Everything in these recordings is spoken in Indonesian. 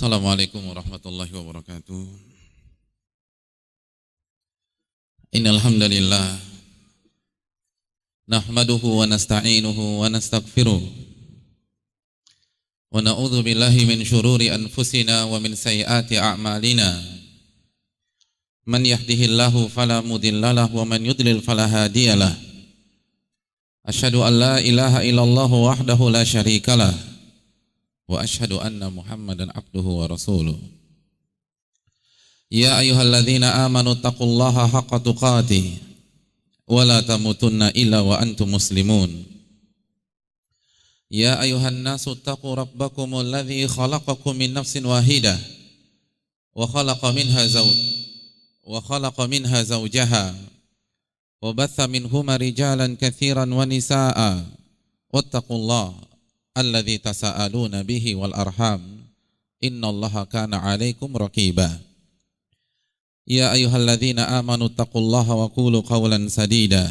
Assalamualaikum warahmatullahi wabarakatuh. Innal hamdalillah nahmaduhu wa nasta'inuhu wa nastaghfiruh wa na'udzu billahi min syururi anfusina wa min sayyiati a'malina. Man yahdihillahu fala mudhillalah wa man yudlil fala hadiyalah. Asyhadu an la ilaha illallah wahdahu la syarikalah wa asyhadu anna Muhammadan abduhu wa rasuluh. Ya ayyuhalladzina amanu taqullaha haqqa tuqatih wa la tamutunna illa wa antum muslimun. Ya ayyuhan nasu taqu rabbakumul ladzi khalaqakum min nafsin wahidah wa khalaqa minha zawjaha wa batha minhuma rijalan katsiran wa nisaa'a wattaqullaha alladzi tasaaluna bihi wal arham innallaha kana 'alaikum raqiba. Ya ayyuhalladzina amanu taqullaha wa qulu qawlan sadida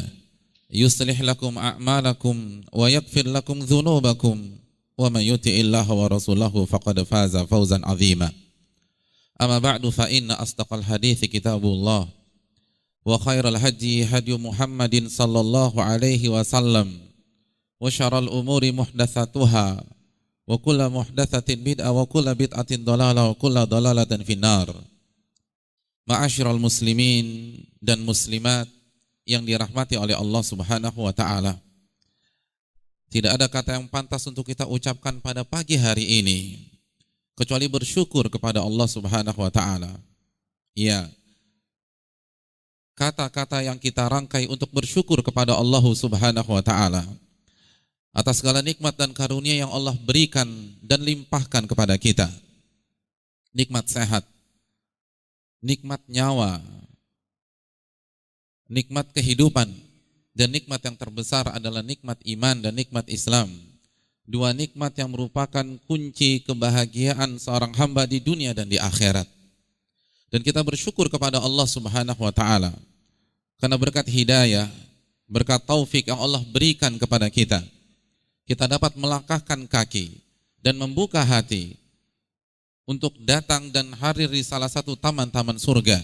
yuslih lakum a'malakum wa yaghfir lakum dhunubakum wa may yuti'illaha wa rasulahu faqad faza fawzan 'azima. Amma ba'du fa inna asdaqal hadithi kitabullah wa khairal hadyi hadyu Muhammadin sallallahu alaihi wasallam wa syarrul umuri muhdatsatuha wa kullu muhdatsatin bid'ah wa kullu bid'atin dhalalah wa kullu dhalalatin finnar. Ma'asyiral muslimin dan muslimat yang dirahmati oleh Allah Subhanahu wa taala. Tidak ada kata yang pantas untuk kita ucapkan pada pagi hari ini kecuali bersyukur kepada Allah Subhanahu wa taala. Ya. Kata-kata yang kita rangkai untuk bersyukur kepada Allah Subhanahu wa taala atas segala nikmat dan karunia yang Allah berikan dan limpahkan kepada kita. Nikmat sehat, nikmat nyawa, nikmat kehidupan, dan nikmat yang terbesar adalah nikmat iman dan nikmat Islam. Dua nikmat yang merupakan kunci kebahagiaan seorang hamba di dunia dan di akhirat. Dan kita bersyukur kepada Allah Subhanahu wa taala karena berkat hidayah, berkat taufik yang Allah berikan kepada kita, kita dapat melangkahkan kaki dan membuka hati untuk datang dan hadir di salah satu taman-taman surga,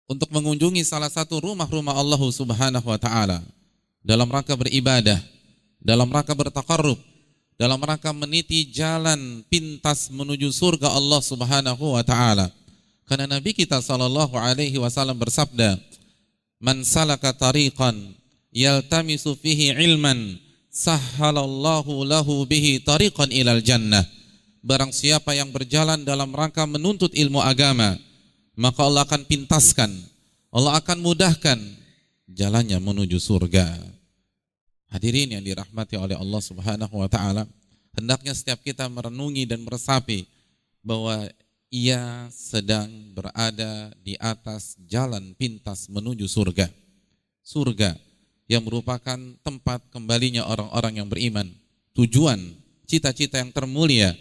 untuk mengunjungi salah satu rumah-rumah Allah Subhanahu wa taala dalam rangka beribadah, dalam rangka bertaqarrub, dalam rangka meniti jalan pintas menuju surga Allah Subhanahu wa taala. Karena Nabi kita sallallahu alaihi wasallam bersabda, "Man salaka tariqan yaltamisu fihi ilman sahhalallahu lahu bihi tariqan ilal jannah." Barang siapa yang berjalan dalam rangka menuntut ilmu agama, maka Allah akan pintaskan, Allah akan mudahkan jalannya menuju surga. Hadirin yang dirahmati oleh Allah Subhanahu wa taala, hendaknya setiap kita merenungi dan meresapi bahwa ia sedang berada di atas jalan pintas menuju surga. Surga yang merupakan tempat kembalinya orang-orang yang beriman, tujuan, cita-cita yang termulia.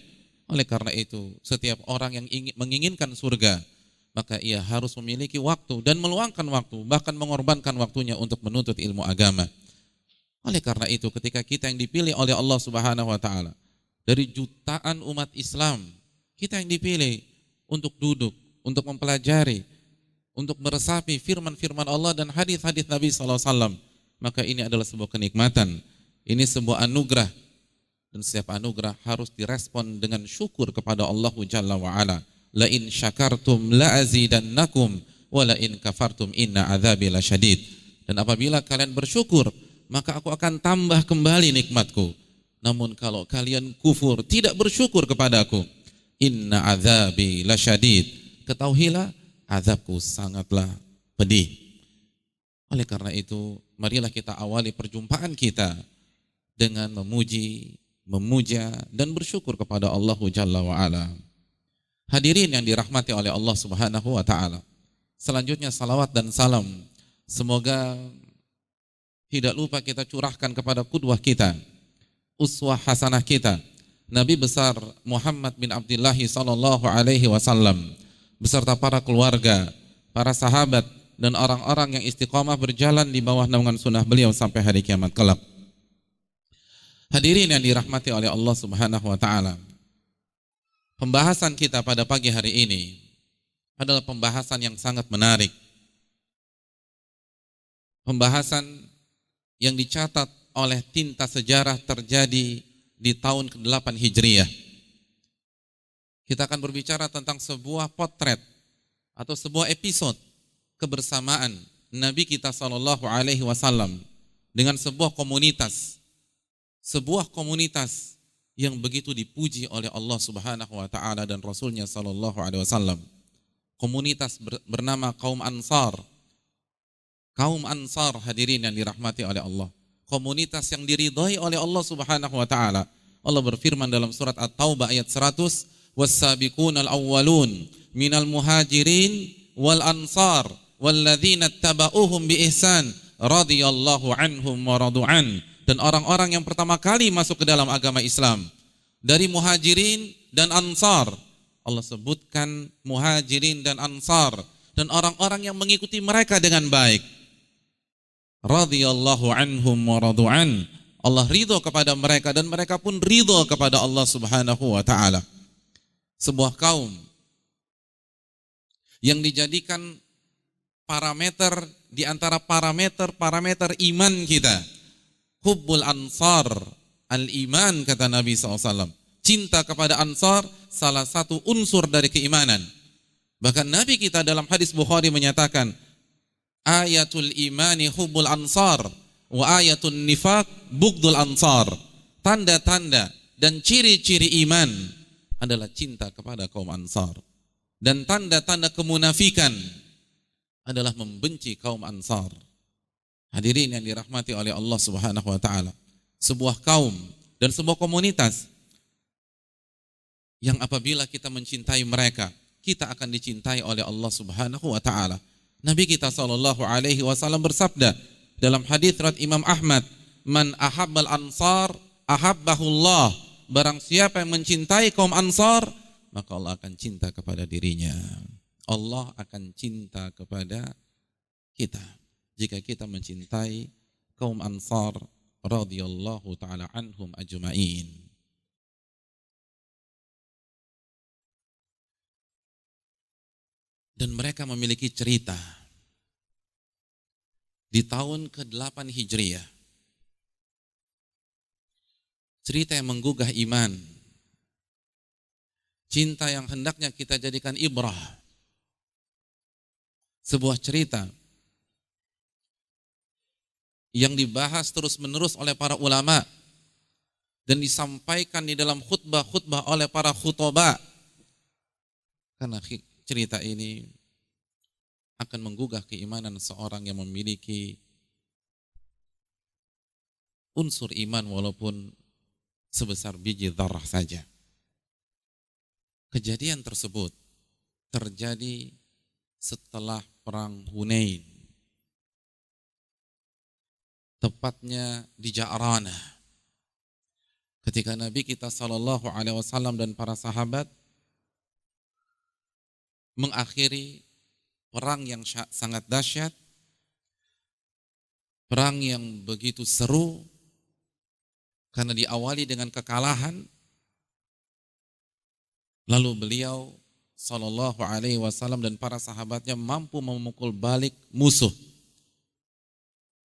Oleh karena itu, setiap orang yang menginginkan surga, maka ia harus memiliki waktu dan meluangkan waktu, bahkan mengorbankan waktunya untuk menuntut ilmu agama. Oleh karena itu, ketika kita yang dipilih oleh Allah Subhanahu wa taala dari jutaan umat Islam, kita yang dipilih untuk duduk, untuk mempelajari, untuk meresapi firman-firman Allah dan hadis-hadis Nabi sallallahu alaihi wasallam, maka ini adalah sebuah kenikmatan, ini sebuah anugerah, dan setiap anugerah harus direspon dengan syukur kepada Allah Jalla wa'ala. La in syakartum la azidannakum wa la in kafartum inna adzabi lasyadid. Dan apabila kalian bersyukur, maka aku akan tambah kembali nikmatku. Namun kalau kalian kufur, tidak bersyukur kepadaku, inna adzabi lasyadid, ketahuilah azabku sangatlah pedih. Oleh karena itu, marilah kita awali perjumpaan kita dengan memuji, memuja, dan bersyukur kepada Allah Jalla wa'ala. Hadirin yang dirahmati oleh Allah Subhanahu wa ta'ala, selanjutnya salawat dan salam semoga tidak lupa kita curahkan kepada qudwah kita, uswah hasanah kita, Nabi besar Muhammad bin Abdullah sallallahu alaihi wasallam beserta para keluarga, para sahabat, dan orang-orang yang istiqamah berjalan di bawah naungan sunnah beliau sampai hari kiamat kelak. Hadirin yang dirahmati oleh Allah Subhanahu wa taala. Pembahasan kita pada pagi hari ini adalah pembahasan yang sangat menarik. Pembahasan yang dicatat oleh tinta sejarah terjadi di tahun ke-8 Hijriah. Kita akan berbicara tentang sebuah potret atau sebuah episode kebersamaan Nabi kita sallallahu alaihi wasallam dengan sebuah komunitas yang begitu dipuji oleh Allah Subhanahu wa taala dan Rasulnya sallallahu alaihi wasallam. Komunitas bernama kaum Ansar. Kaum Ansar, hadirin yang dirahmati oleh Allah. Komunitas yang diridhai oleh Allah Subhanahu wa taala. Allah berfirman dalam surat At-Taubah ayat 100, "Was-sabiqunal awwalun minal muhajirin wal ansar walladzina ittaba'uuhum bi ihsan radhiyallahu anhum wa radu'an." Dan orang-orang yang pertama kali masuk ke dalam agama Islam dari muhajirin dan ansar. Allah sebutkan muhajirin dan ansar dan orang-orang yang mengikuti mereka dengan baik. Radhiyallahu anhum wa radu'an. Allah ridho kepada mereka dan mereka pun ridho kepada Allah Subhanahu wa taala. Sebuah kaum yang dijadikan parameter di antara parameter iman kita. Hubbul ansar al-iman, kata Nabi SAW. Cinta kepada ansar salah satu unsur dari keimanan. Bahkan Nabi kita dalam hadis Bukhari menyatakan, ayatul imani hubbul ansar wa ayatul nifaq bughdul ansar. Tanda-tanda dan ciri-ciri iman adalah cinta kepada kaum ansar. Dan tanda-tanda kemunafikan adalah membenci kaum ansar. Hadirin yang dirahmati oleh Allah Subhanahu wa taala. Sebuah kaum dan sebuah komunitas yang apabila kita mencintai mereka, kita akan dicintai oleh Allah Subhanahu wa taala. Nabi kita sallallahu alaihi wasallam bersabda dalam hadis riwayat Imam Ahmad, "Man ahabbal ansar ahabbahullah." Barang siapa yang mencintai kaum Ansar, maka Allah akan cinta kepada dirinya. Allah akan cinta kepada kita jika kita mencintai kaum Ansar radhiyallahu taala anhum ajma'in. Dan mereka memiliki cerita di tahun ke-8 Hijriah. Cerita yang menggugah iman. Cinta yang hendaknya kita jadikan ibrah. Sebuah cerita yang dibahas terus-menerus oleh para ulama dan disampaikan di dalam khutbah-khutbah oleh para khutbah. Karena cerita ini akan menggugah keimanan seorang yang memiliki unsur iman walaupun sebesar biji dzarrah saja. Kejadian tersebut terjadi setelah perang Hunain, tepatnya di Ja'ranah, ketika Nabi kita sallallahu alaihi wasallam dan para sahabat mengakhiri perang yang sangat dahsyat, perang yang begitu seru, karena diawali dengan kekalahan, lalu beliau sallallahu alaihi wasallam dan para sahabatnya mampu memukul balik musuh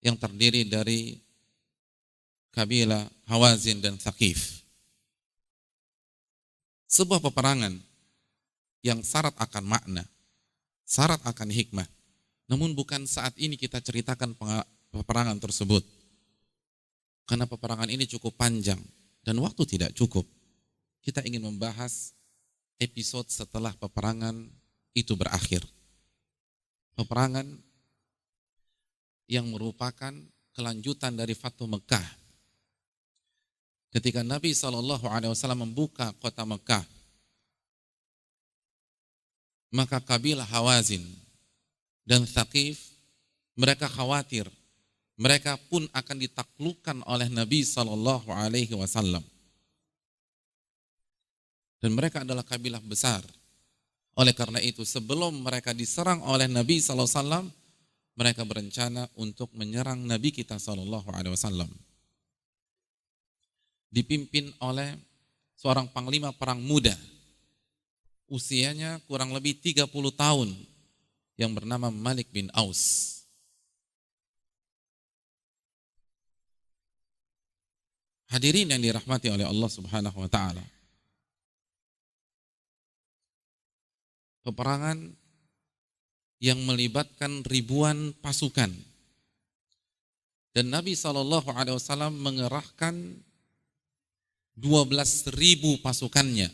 yang terdiri dari kabilah Hawazin dan Thaqif. Sebuah peperangan yang syarat akan makna, syarat akan hikmah. Namun bukan saat ini kita ceritakan peperangan tersebut. Karena peperangan ini cukup panjang dan waktu tidak cukup. Kita ingin membahas episode setelah peperangan itu berakhir. Peperangan yang merupakan kelanjutan dari Fathu Mekah. Ketika Nabi SAW membuka kota Mekah, maka kabilah Hawazin dan Thaqif mereka khawatir mereka pun akan ditaklukkan oleh Nabi SAW. Dan mereka adalah kabilah besar. Oleh karena itu, sebelum mereka diserang oleh Nabi SAW, mereka berencana untuk menyerang Nabi kita SAW. Dipimpin oleh seorang panglima perang muda usianya kurang lebih 30 tahun, yang bernama Malik bin Aus. Hadirin yang dirahmati oleh Allah Subhanahu wa taala. Peperangan yang melibatkan ribuan pasukan. Dan Nabi SAW mengerahkan 12.000 pasukannya.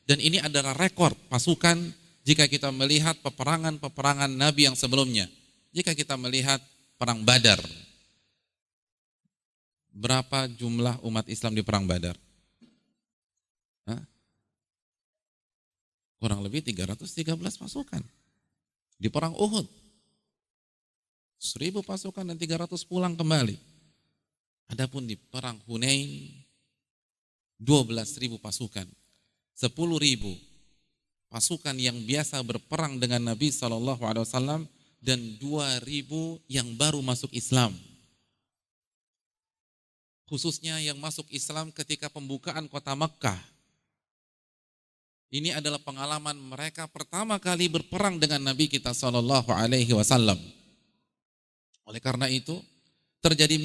Dan ini adalah rekor pasukan jika kita melihat peperangan-peperangan Nabi yang sebelumnya. Jika kita melihat perang Badar, berapa jumlah umat Islam di perang Badar? Kurang lebih 313 pasukan. Di perang Uhud 1.000 pasukan dan 300 pulang kembali. Adapun di perang Hunain 12.000 pasukan, 10.000 pasukan yang biasa berperang dengan Nabi SAW, dan 2.000 yang baru masuk Islam. Khususnya yang masuk Islam ketika pembukaan kota Mekkah. Ini adalah pengalaman mereka pertama kali berperang dengan Nabi kita SAW. Oleh karena itu terjadi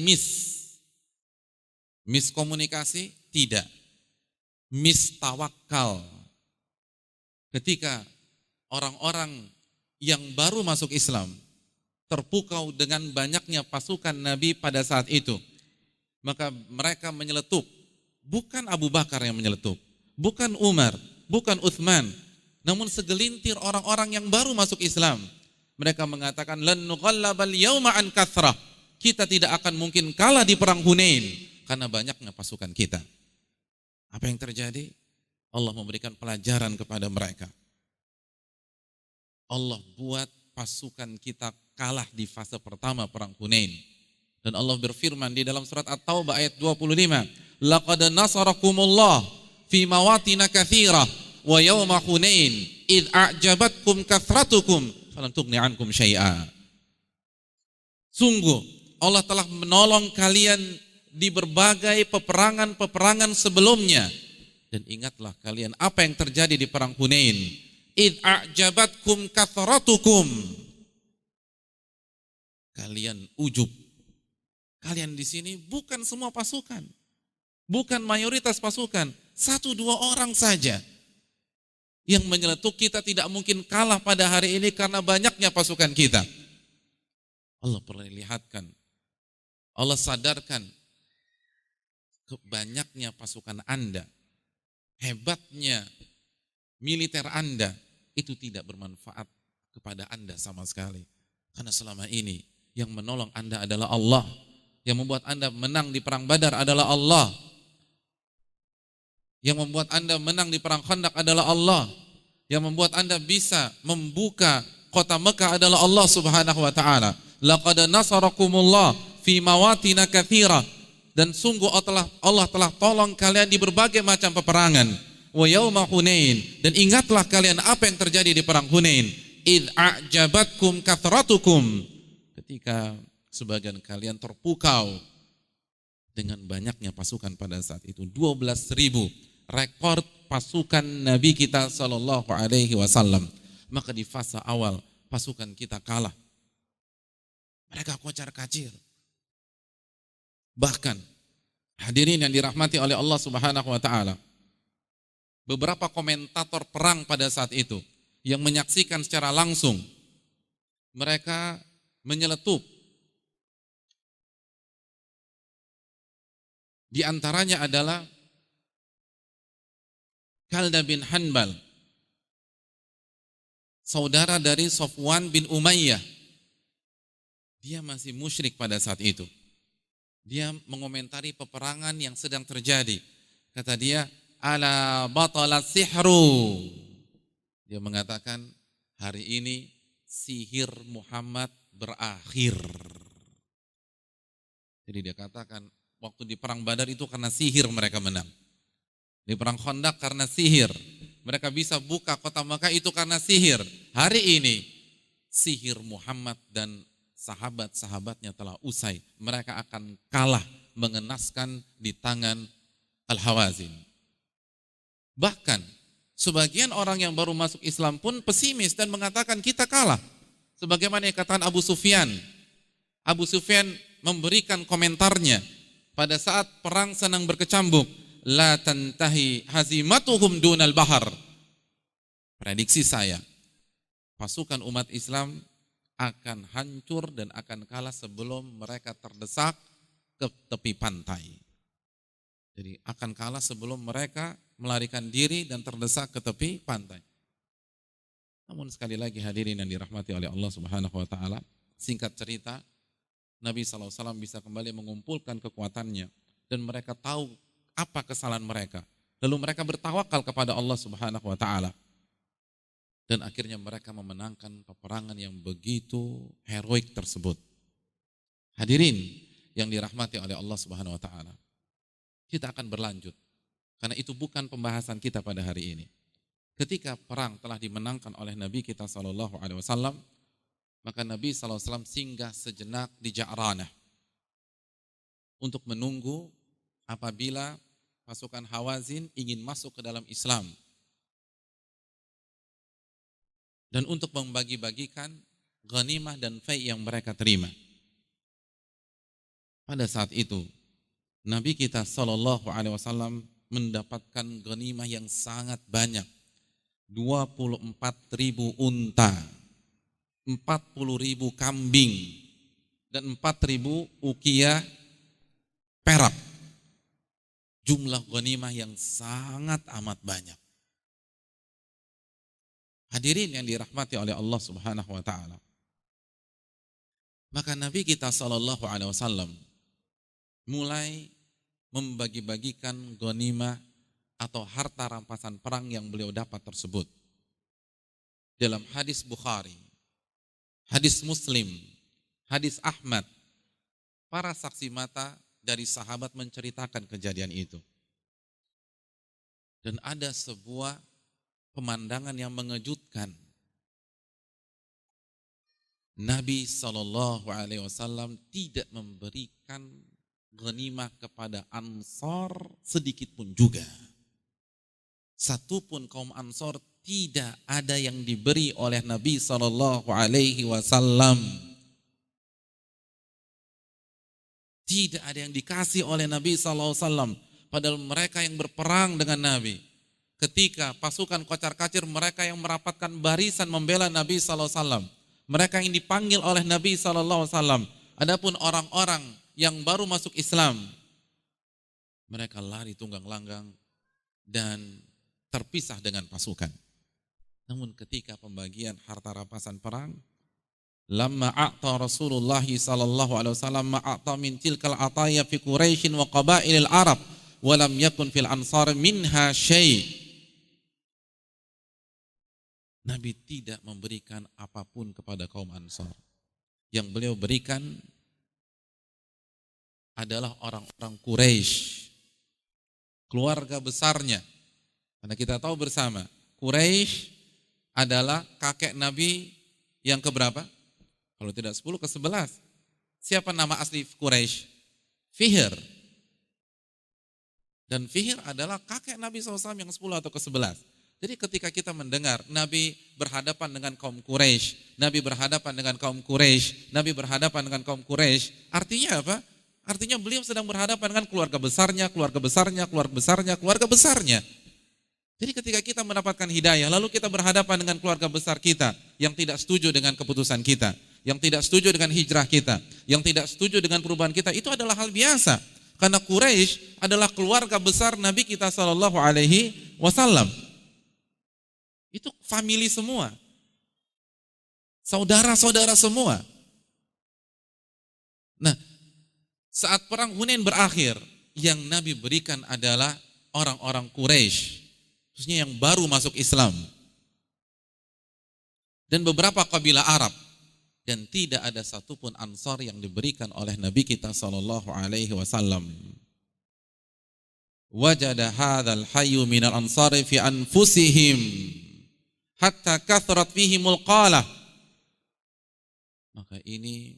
miskomunikasi, tidak, mistawakal. Ketika orang-orang yang baru masuk Islam terpukau dengan banyaknya pasukan Nabi pada saat itu, maka mereka menyeletup. Bukan Abu Bakar yang menyeletup, bukan Umar, bukan Uthman, namun segelintir orang-orang yang baru masuk Islam. Mereka mengatakan, lan nughallabal yauma an kathrah. Kita tidak akan mungkin kalah di perang Hunain karena banyaknya pasukan kita. Apa yang terjadi? Allah memberikan pelajaran kepada mereka. Allah buat pasukan kita kalah di fase pertama perang Hunain. Dan Allah berfirman di dalam surat At-Taubah ayat 25, laqad nasarakumullah fi mawatin katsirah wa yawma Hunain id a'jabatkum kathratukum falam tughni ankum syai'a. Sungguh Allah telah menolong kalian di berbagai peperangan-peperangan sebelumnya. Dan ingatlah kalian apa yang terjadi di perang Hunain. Id a'jabatkum kathratukum. Kalian ujub. Kalian di sini bukan semua pasukan. Bukan mayoritas pasukan. 1-2 orang saja yang menyeletuk. Kita tidak mungkin kalah pada hari ini karena banyaknya pasukan kita. Allah perlihatkan, Allah sadarkan banyaknya pasukan Anda, hebatnya militer Anda, itu tidak bermanfaat kepada Anda sama sekali. Karena selama ini yang menolong Anda adalah Allah. Yang membuat Anda menang di perang Badar adalah Allah. Yang membuat Anda menang di perang Khandaq adalah Allah. Yang membuat Anda bisa membuka kota Mekah adalah Allah Subhanahu wa taala. Laqad nasarakumullah fi mawatin katsirah. Dan sungguh Allah telah tolong kalian di berbagai macam peperangan. Wa yauma Hunain. Dan ingatlah kalian apa yang terjadi di perang Hunain. Id a'jabatkum kathratukum. Ketika sebagian kalian terpukau dengan banyaknya pasukan pada saat itu. 12.000 rekor pasukan Nabi kita sallallahu alaihi wasallam. Maka di fase awal pasukan kita kalah. Mereka kocar-kacir. Bahkan hadirin yang dirahmati oleh Allah Subhanahu wa taala, beberapa komentator perang pada saat itu yang menyaksikan secara langsung, mereka menyeletup. Di antaranya adalah Khalda bin Hanbal, saudara dari Safwan bin Umayyah. Dia masih musyrik pada saat itu. Dia mengomentari peperangan yang sedang terjadi. Kata dia, ala batala sihru. Dia mengatakan, hari ini sihir Muhammad berakhir. Jadi dia katakan, waktu di perang Badar itu karena sihir mereka menang. Di perang Khandaq karena sihir. Mereka bisa buka kota Makkah itu karena sihir. Hari ini sihir Muhammad dan sahabat-sahabatnya telah usai. Mereka akan kalah mengenaskan di tangan Al-Hawazin. Bahkan Sebagian orang yang baru masuk Islam pun pesimis dan mengatakan kita kalah. Sebagaimana yang katakan Abu Sufyan. Abu Sufyan memberikan komentarnya pada saat perang sedang berkecambuk. La tantahi hazimatuhum dunal bahar. Prediksi saya, pasukan umat Islam akan hancur dan akan kalah sebelum mereka terdesak ke tepi pantai. Jadi akan kalah sebelum mereka melarikan diri dan terdesak ke tepi pantai. Namun sekali lagi hadirin yang dirahmati oleh Allah Subhanahu wa taala, singkat cerita, Nabi SAW bisa kembali mengumpulkan kekuatannya dan mereka tahu apa kesalahan mereka. Lalu mereka bertawakal kepada Allah Subhanahu wa taala. Dan akhirnya mereka memenangkan peperangan yang begitu heroik tersebut. Hadirin yang dirahmati oleh Allah Subhanahu wa taala. Kita akan berlanjut karena itu bukan pembahasan kita pada hari ini. Ketika perang telah dimenangkan oleh Nabi kita SAW, maka Nabi SAW singgah sejenak di Ja'ranah untuk menunggu apabila pasukan Hawazin ingin masuk ke dalam Islam dan untuk membagi-bagikan ghanimah dan fai yang mereka terima. Pada saat itu Nabi kita SAW mendapatkan ghanimah yang sangat banyak. 24.000 unta, 40.000 kambing, dan 4.000 ukiah perak. Jumlah ghanimah yang sangat amat banyak. Hadirin yang dirahmati oleh Allah Subhanahu wa taala. Maka Nabi kita SAW mulai membagi-bagikan ghanimah atau harta rampasan perang yang beliau dapat tersebut. Dalam hadis Bukhari, hadis Muslim, hadis Ahmad, para saksi mata dari sahabat menceritakan kejadian itu. Dan ada sebuah pemandangan yang mengejutkan. Nabi SAW tidak memberikan ghanimah kepada Ansar sedikit pun juga. Satupun kaum Ansor tidak ada yang diberi oleh Nabi SAW. Tidak ada yang dikasih oleh Nabi SAW. Padahal mereka yang berperang dengan Nabi. Ketika pasukan kocar-kacir, mereka yang merapatkan barisan membela Nabi SAW. Mereka yang dipanggil oleh Nabi SAW. Adapun orang-orang yang baru masuk Islam, mereka lari tunggang langgang dan terpisah dengan pasukan. Namun ketika pembagian harta rampasan perang, lamma a'ta Rasulullah sallallahu alaihi wasallam ma'ata min tilkal ataya fi Quraisy wa qabailil Arab wa lam yakun fil ansar minha syai'. Nabi tidak memberikan apapun kepada kaum Ansar. Yang beliau berikan adalah orang-orang Quraisy, keluarga besarnya. Karena kita tahu bersama, Quraisy adalah kakek Nabi yang keberapa? Kalau tidak 10, ke-11. Siapa nama asli Quraisy? Fihr. Dan Fihr adalah kakek Nabi SAW yang 10 atau ke-11. Jadi ketika kita mendengar Nabi berhadapan dengan kaum Quraisy, Nabi berhadapan dengan kaum Quraisy, Nabi berhadapan dengan kaum Quraisy, artinya apa? Artinya beliau sedang berhadapan dengan keluarga besarnya, keluarga besarnya, keluarga besarnya, keluarga besarnya. Jadi ketika kita mendapatkan hidayah, lalu kita berhadapan dengan keluarga besar kita yang tidak setuju dengan keputusan kita, yang tidak setuju dengan hijrah kita, yang tidak setuju dengan perubahan kita, itu adalah hal biasa. Karena Quraisy adalah keluarga besar Nabi kita SAW. Itu famili semua, saudara-saudara semua. Nah, saat perang Hunain berakhir, yang Nabi berikan adalah orang-orang Quraisy, khususnya yang baru masuk Islam, dan beberapa kabilah Arab, dan tidak ada satupun Ansar yang diberikan oleh Nabi kita SAW. Wajada hadzal hayyu minal ansari fi anfusihim hatta kathrat fihimul qalah. Maka ini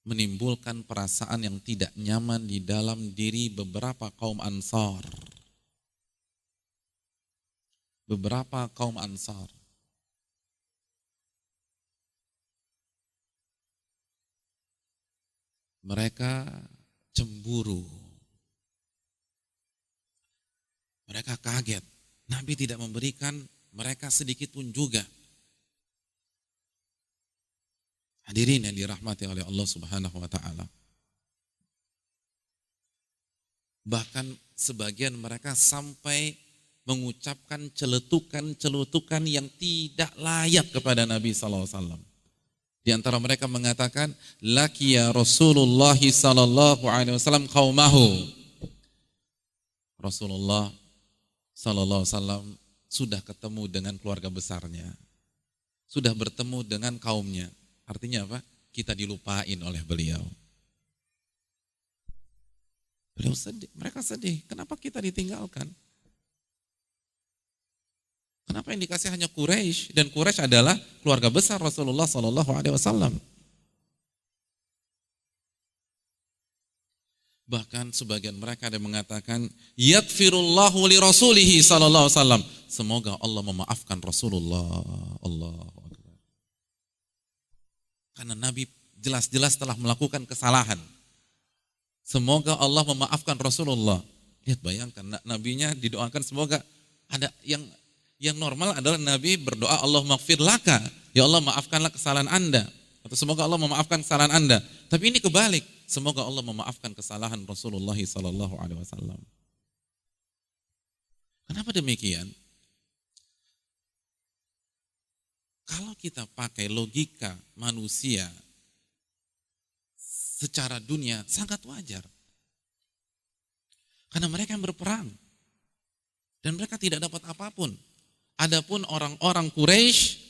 menimbulkan perasaan yang tidak nyaman di dalam diri beberapa kaum Ansar. beberapa kaum Ansar. Mereka cemburu. Mereka kaget. Nabi tidak memberikan mereka sedikit pun juga. Hadirin yang dirahmati oleh Allah Subhanahu wa taala. Bahkan sebagian mereka sampai mengucapkan celetukan-celetukan yang tidak layak kepada Nabi sallallahu alaihi wasallam. Di antara mereka mengatakan, laqiya Rasulullah sallallahu alaihi wasallam qaumahu. Rasulullah sallallahu alaihi wasallam sudah ketemu dengan keluarga besarnya. Sudah bertemu dengan kaumnya. Artinya apa? Kita dilupain oleh beliau. Beliau sedih, mereka sedih. Kenapa kita ditinggalkan? Kenapa yang dikasih hanya Quraisy, dan Quraisy adalah keluarga besar Rasulullah Sallallahu Alaihi Wasallam. Bahkan sebagian mereka ada yang mengatakan, yaghfirullahu li rasulihi Sallallahu Alaihi Wasallam. Semoga Allah memaafkan Rasulullah. Allahu Akbar. Karena Nabi jelas-jelas telah melakukan kesalahan. Semoga Allah memaafkan Rasulullah. Lihat, bayangkan, nabinya didoakan semoga ada yang normal adalah Nabi berdoa Allah maghfir laka, ya Allah maafkanlah kesalahan Anda, atau semoga Allah memaafkan kesalahan Anda. Tapi ini kebalik, semoga Allah memaafkan kesalahan Rasulullah sallallahu alaihi wasallam. Kenapa demikian? Kalau kita pakai logika manusia secara dunia sangat wajar. Karena mereka yang berperang dan mereka tidak dapat apapun. Adapun orang-orang Quraisy,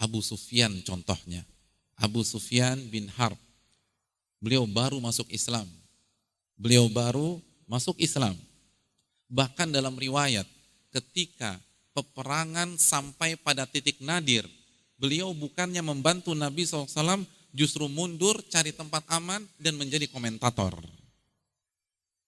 Abu Sufyan contohnya, Abu Sufyan bin Harb, beliau baru masuk Islam. Bahkan dalam riwayat, ketika peperangan sampai pada titik nadir, beliau bukannya membantu Nabi SAW, justru mundur, cari tempat aman, dan menjadi komentator.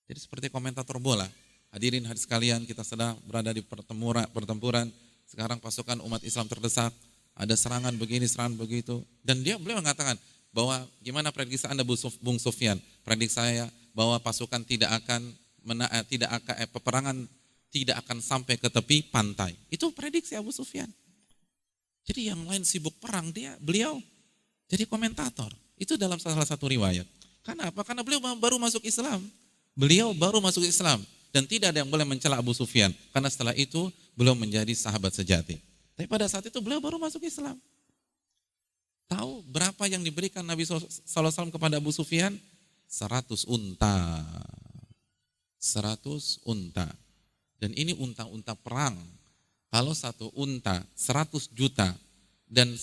Jadi seperti komentator bola. Hadirin hadis sekalian, kita sedang berada di pertempuran. Sekarang pasukan umat Islam terdesak, ada serangan begini, serangan begitu. Dan beliau mengatakan bahwa gimana prediksi Anda Bung Sufyan? Prediksi saya bahwa pasukan peperangan tidak akan sampai ke tepi pantai. Itu prediksi Abu Sufyan. Jadi yang lain sibuk perang, beliau jadi komentator. Itu dalam salah satu riwayat. Karena apa? Karena beliau baru masuk Islam. Dan tidak ada yang boleh mencela Abu Sufyan, karena setelah itu beliau menjadi sahabat sejati. Tapi pada saat itu beliau baru masuk Islam. Tahu berapa yang diberikan Nabi SAW kepada Abu Sufyan? 100 unta. 100 unta. Dan ini unta-unta perang. Kalau satu unta 100 juta, dan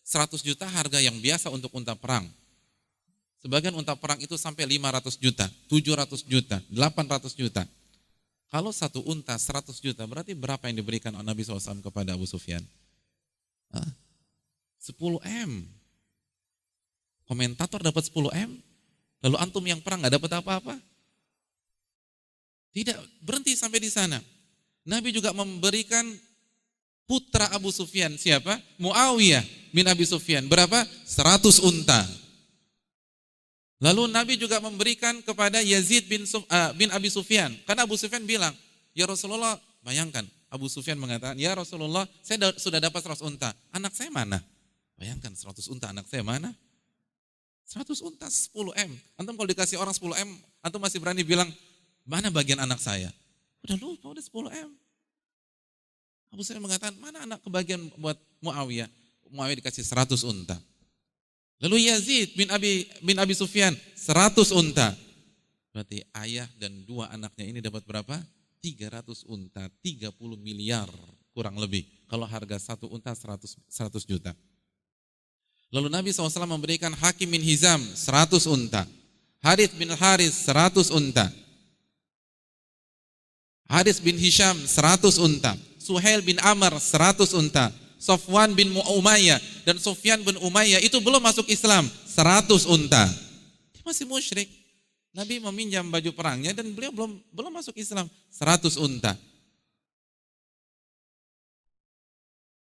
100 juta harga yang biasa untuk unta perang. Sebagian unta perang itu sampai 500 juta, 700 juta, 800 juta. Kalau satu unta 100 juta, berarti berapa yang diberikan oleh Nabi SAW kepada Abu Sufyan? 10 M. Komentator dapat 10 M, lalu antum yang perang gak dapat apa-apa? Tidak berhenti sampai di sana. Nabi juga memberikan putra Abu Sufyan, siapa? Muawiyah bin Abi Sufyan. Berapa? 100 unta. Lalu Nabi juga memberikan kepada Yazid bin Abi Sufyan. Karena Abu Sufyan bilang, ya Rasulullah, bayangkan, Abu Sufyan mengatakan, ya Rasulullah, saya sudah dapat 100 unta. Anak saya mana? Bayangkan 100 unta, anak saya mana? 100 unta 10 M. Antum kalau dikasih orang 10 M, antum masih berani bilang, mana bagian anak saya? Udah lupa, udah 10 M. Abu Sufyan mengatakan, mana anak kebagian buat Muawiyah? Muawiyah dikasih 100 unta. Lalu Yazid bin Abi Sufyan 100 unta. Berarti ayah dan 2 anaknya ini dapat berapa? 300 unta, 30 miliar kurang lebih. Kalau harga satu unta 100 juta. Lalu Nabi SAW memberikan Hakim bin Hizam 100 unta. Harith bin Haris 100 unta. Haris bin Hisham 100 unta. Suhail bin Amr 100 unta. Sofwan bin Umayyah dan Sufyan bin Umayyah itu belum masuk Islam, 100 unta. Dia masih musyrik. Nabi meminjam baju perangnya dan beliau belum masuk Islam, 100 unta.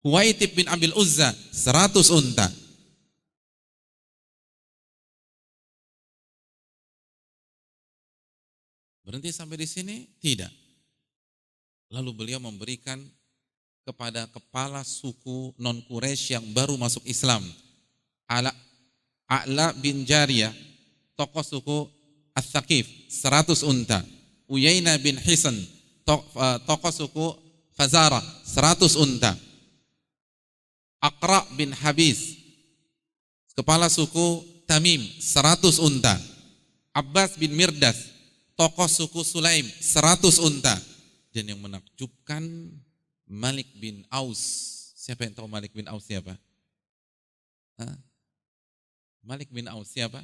Huwaitib bin Abil Uzza 100 unta. Berhenti sampai di sini? Tidak. Lalu beliau memberikan kepada kepala suku non-Quraisy yang baru masuk Islam, A'la bin Jariyah, tokoh suku Ats-Tsaqif, 100 unta. Uyainah bin Hisan, tokoh suku Fazarah, 100 unta. Aqra bin Habis, kepala suku Tamim, 100 unta. Abbas bin Mirdas, tokoh suku Sulaim, 100 unta. Dan yang menakjubkan, Malik bin Aus. Siapa yang tahu Malik bin Aus siapa? Malik bin Aus siapa?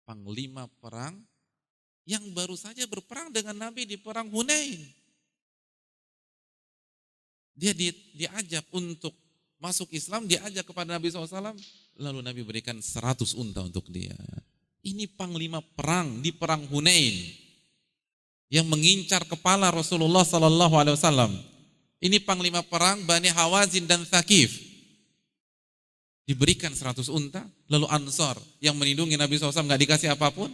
Panglima perang yang baru saja berperang dengan Nabi di perang Hunain. Dia diajak untuk masuk Islam, diajak kepada Nabi SAW, lalu Nabi berikan 100 unta untuk dia. Ini panglima perang di perang Hunain yang mengincar kepala Rasulullah SAW. Ini panglima perang Bani Hawazin dan Tsaqif. Diberikan 100 unta, lalu Ansor yang melindungi Nabi SAW nggak dikasih apapun.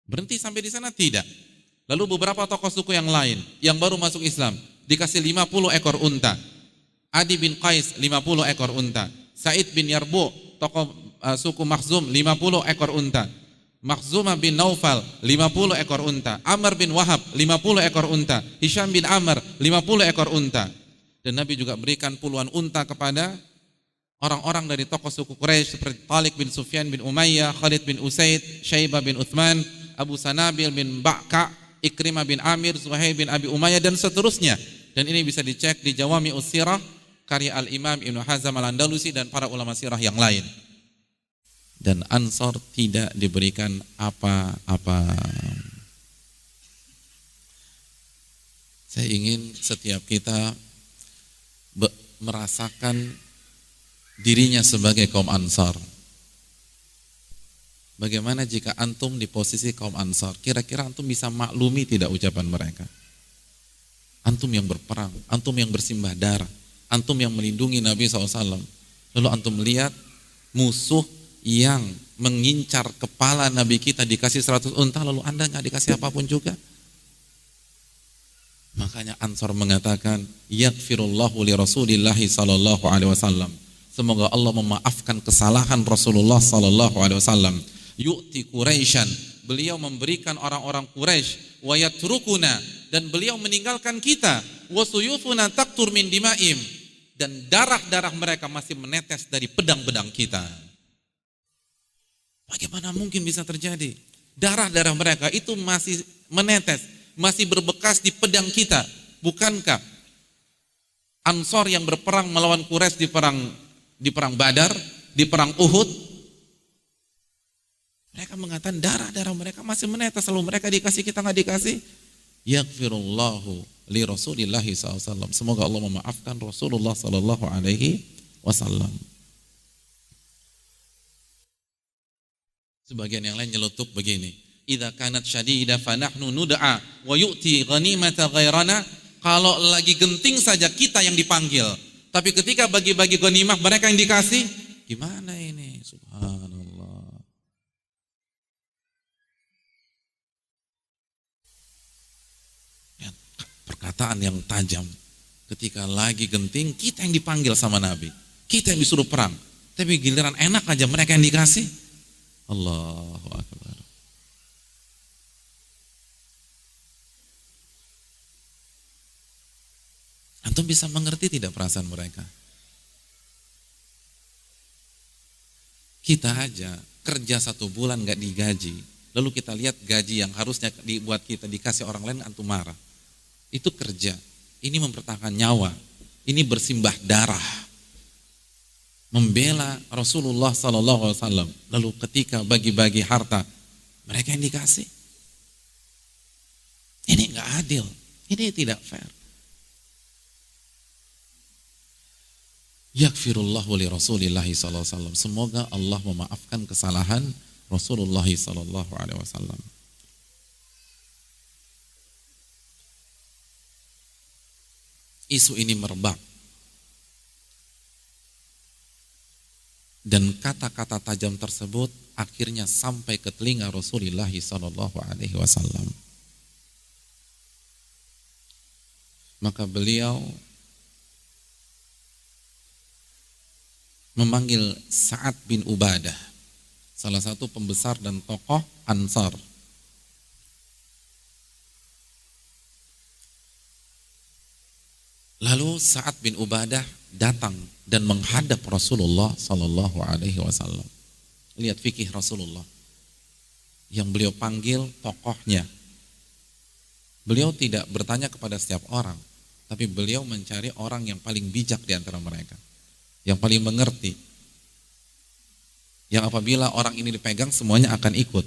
Berhenti sampai di sana? Tidak. Lalu beberapa tokoh suku yang lain yang baru masuk Islam dikasih 50 ekor unta. Adi bin Qais 50 ekor unta. Said bin Yarbu, tokoh suku Makhzum, 50 ekor unta. Makhzumah bin Naufal 50 ekor unta. Amr bin Wahab 50 ekor unta. Hisham bin Amr 50 ekor unta. Dan Nabi juga berikan puluhan unta kepada orang-orang dari tokoh suku Quraisy seperti Talik bin Sufyan bin Umayyah, Khalid bin Usaid, Syaibah bin Uthman, Abu Sanabil bin Ba'ka, Ikrimah bin Amir, Zuhair bin Abi Umayyah, dan seterusnya. Dan ini bisa dicek di Jawami Us-Sirah karya Al-Imam Ibnu Hazm Al-Andalusi dan para ulama sirah yang lain. Dan Ansor tidak diberikan apa-apa. Saya ingin setiap kita merasakan dirinya sebagai kaum Ansar. Bagaimana jika antum di posisi kaum Ansar? Kira-kira antum bisa maklumi tidak ucapan mereka? Antum yang berperang, antum yang bersimbah darah, antum yang melindungi Nabi SAW. Lalu antum melihat musuh yang mengincar kepala Nabi kita dikasih 100 unta, lalu anda nggak dikasih apapun juga. Makanya Ansar mengatakan, yaghfirullahu li Rasulillahi sallallahu alaihi wasallam. Semoga Allah memaafkan kesalahan Rasulullah sallallahu alaihi wasallam. Yu'ti Quraisyan, beliau memberikan orang-orang Quraisy, wa yatrukuna, dan beliau meninggalkan kita, wa suyufuna taqtur min dimaim, dan darah-darah mereka masih menetes dari pedang-pedang kita. Bagaimana mungkin bisa terjadi? Darah-darah mereka itu masih menetes, masih berbekas di pedang kita. Bukankah Ansor yang berperang melawan Quraisy di perang Badar, di perang Uhud, mereka mengatakan darah-darah mereka masih menetes, lalu mereka dikasih, kita nggak dikasih. Yaghfirullahu li Rasulillahi SAW. Semoga Allah memaafkan Rasulullah sallallahu alaihi wasallam. Sebagian yang lain nyelutup begini, idza kanat syadida fa nahnu nud'a wa yu'ti ghanimata ghairana. Kalau lagi genting saja kita yang dipanggil, tapi ketika bagi-bagi ghanimah mereka yang dikasih. Gimana ini? Subhanallah. Ya, perkataan yang tajam. Ketika lagi genting kita yang dipanggil sama Nabi, kita yang disuruh perang, tapi giliran enak aja mereka yang dikasih. Allahu Akbar. Antum bisa mengerti tidak perasaan mereka? Kita aja kerja 1 bulan gak digaji, lalu kita lihat gaji yang harusnya dibuat kita dikasih orang lain, antum marah. Itu kerja, ini mempertahankan nyawa, ini bersimbah darah, membela Rasulullah SAW. Lalu ketika bagi-bagi harta, mereka yang dikasih. Ini nggak adil, ini tidak fair. Yaghfirullahu li Rasulillahi SAW. Semoga Allah memaafkan kesalahan Rasulullah SAW. isu ini merebak. Dan kata-kata tajam tersebut akhirnya sampai ke telinga Rasulullah SAW. Maka beliau memanggil Sa'ad bin Ubadah, salah satu pembesar dan tokoh Ansar. Lalu Sa'ad bin Ubadah datang dan menghadap Rasulullah Sallallahu Alaihi Wasallam. Lihat fikih Rasulullah. Yang beliau panggil tokohnya. Beliau tidak bertanya kepada setiap orang, tapi beliau mencari orang yang paling bijak di antara mereka, yang paling mengerti, yang apabila orang ini dipegang semuanya akan ikut.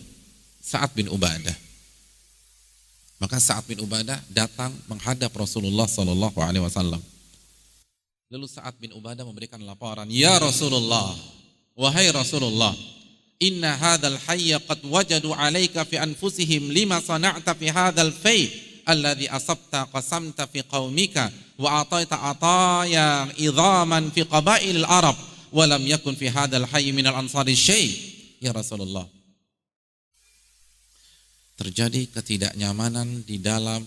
Sa'ad bin Ubadah. Maka Sa'ad bin Ubadah datang menghadap Rasulullah Sallallahu Alaihi Wasallam. Lalu Sa'ad bin Ubadah memberikan laporan, "Ya Rasulullah, wahai Rasulullah, inna hadzal hayya qad wajadu 'alaika fi anfusihim lima sana'ta fi hadzal fay alladhi asabta qasamta fi qaumika wa ataita ataya idhaman fi qabailil arab wa lam yakun fi hadzal hayy minal ansari syai'." Ya Rasulullah, terjadi ketidaknyamanan di dalam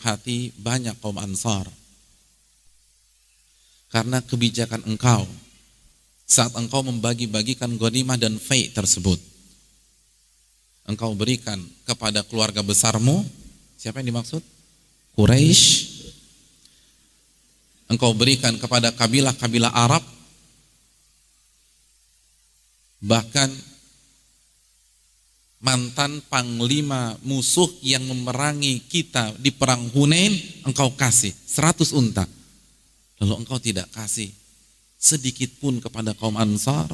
hati banyak kaum Ansar karena kebijakan engkau saat engkau membagi-bagikan ghanimah dan fai' tersebut. Engkau berikan kepada keluarga besarmu. Siapa yang dimaksud? Quraisy. Engkau berikan kepada kabilah-kabilah Arab. Bahkan mantan panglima musuh yang memerangi kita di perang Hunain engkau kasih 100 unta. Lalu engkau tidak kasih sedikit pun kepada kaum Ansar.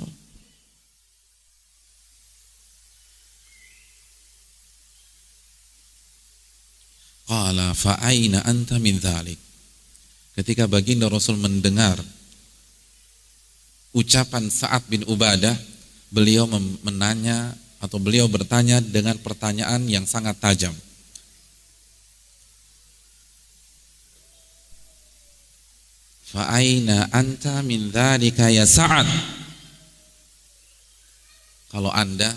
Qala fa aina anta min dzalik. Ketika baginda Rasul mendengar ucapan Sa'ad bin Ubadah, beliau menanya atau beliau bertanya dengan pertanyaan yang sangat tajam. Fa aina anta min dzalika ya Sa'ad? Kalau Anda,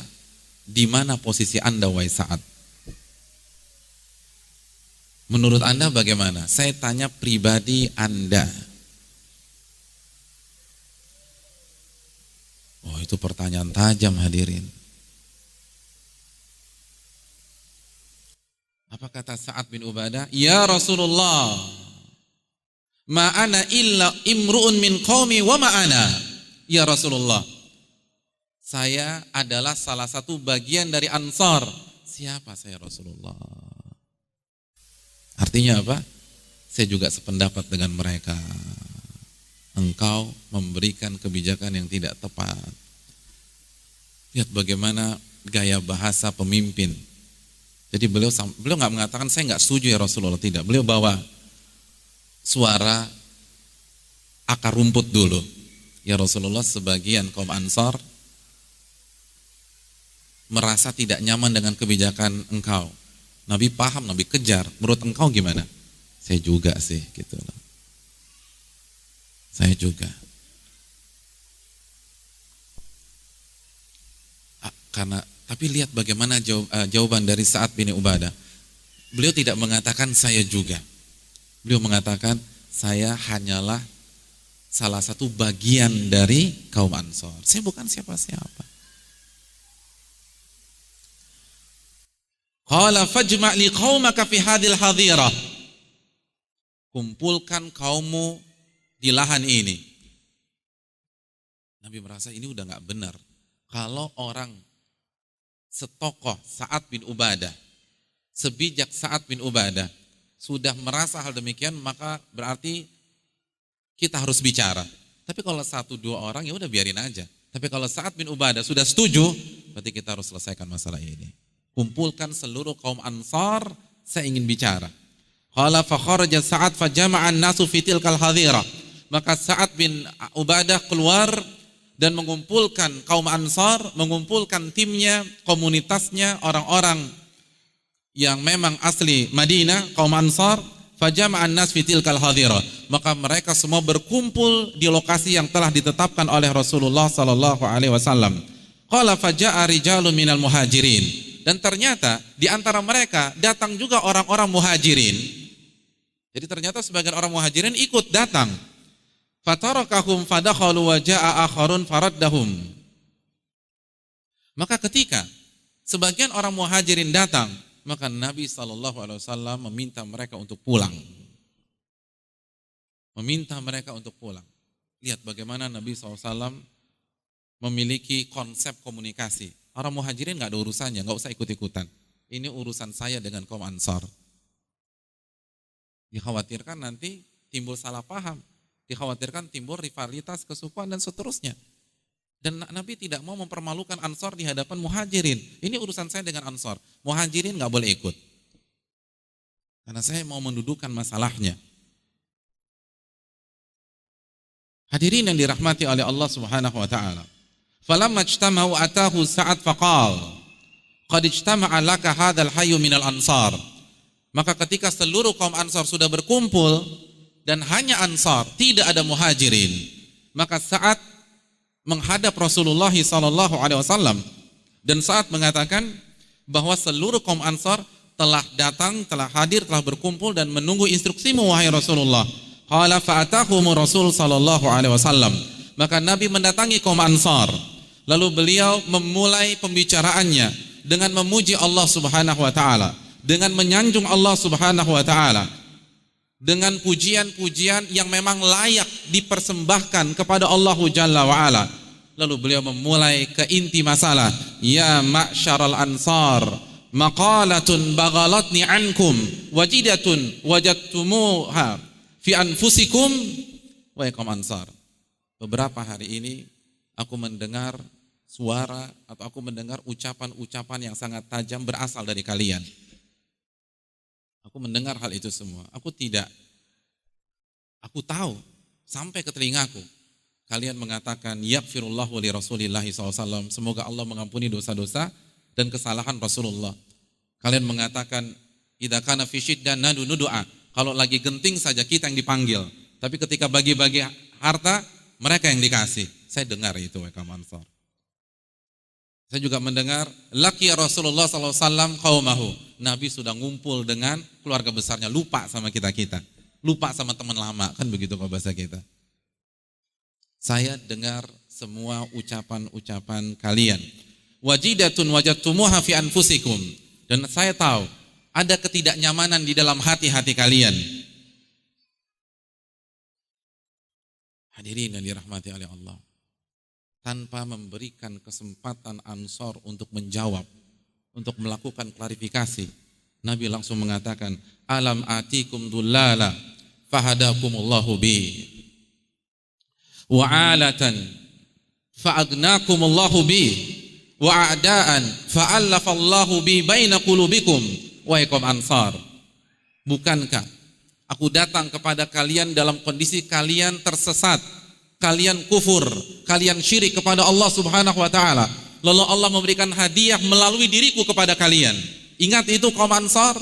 di mana posisi Anda wahai Sa'ad? Menurut Anda bagaimana? Saya tanya pribadi Anda. Oh, itu pertanyaan tajam hadirin. Apa kata Sa'ad bin Ubadah? Ya Rasulullah, ma ana illa imru'un min qaumi wa ma ana. Ya Rasulullah, saya adalah salah satu bagian dari Ansar. Siapa saya Rasulullah? Artinya apa? Saya juga sependapat dengan mereka. Engkau memberikan kebijakan yang tidak tepat. Lihat bagaimana gaya bahasa pemimpin. Jadi beliau nggak mengatakan saya nggak setuju ya Rasulullah, tidak. Beliau bawa suara akar rumput dulu. Ya Rasulullah, sebagian kaum Ansar merasa tidak nyaman dengan kebijakan engkau. Nabi paham, Nabi kejar. Menurut engkau gimana? Saya juga sih, gitu loh. Saya juga. Tapi lihat bagaimana jawaban dari Sa'ad bin Ubadah. Beliau tidak mengatakan saya juga. Beliau mengatakan saya hanyalah salah satu bagian dari kaum Ansar. Saya bukan siapa-siapa. Qala fajma' li qaumaka fi hadhil hadhirah. Kumpulkan kaummu di lahan ini. Nabi merasa ini udah enggak benar. Kalau orang setokoh Sa'ad bin Ubadah, sebijak Sa'ad bin Ubadah sudah merasa hal demikian, maka berarti kita harus bicara. Tapi kalau 1-2 orang ya udah biarin aja. Tapi kalau Sa'ad bin Ubadah sudah setuju, berarti kita harus selesaikan masalah ini. Kumpulkan seluruh kaum Ansar, saya ingin bicara. Qala fa kharaja Sa'ad fa jama'an nasu fi tilkal hadhirah. Maka Sa'ad bin Ubadah keluar dan mengumpulkan kaum Ansar, mengumpulkan timnya, komunitasnya, orang-orang yang memang asli Madinah, kaum Ansar. fajama'an nas fi tilkal hadira, maka mereka semua berkumpul di lokasi yang telah ditetapkan oleh Rasulullah sallallahu alaihi wasallam. Qala faja'a rijalun minal muhajirin, dan ternyata di antara mereka datang juga orang-orang muhajirin. Jadi ternyata sebagian orang muhajirin ikut datang. Fatarakahum fadakhalu wa ja'a akharun faraddahum. Maka ketika sebagian orang muhajirin datang, maka Nabi SAW meminta mereka untuk pulang. Meminta mereka untuk pulang. Lihat bagaimana Nabi SAW memiliki konsep komunikasi. Orang muhajirin gak ada urusannya, gak usah ikut-ikutan. Ini urusan saya dengan kaum Ansar. Dikhawatirkan nanti timbul salah paham. Dikhawatirkan timbul rivalitas, kesukuan dan seterusnya. Dan Nabi tidak mau mempermalukan Ansar di hadapan muhajirin. Ini urusan saya dengan Ansar. Muhajirin gak boleh ikut. Karena saya mau mendudukan masalahnya. Hadirin yang dirahmati oleh Allah Subhanahu wa taala. Falamma ijtama'u atahu Sa'ad faqal, qad ijtama'a laka hadzal hayyu minal ansar. Maka ketika seluruh kaum Ansar sudah berkumpul dan hanya Ansar, tidak ada muhajirin, maka Sa'ad menghadap Rasulullah SAW dan saat mengatakan bahwa seluruh kaum Ansar telah datang, telah hadir, telah berkumpul dan menunggu instruksimu wahai Rasulullah. Qala fa'atahum Rasul SAW. Maka Nabi mendatangi kaum Ansar, lalu beliau memulai pembicaraannya dengan memuji Allah Subhanahu wa taala, dengan menyanjung Allah Subhanahu wa taala, dengan pujian-pujian yang memang layak dipersembahkan kepada Allah Jalla wa ala. Lalu beliau memulai ke inti masalah. Ya ma'syaral ansar, maqalatun baghalatni ankum, wajidatun wajadtumuha fi anfusikum. Wahai kaum Ansar, beberapa hari ini aku mendengar suara atau aku mendengar ucapan-ucapan yang sangat tajam berasal dari kalian. Aku mendengar hal itu semua. Aku tahu sampai ke telingaku. Kalian mengatakan yaghfirullahu li Rasulillahi SAW, semoga Allah mengampuni dosa-dosa dan kesalahan Rasulullah. Kalian mengatakan idza kana fi syiddah nadu du'a, kalau lagi genting saja kita yang dipanggil, tapi ketika bagi-bagi harta mereka yang dikasih. Saya dengar itu kaum Ansar. Saya juga mendengar laki Rasulullah SAW qaumahu, Nabi sudah ngumpul dengan keluarga besarnya, lupa sama kita-kita, lupa sama teman lama, kan begitu kalau bahasa kita. Saya dengar semua ucapan-ucapan kalian. Wajidatun wajadtumuha fi anfusikum, dan saya tahu ada ketidaknyamanan di dalam hati-hati kalian. Hadirin yang dirahmati oleh Allah, tanpa memberikan kesempatan Ansar untuk menjawab, untuk melakukan klarifikasi, Nabi langsung mengatakan, alam atikum dullala fahadakumullahu bi, wa'alatan fa'agnakumullahu bi, wa'adaan fa'allafallahu bi baina qulubikum. Wahai kaum Ansar, bukankah aku datang kepada kalian dalam kondisi kalian tersesat, kalian kufur, kalian syirik kepada Allah Subhanahu wa taala, lalu Allah memberikan hadiah melalui diriku kepada kalian. Ingat itu kaum Ansar.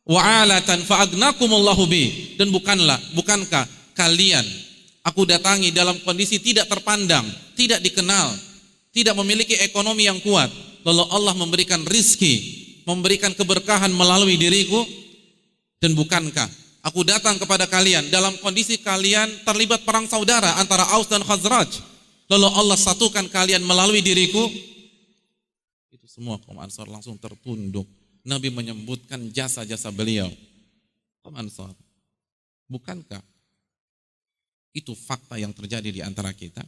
Wa'alatan fa'agnakumullahu bi, dan bukankah kalian aku datangi dalam kondisi tidak terpandang, tidak dikenal, tidak memiliki ekonomi yang kuat, lalu Allah memberikan rizki, memberikan keberkahan melalui diriku. Dan bukankah aku datang kepada kalian dalam kondisi kalian terlibat perang saudara antara Aus dan Khazraj, lalu Allah satukan kalian melalui diriku. Itu semua kaum Ansar langsung tertunduk. Nabi menyebutkan jasa-jasa beliau. Kaum Ansar, bukankah itu fakta yang terjadi di antara kita?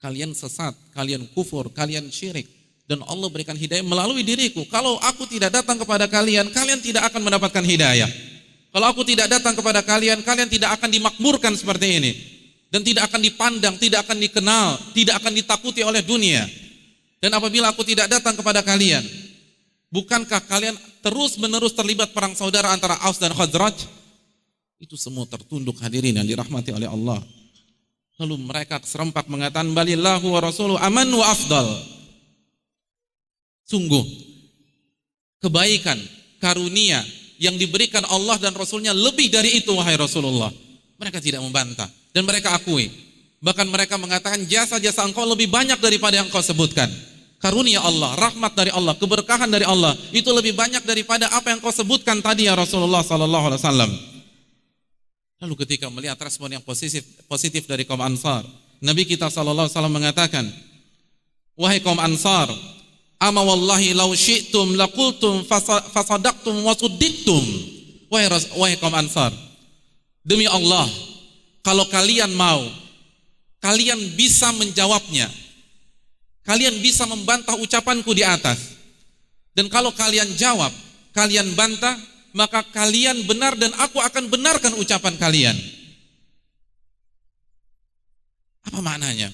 Kalian sesat, kalian kufur, kalian syirik, dan Allah berikan hidayah melalui diriku. Kalau aku tidak datang kepada kalian, kalian tidak akan mendapatkan hidayah. Kalau aku tidak datang kepada kalian, kalian tidak akan dimakmurkan seperti ini, dan tidak akan dipandang, tidak akan dikenal, tidak akan ditakuti oleh dunia. Dan apabila aku tidak datang kepada kalian, bukankah kalian terus-menerus terlibat perang saudara antara Aus dan Khazraj? Itu semua tertunduk, hadirin yang dirahmati oleh Allah. Lalu mereka serempak mengatakan balillahu wa rasuluhu aman wa afdal. Sungguh kebaikan, karunia, yang diberikan Allah dan Rasulnya lebih dari itu wahai Rasulullah. Mereka tidak membantah dan mereka akui. Bahkan mereka mengatakan jasa-jasa engkau lebih banyak daripada yang engkau sebutkan. Karunia Allah, rahmat dari Allah, keberkahan dari Allah itu lebih banyak daripada apa yang engkau sebutkan tadi ya Rasulullah sallallahu alaihi wasallam. Lalu ketika melihat respon yang positif dari kaum Ansar, Nabi kita sallallahu alaihi wasallam mengatakan, wahai kaum Ansar, ama wallahi law syi'tum laqultum fasadaqtum wa suddiktum. Wahai kaum Ansar, demi Allah, kalau kalian mau, kalian bisa menjawabnya. Kalian bisa membantah ucapanku di atas. Dan kalau kalian jawab, kalian bantah, maka kalian benar dan aku akan benarkan ucapan kalian. Apa maknanya?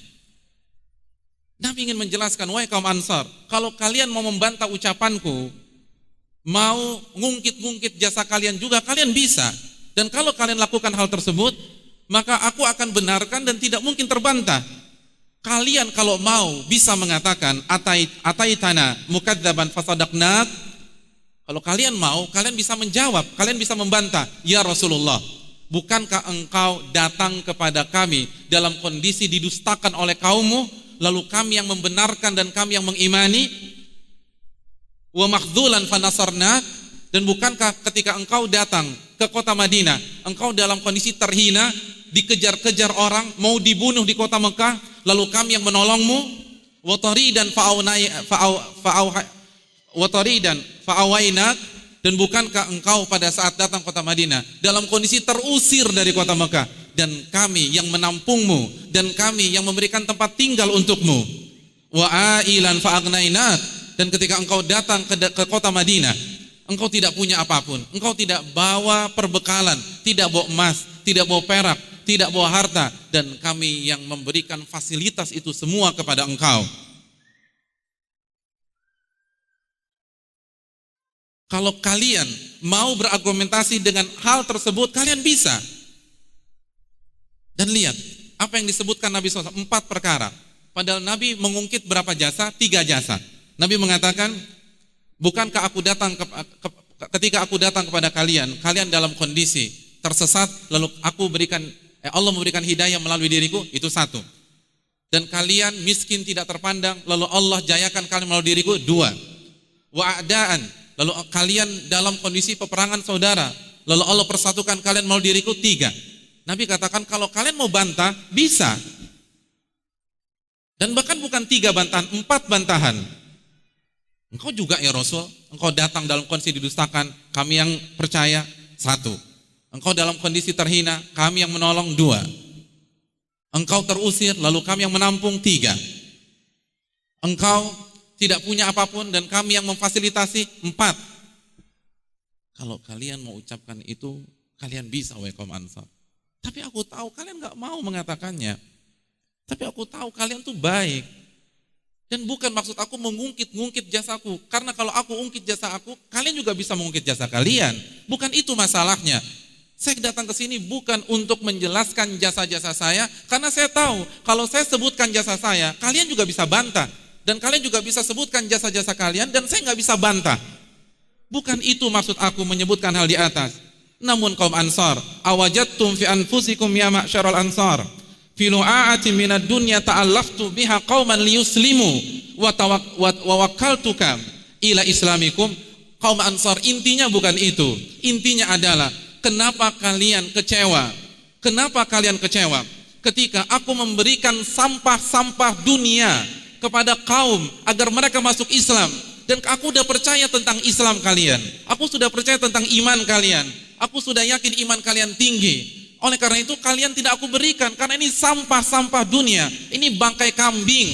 Nabi ingin menjelaskan, wahai kaum Ansar, kalau kalian mau membantah ucapanku, mau ngungkit-ngungkit jasa kalian juga, kalian bisa. Dan kalau kalian lakukan hal tersebut, maka aku akan benarkan dan tidak mungkin terbantah. Kalian kalau mau bisa mengatakan ataitana mukadzaban fasadaqnak. Kalau kalian mau, kalian bisa menjawab, kalian bisa membantah, ya Rasulullah, bukankah engkau datang kepada kami dalam kondisi didustakan oleh kaummu, lalu kami yang membenarkan dan kami yang mengimani? Wa makhzulan fanasarnak. Dan bukankah ketika engkau datang ke kota Madinah, engkau dalam kondisi terhina, dikejar-kejar orang, mau dibunuh di kota Mekah, lalu kami yang menolongmu? Wataridan fa'awainak. Dan bukankah engkau pada saat datang kota Madinah dalam kondisi terusir dari kota Mekah, dan kami yang menampungmu dan kami yang memberikan tempat tinggal untukmu? Wa ailan fa'agnainak. Dan ketika engkau datang ke kota Madinah, engkau tidak punya apapun, engkau tidak bawa perbekalan, tidak bawa emas, tidak bawa perak, tidak bawa harta, dan kami yang memberikan fasilitas itu semua kepada engkau. Kalau kalian mau berargumentasi dengan hal tersebut, kalian bisa. Dan lihat apa yang disebutkan Nabi SAW, 4 perkara. Padahal Nabi mengungkit berapa jasa? 3 jasa. Nabi mengatakan, bukankah aku datang ketika aku datang kepada kalian, kalian dalam kondisi tersesat, lalu Allah memberikan hidayah melalui diriku, itu 1. Dan kalian miskin tidak terpandang, lalu Allah jayakan kalian melalui diriku, 2. Wa'adaan, lalu kalian dalam kondisi peperangan saudara, lalu Allah persatukan kalian melalui diriku, 3. Nabi katakan kalau kalian mau bantah, bisa. Dan bahkan bukan 3 bantahan, 4 bantahan. Engkau juga ya Rasul, engkau datang dalam kondisi didustakan, kami yang percaya, 1. Engkau dalam kondisi terhina, kami yang menolong, 2. Engkau terusir, lalu kami yang menampung, 3. Engkau tidak punya apapun dan kami yang memfasilitasi, 4. Kalau kalian mau ucapkan itu, kalian bisa wahai kaum Ansar. Tapi aku tahu kalian gak mau mengatakannya. Tapi aku tahu kalian tuh baik. Dan bukan maksud aku mengungkit-ungkit jasaku. Karena kalau aku ungkit jasa aku, kalian juga bisa mengungkit jasa kalian. Bukan itu masalahnya. Saya datang ke sini bukan untuk menjelaskan jasa-jasa saya, karena saya tahu kalau saya sebutkan jasa saya, kalian juga bisa bantah. Dan kalian juga bisa sebutkan jasa-jasa kalian, dan saya nggak bisa bantah. Bukan itu maksud aku menyebutkan hal di atas. Namun kaum Ansar, awajadtum fi anfusikum ya ma'syaral Ansar, fi lu'a'ati minad dunya ta'allaftu biha qauman liyuslimu wa wakkaltuka ila islamikum. Kaum Ansar, intinya bukan itu. Intinya adalah kenapa kalian kecewa? Kenapa kalian kecewa ketika aku memberikan sampah-sampah dunia kepada kaum agar mereka masuk Islam, dan aku sudah percaya tentang Islam kalian, aku sudah percaya tentang iman kalian, aku sudah yakin iman kalian tinggi. Oleh karena itu kalian tidak aku berikan, karena ini sampah-sampah dunia, ini bangkai kambing,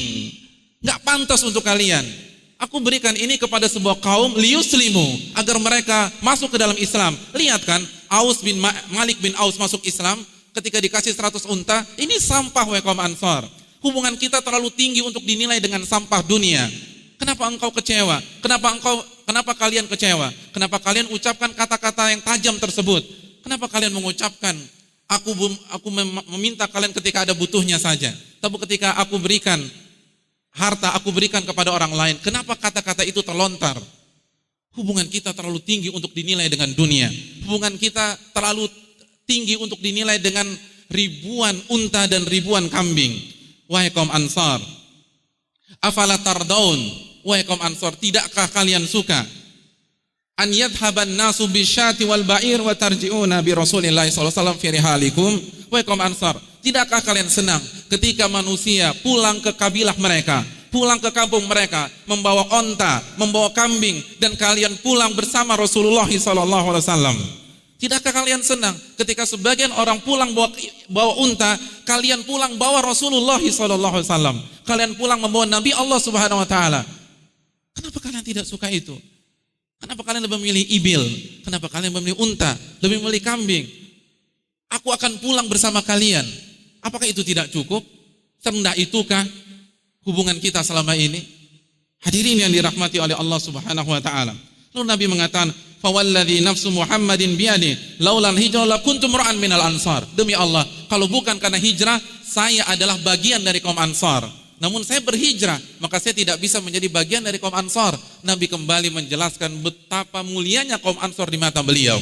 nggak pantas untuk kalian. Aku berikan ini kepada sebuah kaum liyuslimu, agar mereka masuk ke dalam Islam. Lihat kan, Malik bin Aus masuk Islam ketika dikasih 100 unta. Ini sampah wahai kaum Ansar. Hubungan kita terlalu tinggi untuk dinilai dengan sampah dunia. Kenapa engkau kecewa? Kenapa kalian kecewa? Kenapa kalian ucapkan kata-kata yang tajam tersebut? Kenapa kalian mengucapkan aku meminta kalian ketika ada butuhnya saja, tapi ketika aku berikan harta, aku berikan kepada orang lain? Kenapa kata-kata itu terlontar? Hubungan kita terlalu tinggi untuk dinilai dengan dunia. Hubungan kita terlalu tinggi untuk dinilai dengan ribuan unta dan ribuan kambing. Wahai kaum Ansar, afala tardaun, wahai kaum Ansar, tidakkah kalian suka an yadhhaban nasu bisyati wal ba'ir wa tarji'una bi Rasulillah sallallahu alaihi wasallam fi rihalikum. Wahai kaum Ansar, tidakkah kalian senang ketika manusia pulang ke kabilah mereka, pulang ke kampung mereka, membawa onta, membawa kambing, dan kalian pulang bersama Rasulullah sallallahu alaihi wasallam? Tidakkah kalian senang ketika sebagian orang pulang bawa unta, kalian pulang bawa Rasulullah sallallahu alaihi wasallam? Kalian pulang membawa Nabi Allah Subhanahu wa taala. Kenapa kalian tidak suka itu? Kenapa kalian lebih memilih ibil? Kenapa kalian memilih unta, lebih memilih kambing? Aku akan pulang bersama kalian. Apakah itu tidak cukup? Serendah itukah hubungan kita selama ini? Hadirin yang dirahmati oleh Allah Subhanahu wa taala. Lalu Nabi mengatakan, "Fawalladzi nafsu Muhammadin biyadi, laulal hijrah lakuntum ra'an minal ansar." Demi Allah, kalau bukan karena hijrah, saya adalah bagian dari kaum Ansar. Namun saya berhijrah, maka saya tidak bisa menjadi bagian dari kaum Ansar. Nabi kembali menjelaskan betapa mulianya kaum Ansar di mata beliau,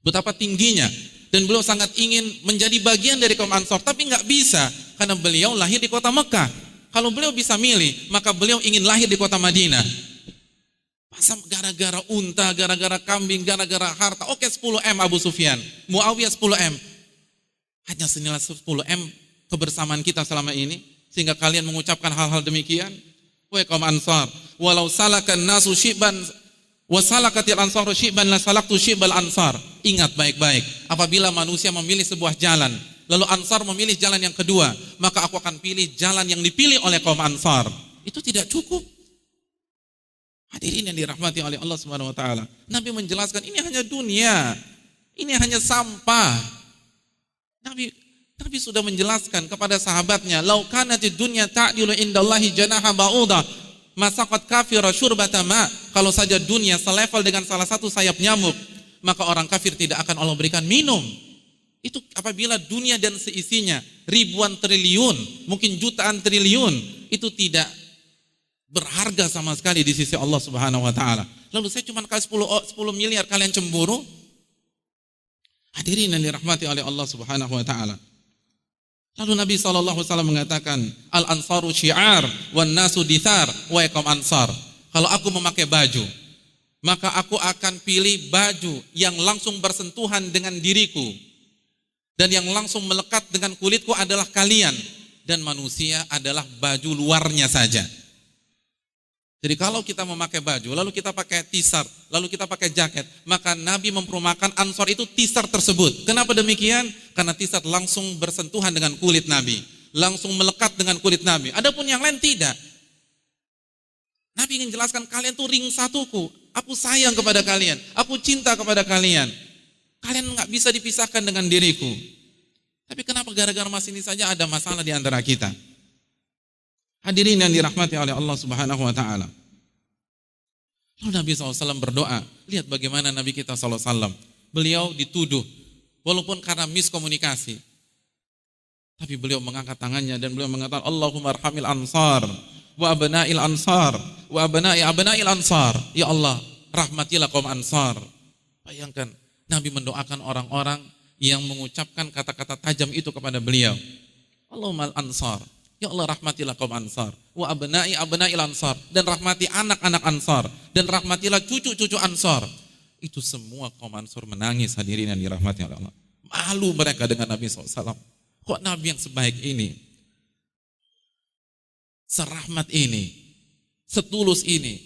betapa tingginya, dan beliau sangat ingin menjadi bagian dari kaum Ansar, tapi nggak bisa karena beliau lahir di kota Mekah. Kalau beliau bisa milih, maka beliau ingin lahir di kota Madinah. Masa gara-gara unta, gara-gara kambing, gara-gara harta, oke 10M Abu Sufyan, Muawiyah 10M, hanya senilai 10M kebersamaan kita selama ini, sehingga kalian mengucapkan hal-hal demikian. Wahai kaum Ansar, walau salakan nasu syiban wa salakatil ansaru syiban la salaktu syibal ansar. Ingat baik-baik, apabila manusia memilih sebuah jalan, lalu Ansar memilih jalan yang kedua, maka aku akan pilih jalan yang dipilih oleh kaum Ansar. Itu tidak cukup. Hadirin yang dirahmati oleh Allah Subhanahu wa taala. Nabi menjelaskan ini hanya dunia. Ini hanya sampah. Nabi sudah menjelaskan kepada sahabatnya, "Lau kanatid dunya ta'dilu indallahi janaha ba'udah, masaqat kafira syurbata ma." Kalau saja dunia selevel dengan salah satu sayap nyamuk, maka orang kafir tidak akan Allah berikan minum. Itu apabila dunia dan seisinya ribuan triliun, mungkin jutaan triliun, itu tidak berharga sama sekali di sisi Allah Subhanahu wa taala. Lalu saya cuma kasih 10 miliar, kalian cemburu? Hadirin yang dirahmati oleh Allah Subhanahu wa taala. Lalu Nabi SAW mengatakan, "Al-ansaru syi'ar wan nasu dithar." Wahai kaum Ansar, kalau aku memakai baju, maka aku akan pilih baju yang langsung bersentuhan dengan diriku, dan yang langsung melekat dengan kulitku adalah kalian, dan manusia adalah baju luarnya saja. Jadi kalau kita memakai baju, lalu kita pakai t-shirt, lalu kita pakai jaket, maka Nabi memperumakan Ansar itu t-shirt tersebut. Kenapa demikian? Karena t-shirt langsung bersentuhan dengan kulit Nabi, langsung melekat dengan kulit Nabi. Adapun yang lain tidak. Nabi ingin jelaskan, kalian tuh ring satuku, aku sayang kepada kalian, aku cinta kepada kalian. Kalian nggak bisa dipisahkan dengan diriku. Tapi kenapa gara-gara mas ini saja ada masalah di antara kita? Hadirin yang dirahmati oleh Allah Subhanahu wa taala. Lalu Nabi SAW berdoa. Lihat bagaimana Nabi kita SAW. Beliau dituduh, walaupun karena miskomunikasi, tapi beliau mengangkat tangannya dan beliau mengatakan, "Allahumma arhamil ansar wa abna'il ansar wa abna'il ansar." Ya Allah, rahmatilah kaum Ansar. Bayangkan Nabi mendoakan orang-orang yang mengucapkan kata-kata tajam itu kepada beliau. Allahumma al-ansar, ya Allah rahmatilah kaum Ansar, wa abna'il ansar, dan rahmati anak-anak Ansar, dan rahmatilah cucu-cucu Ansar. Itu semua kaum Ansar menangis, hadirin yang dirahmati oleh Allah. Malu mereka dengan Nabi SAW. Kok Nabi yang sebaik ini, serahmat ini, setulus ini,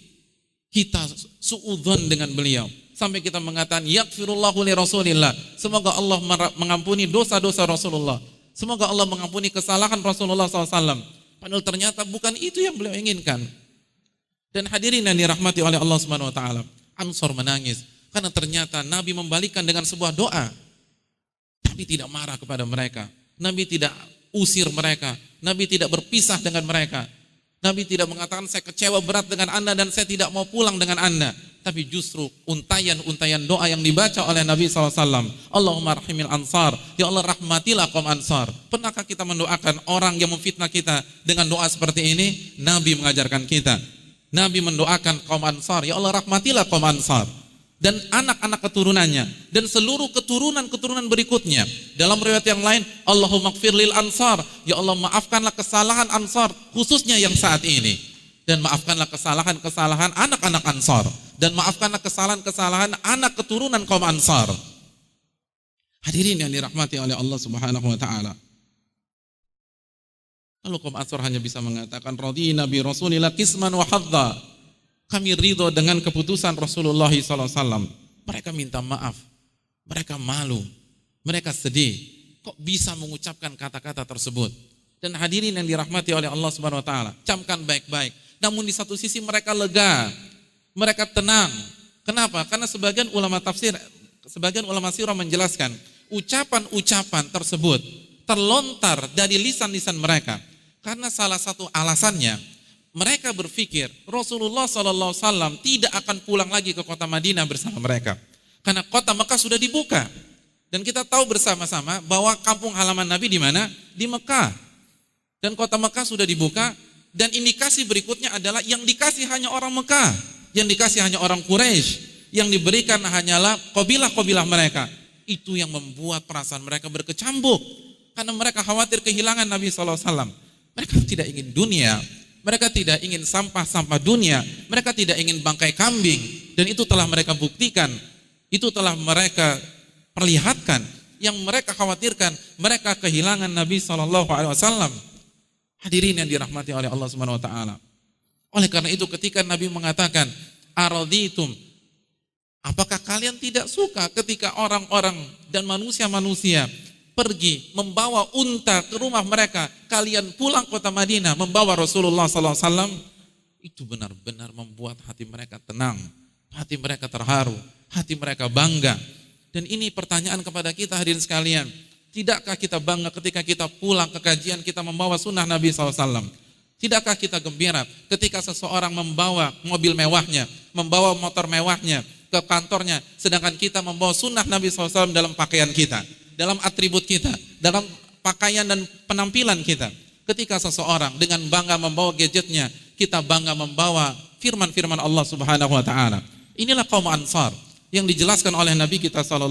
kita suudzon dengan beliau, sampai kita mengatakan yaghfirullahu li Rasulillah, semoga Allah mengampuni dosa-dosa Rasulullah, semoga Allah mengampuni kesalahan Rasulullah SAW. Padahal ternyata bukan itu yang beliau inginkan. Dan hadirin yang dirahmati oleh Allah Subhanahu wa taala, Ansar menangis karena ternyata Nabi membalikkan dengan sebuah doa. Nabi tidak marah kepada mereka, Nabi tidak usir mereka, Nabi tidak berpisah dengan mereka, Nabi tidak mengatakan saya kecewa berat dengan Anda dan saya tidak mau pulang dengan Anda. Tapi justru untayan-untayan doa yang dibaca oleh Nabi SAW. Allahumma rahimil ansar, ya Allah rahmatilah kaum Ansar. Pernahkah kita mendoakan orang yang memfitnah kita dengan doa seperti ini? Nabi mengajarkan kita. Nabi mendoakan kaum Ansar, ya Allah rahmatilah kaum Ansar dan anak-anak keturunannya dan seluruh keturunan-keturunan berikutnya. Dalam riwayat yang lain, Allahumma gfir lil Ansar, ya Allah maafkanlah kesalahan Ansar khususnya yang saat ini, dan maafkanlah kesalahan-kesalahan anak-anak Ansar, dan maafkanlah kesalahan-kesalahan anak keturunan kaum Ansar. Hadirin yang dirahmati oleh Allah Subhanahu wa taala. Lalu kaum Ansar hanya bisa mengatakan radina bi Rasulillah qisman wa hadza. Kami ridho dengan keputusan Rasulullah SAW. Mereka minta maaf, mereka malu, mereka sedih. Kok bisa mengucapkan kata-kata tersebut? Dan hadirin yang dirahmati oleh Allah Subhanahu Wa Taala, camkan baik-baik. Namun di satu sisi mereka lega, mereka tenang. Kenapa? Karena sebagian ulama tafsir, sebagian ulama sirah menjelaskan ucapan-ucapan tersebut terlontar dari lisan-lisan mereka. Karena salah satu alasannya, mereka berpikir Rasulullah SAW tidak akan pulang lagi ke kota Madinah bersama mereka. Karena kota Mekah sudah dibuka. Dan kita tahu bersama-sama bahwa kampung halaman Nabi di mana? Di Mekah. Dan kota Mekah sudah dibuka. Dan indikasi berikutnya adalah yang dikasih hanya orang Mekah. Yang dikasih hanya orang Quraisy. Yang diberikan hanyalah kabilah-kabilah mereka. Itu yang membuat perasaan mereka berkecambuk. Karena mereka khawatir kehilangan Nabi SAW. Mereka tidak ingin dunia. Mereka tidak ingin sampah-sampah dunia. Mereka tidak ingin bangkai kambing. Dan itu telah mereka buktikan. Itu telah mereka perlihatkan. Yang mereka khawatirkan, mereka kehilangan Nabi SAW. Hadirin yang dirahmati oleh Allah Subhanahu Wa Taala. Oleh karena itu ketika Nabi mengatakan, araditum, apakah kalian tidak suka ketika orang-orang dan manusia-manusia pergi membawa unta ke rumah mereka, kalian pulang kota Madinah membawa Rasulullah SAW? Itu benar-benar membuat hati mereka tenang, hati mereka terharu, hati mereka bangga. Dan ini pertanyaan kepada kita hadirin sekalian, tidakkah kita bangga ketika kita pulang ke kajian kita membawa sunnah Nabi SAW? Tidakkah kita gembira ketika seseorang membawa mobil mewahnya, membawa motor mewahnya ke kantornya, sedangkan kita membawa sunnah Nabi SAW dalam pakaian kita, dalam atribut kita, dalam pakaian dan penampilan kita. Ketika seseorang dengan bangga membawa gadgetnya, kita bangga membawa firman-firman Allah Subhanahu Wa Taala. Inilah kaum Ansar yang dijelaskan oleh Nabi kita SAW.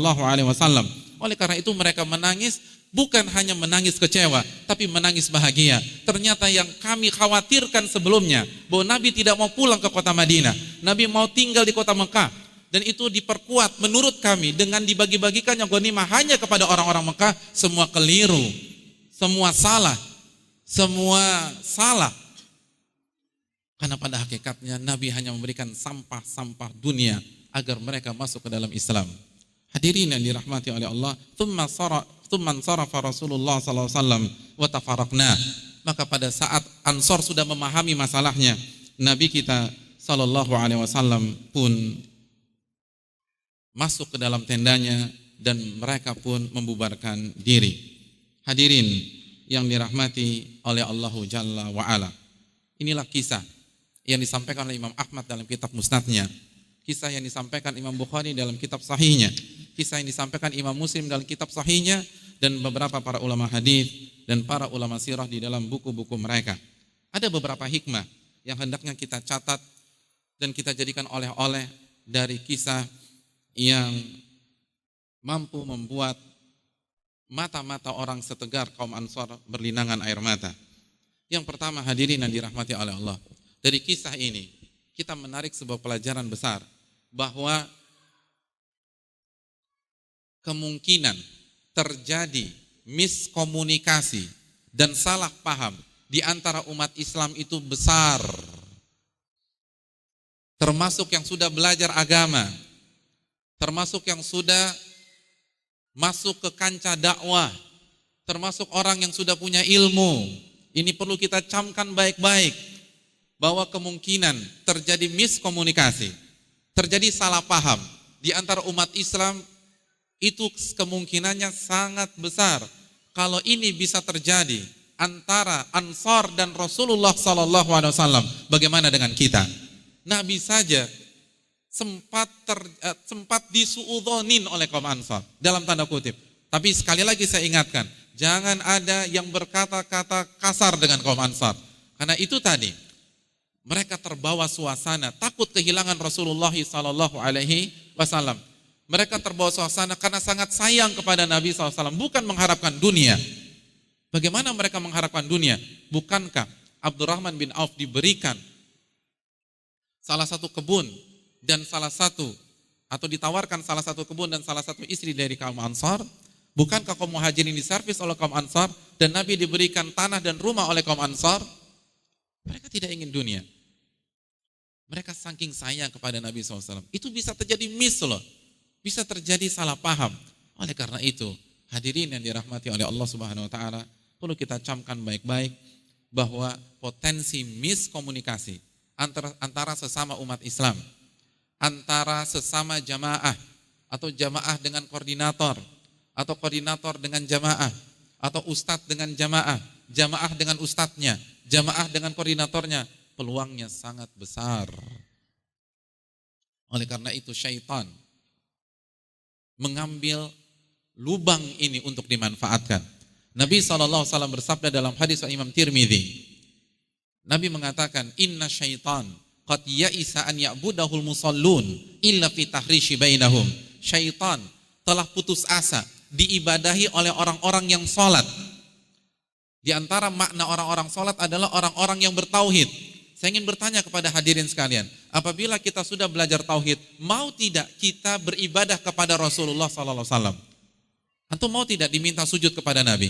Oleh karena itu mereka menangis, bukan hanya menangis kecewa, tapi menangis bahagia. Ternyata yang kami khawatirkan sebelumnya, bahwa Nabi tidak mau pulang ke kota Madinah, Nabi mau tinggal di kota Mekah. Dan itu diperkuat menurut kami dengan dibagi-bagikannya ghanimah hanya kepada orang-orang Mekah, semua keliru, semua salah. Karena pada hakikatnya Nabi hanya memberikan sampah-sampah dunia agar mereka masuk ke dalam Islam. Hadirin yang dirahmati oleh Allah, tsumma sarafa Rasulullah sallallahu alaihi wasallam wa tafarraqna. Maka pada saat Ansor sudah memahami masalahnya, Nabi kita sallallahu alaihi wasallam pun masuk ke dalam tendanya dan mereka pun membubarkan diri. Hadirin yang dirahmati oleh Allahu Jalla wa'ala, inilah kisah yang disampaikan oleh Imam Ahmad dalam kitab Musnadnya, kisah yang disampaikan Imam Bukhari dalam kitab Sahihnya, kisah yang disampaikan Imam Muslim dalam kitab Sahihnya, dan beberapa para ulama hadis dan para ulama sirah di dalam buku-buku mereka. Ada beberapa hikmah yang hendaknya kita catat dan kita jadikan oleh-oleh dari kisah yang mampu membuat mata-mata orang setegar kaum Ansar berlinangan air mata. Yang pertama, hadirin yang dirahmati oleh Allah, dari kisah ini kita menarik sebuah pelajaran besar, bahwa kemungkinan terjadi miskomunikasi dan salah paham di antara umat Islam itu besar. Termasuk yang sudah belajar agama, termasuk yang sudah masuk ke kancah dakwah, termasuk orang yang sudah punya ilmu. Ini perlu kita camkan baik-baik, bahwa kemungkinan terjadi miskomunikasi, terjadi salah paham di antara umat Islam itu kemungkinannya sangat besar. Kalau ini bisa terjadi antara Ansar dan Rasulullah SAW, bagaimana dengan kita? Nabi saja sempat disuudzonin oleh kaum Ansar, dalam tanda kutip. Tapi sekali lagi saya ingatkan, jangan ada yang berkata-kata kasar dengan kaum Ansar. Karena itu tadi, Mereka terbawa suasana, takut kehilangan Rasulullah sallallahu alaihi wasallam. Mereka terbawa suasana karena sangat sayang kepada Nabi SAW, bukan mengharapkan dunia. Bagaimana mereka mengharapkan dunia? Bukankah Abdurrahman bin Auf diberikan salah satu kebun dan salah satu, atau ditawarkan salah satu kebun dan salah satu istri dari kaum Ansar? Bukankah kaum Muhajirin diservis oleh kaum Ansar dan Nabi diberikan tanah dan rumah oleh kaum Ansar? Mereka tidak ingin dunia. Mereka saking sayang kepada Nabi SAW. Itu bisa terjadi miss loh. Bisa terjadi salah paham. Oleh karena itu, hadirin yang dirahmati oleh Allah Subhanahu wa taala, perlu kita camkan baik-baik bahwa potensi miskomunikasi antara sesama umat Islam, antara sesama jamaah atau jamaah dengan koordinator, atau koordinator dengan jamaah, atau ustadz dengan jamaah, jamaah dengan ustadznya, jamaah dengan koordinatornya, peluangnya sangat besar. Oleh karena itu syaitan mengambil lubang ini untuk dimanfaatkan. Nabi SAW bersabda dalam hadis Imam Tirmidzi, Nabi mengatakan, inna syaitan qad ya'isa an ya'budahul musallun illa fi tahrishi bainahum. Syaitan telah putus asa diibadahi oleh orang-orang yang sholat. Di antara makna orang-orang sholat adalah orang-orang yang bertauhid. Saya ingin bertanya kepada hadirin sekalian, apabila kita sudah belajar tauhid, mau tidak kita beribadah kepada Rasulullah SAW? Antum mau tidak diminta sujud kepada Nabi?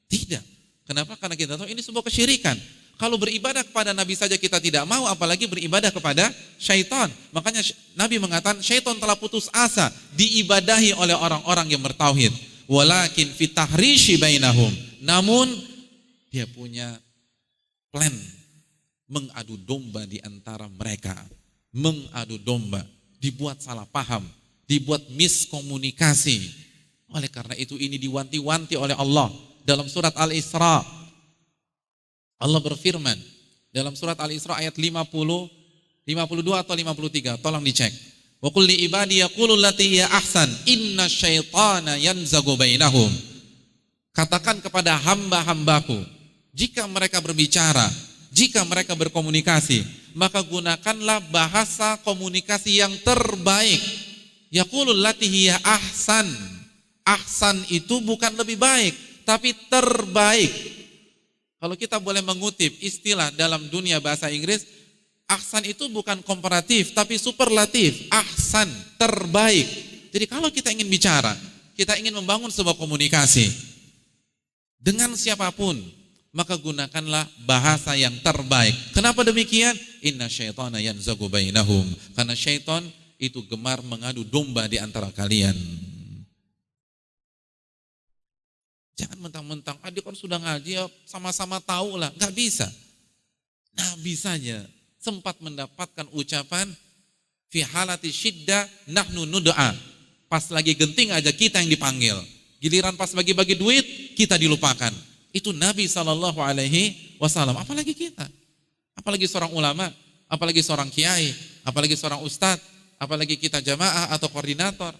Tidak. Kenapa? Karena kita tahu ini sebuah kesyirikan. Kalau beribadah kepada Nabi saja kita tidak mau, apalagi beribadah kepada syaitan. Makanya Nabi mengatakan syaitan telah putus asa diibadahi oleh orang-orang yang bertauhid. Walakin fitahrishi bainahum. Namun dia punya plan mengadu domba di antara mereka. Mengadu domba, dibuat salah paham, dibuat miskomunikasi. Oleh karena itu ini diwanti-wanti oleh Allah dalam surat Al-Isra. Allah berfirman dalam surat Al-Isra ayat 52 atau 53, tolong dicek. Wa qul li ibadi yaqulu allati hiya ahsan inna syaitana yanzagu bainahum. Katakan kepada hamba-hambaku, jika mereka berbicara, jika mereka berkomunikasi, maka gunakanlah bahasa komunikasi yang terbaik. Yaqulul lati hiya ahsan. Ahsan itu bukan lebih baik, tapi terbaik. Kalau kita boleh mengutip istilah dalam dunia bahasa Inggris, ahsan itu bukan komparatif, tapi superlatif. Ahsan, terbaik. Jadi kalau kita ingin bicara, kita ingin membangun sebuah komunikasi dengan siapapun, maka gunakanlah bahasa yang terbaik. Kenapa demikian? Inna syaitana yanzagu bainahum. Karena syaitan itu gemar mengadu domba di antara kalian. Jangan mentang-mentang, dia kan sudah ngaji, ya sama-sama tahu lah. Nggak bisa. Nabi saja sempat mendapatkan ucapan, fi halati syiddah nahnu nud'a. Pas lagi genting aja kita yang dipanggil. Giliran pas bagi-bagi duit, kita dilupakan. Itu Nabi SAW, apalagi kita, apalagi seorang ulama, apalagi seorang kiai, apalagi seorang ustadz, apalagi kita jamaah atau koordinator.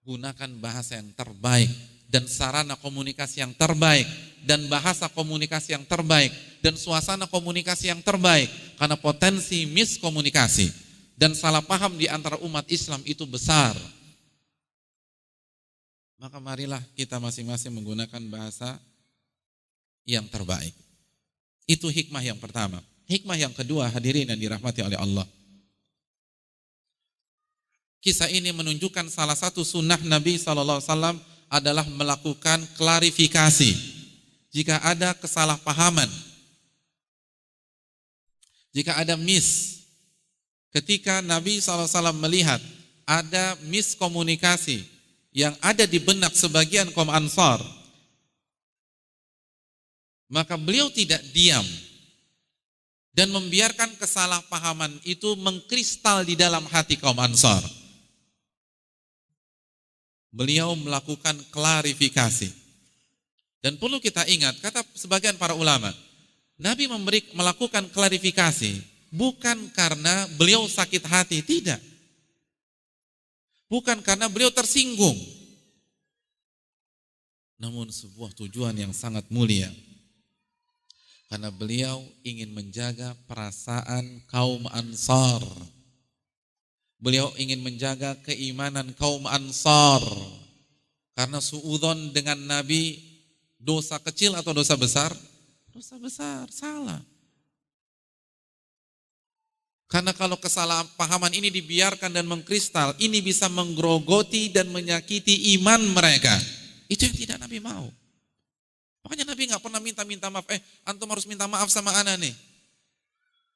Gunakan bahasa yang terbaik dan sarana komunikasi yang terbaik dan bahasa komunikasi yang terbaik dan suasana komunikasi yang terbaik, karena potensi miskomunikasi dan salah paham di antara umat Islam itu besar. Maka marilah kita masing-masing menggunakan bahasa yang terbaik. Itu hikmah yang pertama. Hikmah yang kedua, hadirin yang dirahmati oleh Allah. Kisah ini menunjukkan salah satu sunnah Nabi SAW adalah melakukan klarifikasi jika ada kesalahpahaman, jika ada ketika Nabi SAW melihat ada miskomunikasi yang ada di benak sebagian kaum Ansar, maka beliau tidak diam dan membiarkan kesalahpahaman itu mengkristal di dalam hati kaum Ansar. Beliau melakukan klarifikasi. Dan perlu kita ingat, kata sebagian para ulama, Nabi melakukan klarifikasi bukan karena beliau sakit hati, tidak. Bukan karena beliau tersinggung. Namun sebuah tujuan yang sangat mulia. Karena beliau ingin menjaga perasaan kaum Ansar. Beliau ingin menjaga keimanan kaum Ansar. Karena suudzon dengan Nabi dosa kecil atau dosa besar? Dosa besar, salah. Karena kalau kesalahpahaman ini dibiarkan dan mengkristal, ini bisa menggerogoti dan menyakiti iman mereka. Itu yang tidak Nabi mau. Makanya Nabi nggak pernah minta maaf. Antum harus minta maaf sama ana nih.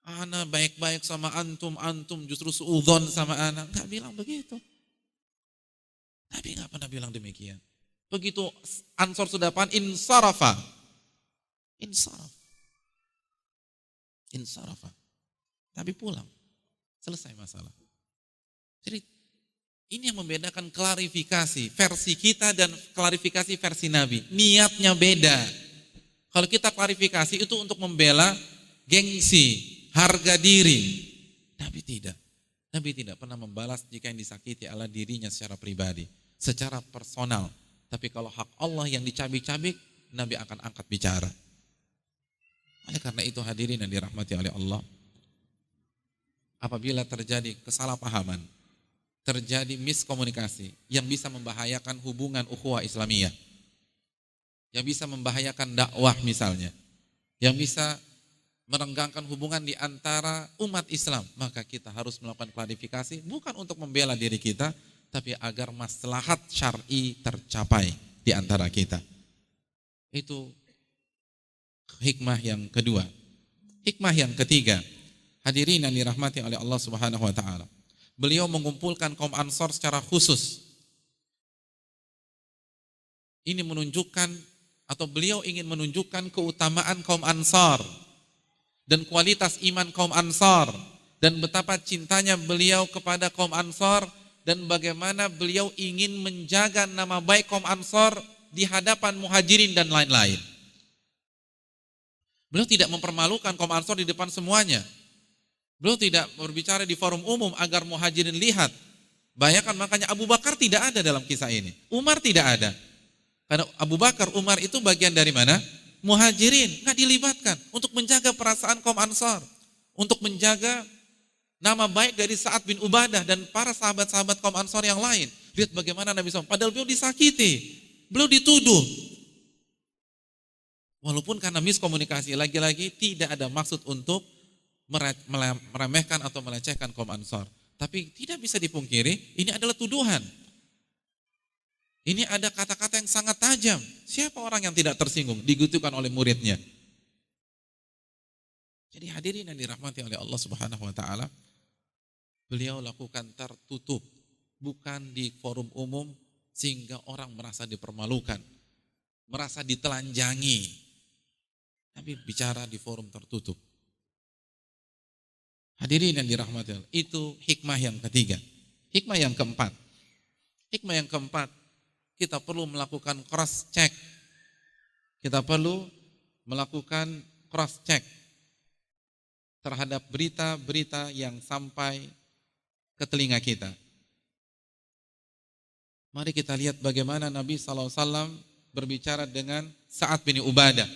Ana baik-baik sama antum justru suudzon sama ana. Nggak bilang begitu. Nabi nggak pernah bilang demikian. Begitu Ansor sudah pan insarafa. Nabi pulang. Selesai masalah. Jadi ini yang membedakan klarifikasi versi kita dan klarifikasi versi Nabi. Niatnya beda. Kalau kita klarifikasi itu untuk membela gengsi, harga diri. Nabi tidak. Nabi tidak pernah membalas jika yang disakiti adalah dirinya secara pribadi, secara personal. Tapi kalau hak Allah yang dicabik-cabik, Nabi akan angkat bicara. Oleh karena itu hadirin yang dirahmati oleh Allah, apabila terjadi kesalahpahaman, terjadi miskomunikasi yang bisa membahayakan hubungan ukhuwah Islamiyah, yang bisa membahayakan dakwah misalnya, yang bisa merenggangkan hubungan di antara umat Islam, maka kita harus melakukan klarifikasi bukan untuk membela diri kita, tapi agar maslahat syar'i tercapai di antara kita. Itu hikmah yang kedua. Hikmah yang ketiga, hadirin yang dirahmati oleh Allah Subhanahu wa taala. Beliau mengumpulkan kaum Ansar secara khusus. Ini menunjukkan atau beliau ingin menunjukkan keutamaan kaum Ansar dan kualitas iman kaum Ansar dan betapa cintanya beliau kepada kaum Ansar dan bagaimana beliau ingin menjaga nama baik kaum Ansar di hadapan Muhajirin dan lain-lain. Beliau tidak mempermalukan kaum Ansar di depan semuanya. Beliau tidak berbicara di forum umum agar Muhajirin lihat. Bayangkan, makanya Abu Bakar tidak ada dalam kisah ini. Umar tidak ada. Karena Abu Bakar, Umar itu bagian dari mana? Muhajirin, nggak dilibatkan untuk menjaga perasaan kaum Ansar, untuk menjaga nama baik dari Sa'ad bin Ubadah dan para sahabat-sahabat kaum Ansar yang lain. Lihat bagaimana Nabi SAW, padahal beliau disakiti, beliau dituduh. Walaupun karena miskomunikasi, lagi-lagi tidak ada maksud untuk meremehkan atau melecehkan kaum Ansar. Tapi tidak bisa dipungkiri, ini adalah tuduhan. Ini ada kata-kata yang sangat tajam. Siapa orang yang tidak tersinggung, digitukan oleh muridnya. Jadi hadirin yang dirahmati oleh Allah Subhanahu wa taala, beliau lakukan tertutup, bukan di forum umum sehingga orang merasa dipermalukan, merasa ditelanjangi. Tapi bicara di forum tertutup. Hadirin yang dirahmati Allah, itu hikmah yang ketiga. Hikmah yang keempat. Hikmah yang keempat, kita perlu melakukan cross check. Kita perlu melakukan cross check terhadap berita-berita yang sampai ke telinga kita. Mari kita lihat bagaimana Nabi SAW berbicara dengan Sa'ad bin Ubadah.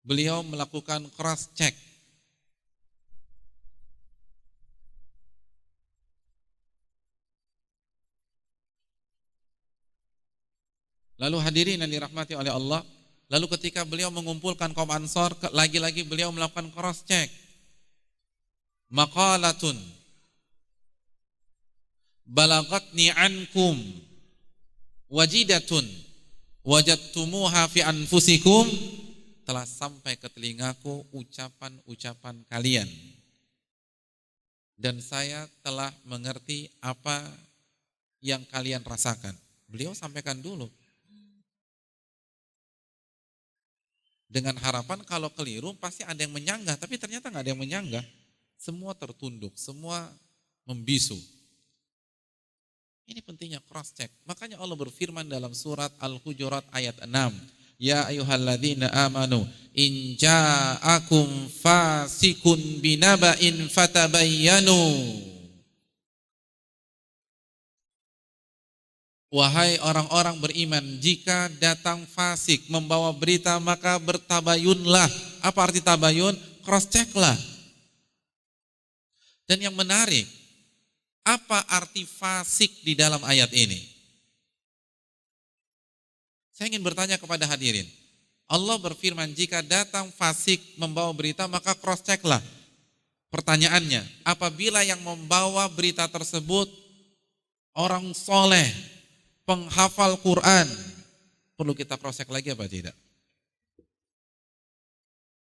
Beliau melakukan cross check. Lalu hadirin yang dirahmati oleh Allah, lalu ketika beliau mengumpulkan kaum Ansar, lagi-lagi beliau melakukan cross check. Maqalatun balagatni ankum wajidatun wajadtumuha fi anfusikum, telah sampai ke telingaku ucapan-ucapan kalian dan saya telah mengerti apa yang kalian rasakan. Beliau sampaikan dulu dengan harapan kalau keliru pasti ada yang menyanggah, tapi ternyata nggak ada yang menyanggah. Semua tertunduk, semua membisu. Ini pentingnya cross check. Makanya Allah berfirman dalam surat Al-Hujurat ayat 6, ya ayyuhalladzina amanu in ja'akum fasikun binaba'in fatabayyanu. Wahai orang-orang beriman, jika datang fasik membawa berita maka bertabayunlah. Apa arti tabayun? Cross checklah. Dan yang menarik, apa arti fasik di dalam ayat ini? Saya ingin bertanya kepada hadirin. Allah berfirman, jika datang fasik membawa berita maka cross checklah. Pertanyaannya, apabila yang membawa berita tersebut orang soleh, penghafal Quran, perlu kita cross check lagi apa tidak?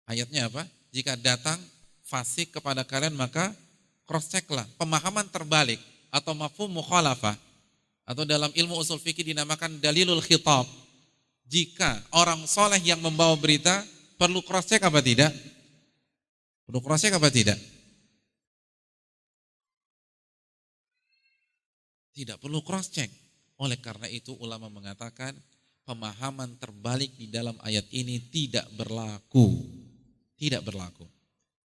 Ayatnya apa? Jika datang fasik kepada kalian maka cross checklah. Pemahaman terbalik atau mafhum mukhalafah atau dalam ilmu usul fikih dinamakan dalilul khitab. Jika orang soleh yang membawa berita perlu cross check apa tidak? Perlu cross check apa tidak? Tidak perlu cross check. Oleh karena itu ulama mengatakan pemahaman terbalik di dalam ayat ini tidak berlaku. Tidak berlaku.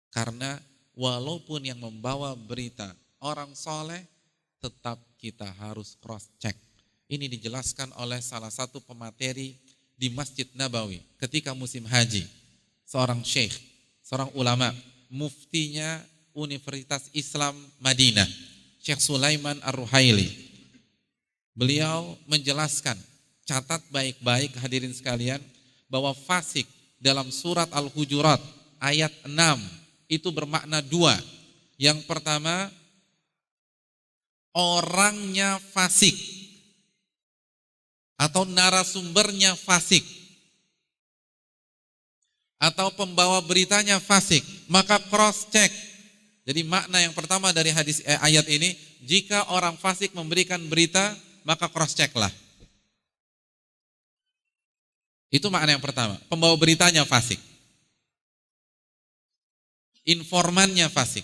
Karena walaupun yang membawa berita orang soleh, tetap kita harus cross check. Ini dijelaskan oleh salah satu pemateri di Masjid Nabawi ketika musim haji. Seorang syekh, seorang ulama, muftinya Universitas Islam Madinah, Syekh Sulaiman Ar-Ruhaili. Beliau menjelaskan, catat baik-baik hadirin sekalian, bahwa fasik dalam surat Al-Hujurat ayat 6 itu bermakna dua. Yang pertama, orangnya fasik atau narasumbernya fasik atau pembawa beritanya fasik, maka cross check. Jadi makna yang pertama dari hadis ayat ini, jika orang fasik memberikan berita maka cross check lah. Itu makna yang pertama, pembawa beritanya fasik, informannya fasik.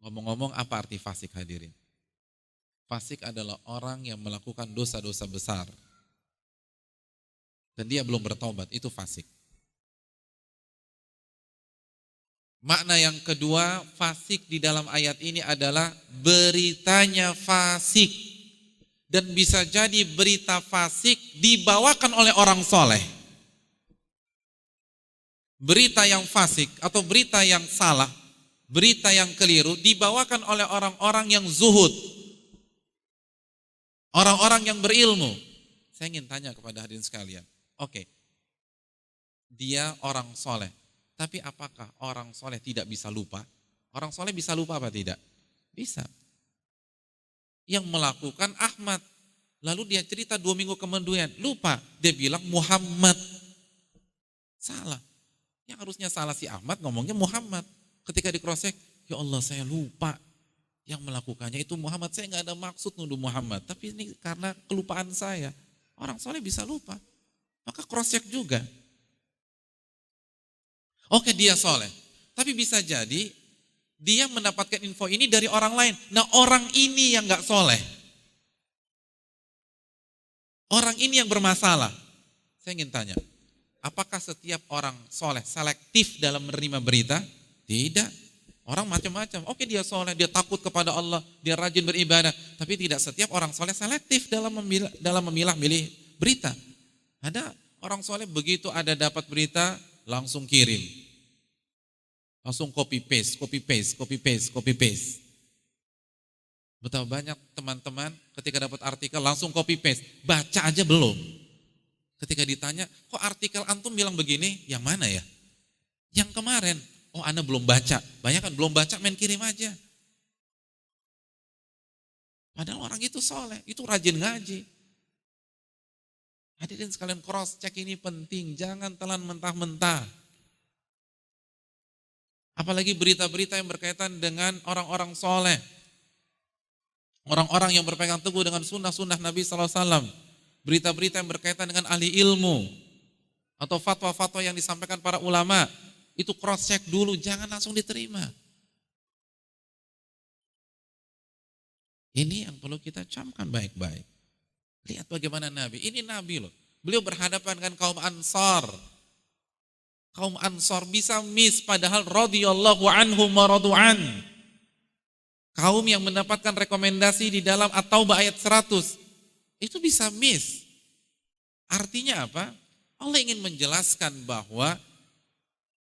Ngomong-ngomong, apa arti fasik hadirin? Fasik adalah orang yang melakukan dosa-dosa besar dan dia belum bertobat, itu fasik. Makna yang kedua, fasik di dalam ayat ini adalah beritanya fasik. Dan bisa jadi berita fasik dibawakan oleh orang soleh. Berita yang fasik atau berita yang salah, berita yang keliru dibawakan oleh orang-orang yang zuhud, orang-orang yang berilmu. Saya ingin tanya kepada hadirin sekalian, oke, dia orang soleh, tapi apakah orang soleh tidak bisa lupa? Orang soleh bisa lupa apa tidak? Bisa. Yang melakukan Ahmad, lalu dia cerita 2 minggu kemudian, lupa. Dia bilang Muhammad. Salah. Yang harusnya salah si Ahmad, ngomongnya Muhammad. Ketika di cross check, ya Allah saya lupa. Yang melakukannya itu Muhammad, saya nggak ada maksud nuduh Muhammad. Tapi ini karena kelupaan saya. Orang soleh bisa lupa. Maka cross check juga. Oke, dia soleh, tapi bisa jadi dia mendapatkan info ini dari orang lain. Nah, orang ini yang gak soleh, orang ini yang bermasalah. Saya ingin tanya, apakah setiap orang soleh selektif dalam menerima berita? Tidak. Orang macam-macam. Oke, dia soleh, dia takut kepada Allah, dia rajin beribadah, tapi tidak setiap orang soleh selektif dalam memilah-milih berita. Ada orang soleh begitu ada dapat berita langsung kirim, langsung copy paste. Betapa banyak teman-teman ketika dapat artikel langsung copy paste, baca aja belum. Ketika ditanya, kok artikel antum bilang begini, yang mana ya? Yang kemarin, oh Anda belum baca, banyak kan belum baca main kirim aja. Padahal orang itu soleh, itu rajin ngaji. Hadirin sekalian, cross check ini penting, jangan telan mentah-mentah. Apalagi berita-berita yang berkaitan dengan orang-orang soleh, orang-orang yang berpegang teguh dengan sunnah-sunnah Nabi SAW. Berita-berita yang berkaitan dengan ahli ilmu atau fatwa-fatwa yang disampaikan para ulama, itu cross check dulu, jangan langsung diterima. Ini yang perlu kita camkan baik-baik. Lihat bagaimana Nabi, ini Nabi loh. Beliau berhadapan dengan kaum Ansar. Kaum Ansar bisa miss padahal radhiyallahu anhum wa radu'an. Kaum yang mendapatkan rekomendasi di dalam At-Taubah ayat 100, itu bisa miss. Artinya apa? Allah ingin menjelaskan bahwa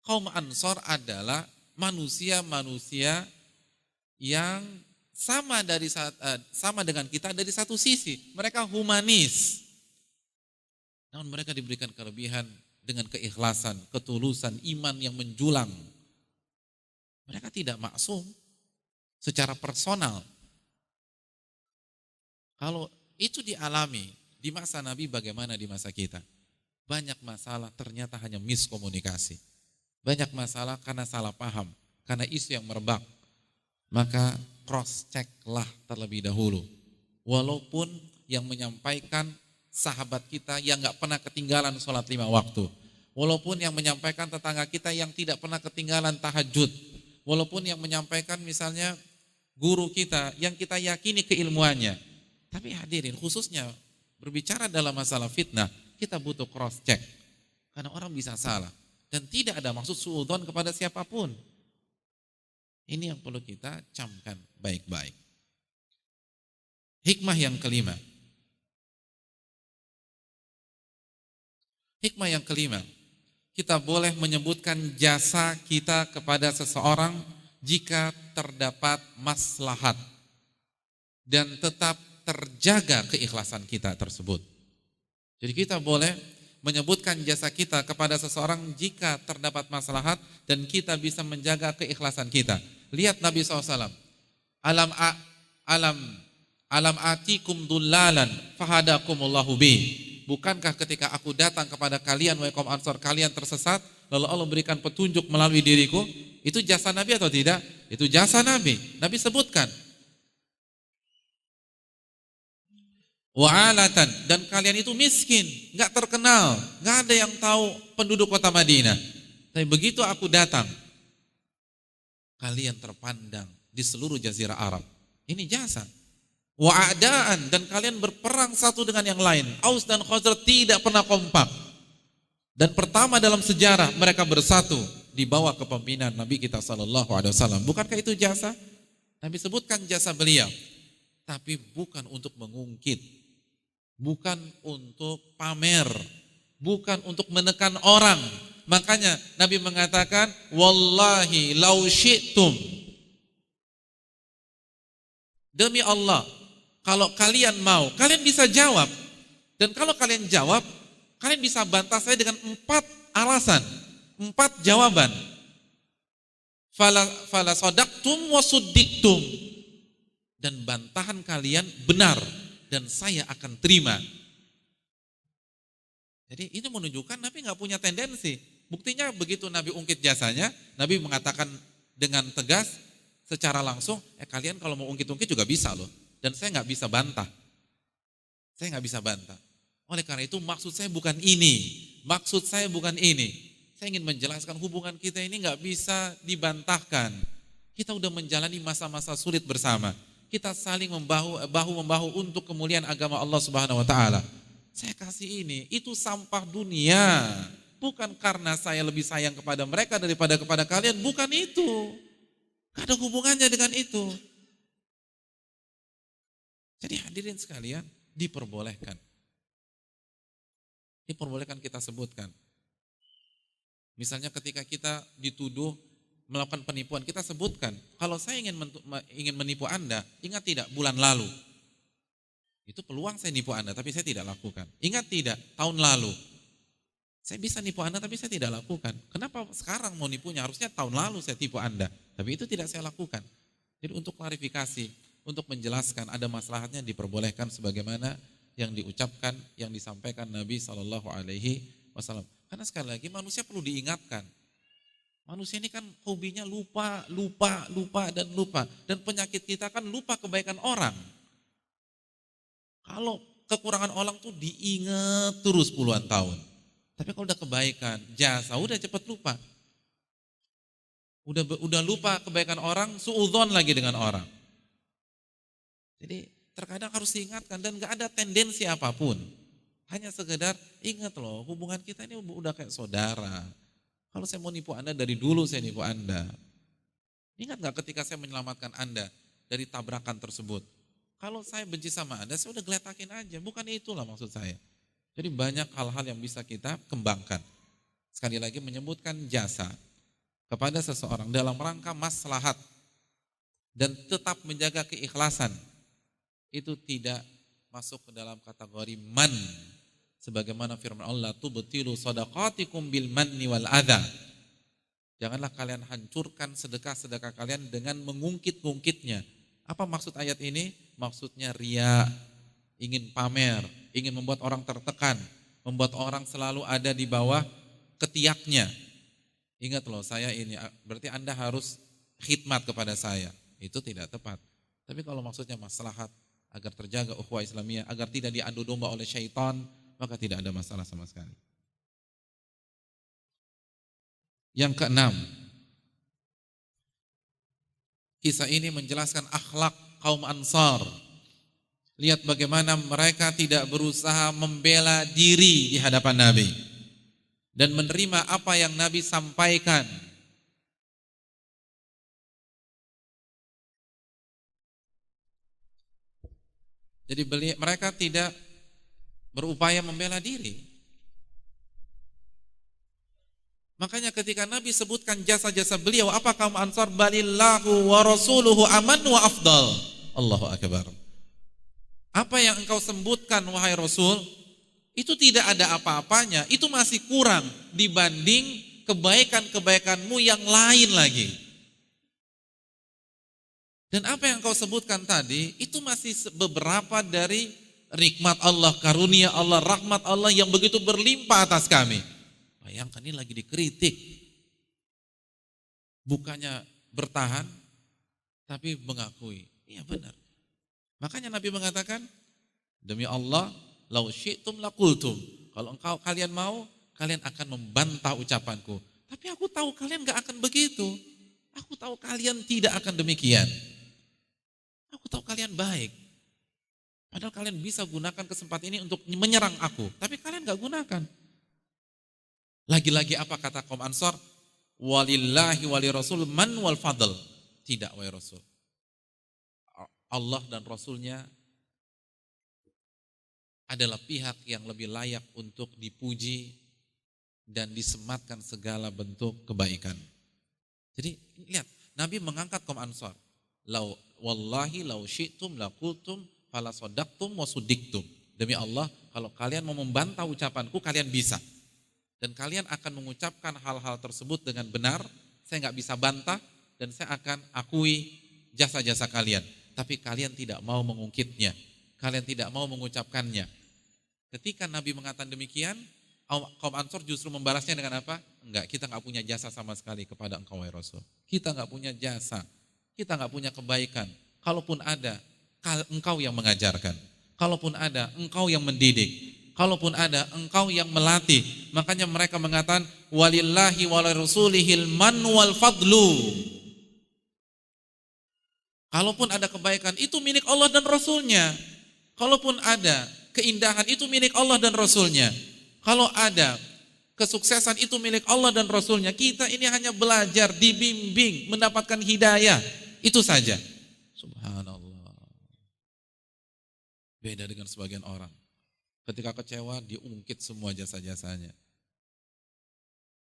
kaum Ansor adalah manusia-manusia yang sama dengan kita dari satu sisi. Mereka humanis. Namun mereka diberikan kelebihan dengan keikhlasan, ketulusan, iman yang menjulang. Mereka tidak maksum secara personal. Kalau itu dialami di masa Nabi, bagaimana di masa kita? Banyak masalah ternyata hanya miskomunikasi. Banyak masalah karena salah paham, karena isu yang merebak. Maka cross checklah terlebih dahulu. Walaupun yang menyampaikan sahabat kita yang gak pernah ketinggalan sholat 5 waktu. Walaupun yang menyampaikan tetangga kita yang tidak pernah ketinggalan tahajud. Walaupun yang menyampaikan misalnya guru kita yang kita yakini keilmuannya. Tapi hadirin, khususnya berbicara dalam masalah fitnah, kita butuh cross check. Karena orang bisa salah. Dan tidak ada maksud suudzon kepada siapapun. Ini yang perlu kita camkan baik-baik. Hikmah yang kelima. Hikmah yang kelima, kita boleh menyebutkan jasa kita kepada seseorang jika terdapat maslahat dan tetap terjaga keikhlasan kita tersebut. Jadi kita boleh menyebutkan jasa kita kepada seseorang jika terdapat maslahat dan kita bisa menjaga keikhlasan kita. Lihat Nabi SAW, alam atikum dullalan fahadakumullahu bi. Bukankah ketika aku datang kepada kalian wahai kaum Ansor, kalian tersesat, lalu Allah berikan petunjuk melalui diriku? Itu jasa Nabi atau tidak? Itu jasa Nabi. Nabi sebutkan. Wa'alatan, dan kalian itu miskin, gak terkenal, gak ada yang tahu penduduk kota Madinah. Tapi begitu aku datang, kalian terpandang di seluruh jazirah Arab. Ini jasa. Wa'adaan, dan kalian berperang satu dengan yang lain. Aus dan Khazraj tidak pernah kompak. Dan pertama dalam sejarah mereka bersatu di bawah kepemimpinan Nabi kita SAW. Bukankah itu jasa? Nabi sebutkan jasa beliau. Tapi bukan untuk mengungkit, bukan untuk pamer, bukan untuk menekan orang. Makanya Nabi mengatakan, wallahi lau syi'tum, demi Allah, kalau kalian mau, kalian bisa jawab. Dan kalau kalian jawab, kalian bisa bantah saya dengan 4 alasan, 4 jawaban. Fala sadaqtum wa suddiktum. Dan bantahan kalian benar dan saya akan terima. Jadi ini menunjukkan Nabi gak punya tendensi. Buktinya begitu Nabi ungkit jasanya, Nabi mengatakan dengan tegas secara langsung, kalian kalau mau ungkit-ungkit juga bisa loh. Dan saya gak bisa bantah. Saya gak bisa bantah. Oleh karena itu maksud saya bukan ini. Maksud saya bukan ini. Saya ingin menjelaskan hubungan kita ini gak bisa dibantahkan. Kita udah menjalani masa-masa sulit bersama. Kita saling bahu-membahu untuk kemuliaan agama Allah Subhanahu wa taala. Saya kasih ini, itu sampah dunia. Bukan karena saya lebih sayang kepada mereka daripada kepada kalian, bukan itu. Gak ada hubungannya dengan itu. Jadi hadirin sekalian, diperbolehkan. Diperbolehkan kita sebutkan. Misalnya ketika kita dituduh melakukan penipuan, kita sebutkan, kalau saya ingin menipu Anda, ingat tidak bulan lalu? Itu peluang saya nipu Anda, tapi saya tidak lakukan. Ingat tidak, tahun lalu? Saya bisa nipu Anda, tapi saya tidak lakukan. Kenapa sekarang mau nipunya? Harusnya tahun lalu saya tipu Anda, tapi itu tidak saya lakukan. Jadi untuk klarifikasi, untuk menjelaskan ada maslahatnya diperbolehkan sebagaimana yang diucapkan, yang disampaikan Nabi SAW. Karena sekali lagi manusia perlu diingatkan. Manusia ini kan hobinya lupa. Dan penyakit kita kan lupa kebaikan orang. Kalau kekurangan orang tuh diingat terus puluhan tahun. Tapi kalau udah kebaikan, jasa, udah cepat lupa. Udah lupa kebaikan orang, suudzon lagi dengan orang. Jadi terkadang harus diingatkan dan gak ada tendensi apapun. Hanya sekedar ingat loh, hubungan kita ini udah kayak saudara. Kalau saya mau nipu Anda dari dulu saya nipu Anda. Ingat gak ketika saya menyelamatkan Anda dari tabrakan tersebut. Kalau saya benci sama Anda, saya udah geletakin aja. Bukan itulah maksud saya. Jadi banyak hal-hal yang bisa kita kembangkan. Sekali lagi menyebutkan jasa kepada seseorang dalam rangka maslahat dan tetap menjaga keikhlasan. Itu tidak masuk ke dalam kategori man. Sebagaimana firman Allah, tubtilu shadaqatikum bil manni wal adha. Janganlah kalian hancurkan sedekah-sedekah kalian dengan mengungkit-ungkitnya. Apa maksud ayat ini? Maksudnya ria, ingin pamer, ingin membuat orang tertekan, membuat orang selalu ada di bawah ketiaknya. Ingat loh, saya ini, berarti Anda harus khidmat kepada saya. Itu tidak tepat. Tapi kalau maksudnya maslahat, agar terjaga ukhuwah Islamiyah, agar tidak diadu domba oleh syaitan, maka tidak ada masalah sama sekali. Yang keenam, kisah ini menjelaskan akhlak kaum Ansar. Lihat bagaimana mereka tidak berusaha membela diri di hadapan Nabi dan menerima apa yang Nabi sampaikan. Jadi mereka tidak berupaya membela diri. Makanya ketika Nabi sebutkan jasa-jasa beliau, apa kaum Ansar? Balillahu wa rasuluhu aman wa afdal. Allahu akbar. Apa yang engkau sebutkan wahai Rasul, itu tidak ada apa-apanya, itu masih kurang dibanding kebaikan-kebaikanmu yang lain lagi. Dan apa yang engkau sebutkan tadi, itu masih beberapa dari nikmat Allah, karunia Allah, rahmat Allah yang begitu berlimpah atas kami. Bayangkan ini lagi dikritik. Bukannya bertahan, tapi mengakui. Iya benar. Makanya Nabi mengatakan, demi Allah, lau syi'tum laqultum. Kalau kalian mau, kalian akan membantah ucapanku. Tapi aku tahu kalian gak akan begitu. Aku tahu kalian tidak akan demikian. Aku tahu kalian baik. Padahal kalian bisa gunakan kesempatan ini untuk menyerang aku. Tapi kalian gak gunakan. Lagi-lagi apa kata kaum Ansar? Walillahi wali rasul man wal fadl. Tidak wahai Rasul. Allah dan Rasulnya adalah pihak yang lebih layak untuk dipuji dan disematkan segala bentuk kebaikan. Jadi lihat, Nabi mengangkat kaum Ansar. Wallahi lau syi'tum laqultum fala sadaqtum wa suddiqtum. Demi Allah, kalau kalian mau membantah ucapanku, kalian bisa. Dan kalian akan mengucapkan hal-hal tersebut dengan benar. Saya nggak bisa bantah dan saya akan akui jasa-jasa kalian. Tapi kalian tidak mau mengungkitnya. Kalian tidak mau mengucapkannya. Ketika Nabi mengatakan demikian, kaum Ansor justru membalasnya dengan apa? Enggak, kita nggak punya jasa sama sekali kepada engkau wahai Rasul. Kita nggak punya jasa. Kita nggak punya kebaikan. Kalaupun ada, engkau yang mengajarkan. Kalaupun ada, engkau yang mendidik. Kalaupun ada, engkau yang melatih. Makanya mereka mengatakan walillahi wa rasulihil man wal fadlu. Kalaupun ada kebaikan, itu milik Allah dan Rasulnya. Kalaupun ada keindahan, itu milik Allah dan Rasulnya. Kalau ada kesuksesan, itu milik Allah dan Rasulnya. Kita ini hanya belajar, dibimbing, mendapatkan hidayah. Itu saja. Subhanallah. Beda dengan sebagian orang. Ketika kecewa, diungkit semua jasa-jasanya.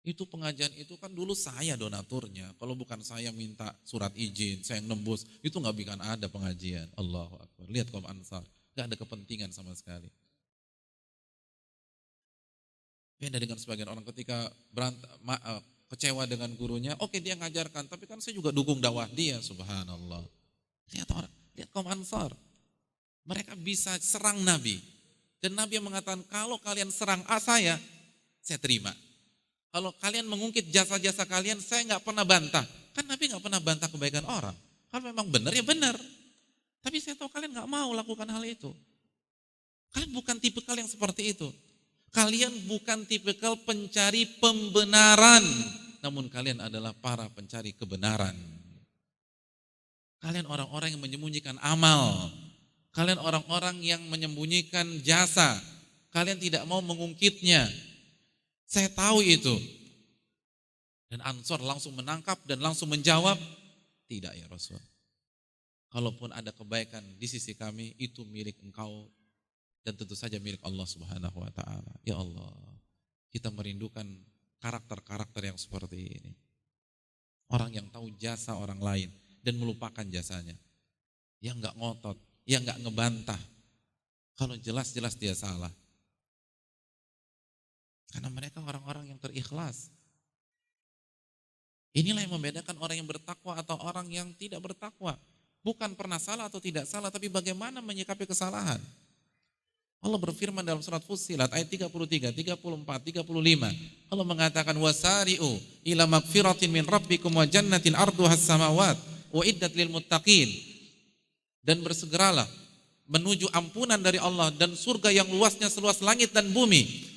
Itu pengajian itu kan dulu saya donaturnya. Kalau bukan saya minta surat izin, saya yang nembus, itu nggak bikin ada pengajian. Allahu Akbar. Lihat kaum Ansar, nggak ada kepentingan sama sekali. Beda dengan sebagian orang ketika kecewa dengan gurunya, oke dia ngajarkan, tapi kan saya juga dukung dakwah dia. Subhanallah. Lihat kaum Ansar. Mereka bisa serang Nabi. Dan Nabi yang mengatakan, kalau kalian serang saya terima. Kalau kalian mengungkit jasa-jasa kalian, saya nggak pernah bantah. Kan Nabi nggak pernah bantah kebaikan orang. Kalau memang benar, ya benar. Tapi saya tahu kalian nggak mau lakukan hal itu. Kalian bukan tipikal yang seperti itu. Kalian bukan tipikal pencari pembenaran. Namun kalian adalah para pencari kebenaran. Kalian orang-orang yang menyembunyikan amal. Kalian orang-orang yang menyembunyikan jasa. Kalian tidak mau mengungkitnya. Saya tahu itu. Dan Ansor langsung menangkap dan langsung menjawab, tidak ya Rasul. Kalaupun ada kebaikan di sisi kami, itu milik Engkau dan tentu saja milik Allah Subhanahu wa taala. Ya Allah, kita merindukan karakter-karakter yang seperti ini. Orang yang tahu jasa orang lain dan melupakan jasanya. Yang enggak ngotot, yang enggak ngebantah. Kalau jelas-jelas dia salah. Karena mereka orang-orang yang terikhlas. Inilah yang membedakan orang yang bertakwa atau orang yang tidak bertakwa. Bukan pernah salah atau tidak salah, tapi bagaimana menyikapi kesalahan. Allah berfirman dalam surat Fussilat ayat 33, 34, 35. Allah mengatakan wasari'u ila magfiratin min rabbikum wa jannatin arduhas samawat wa iddat lil muttaqin. Dan bersegeralah menuju ampunan dari Allah dan surga yang luasnya seluas langit dan bumi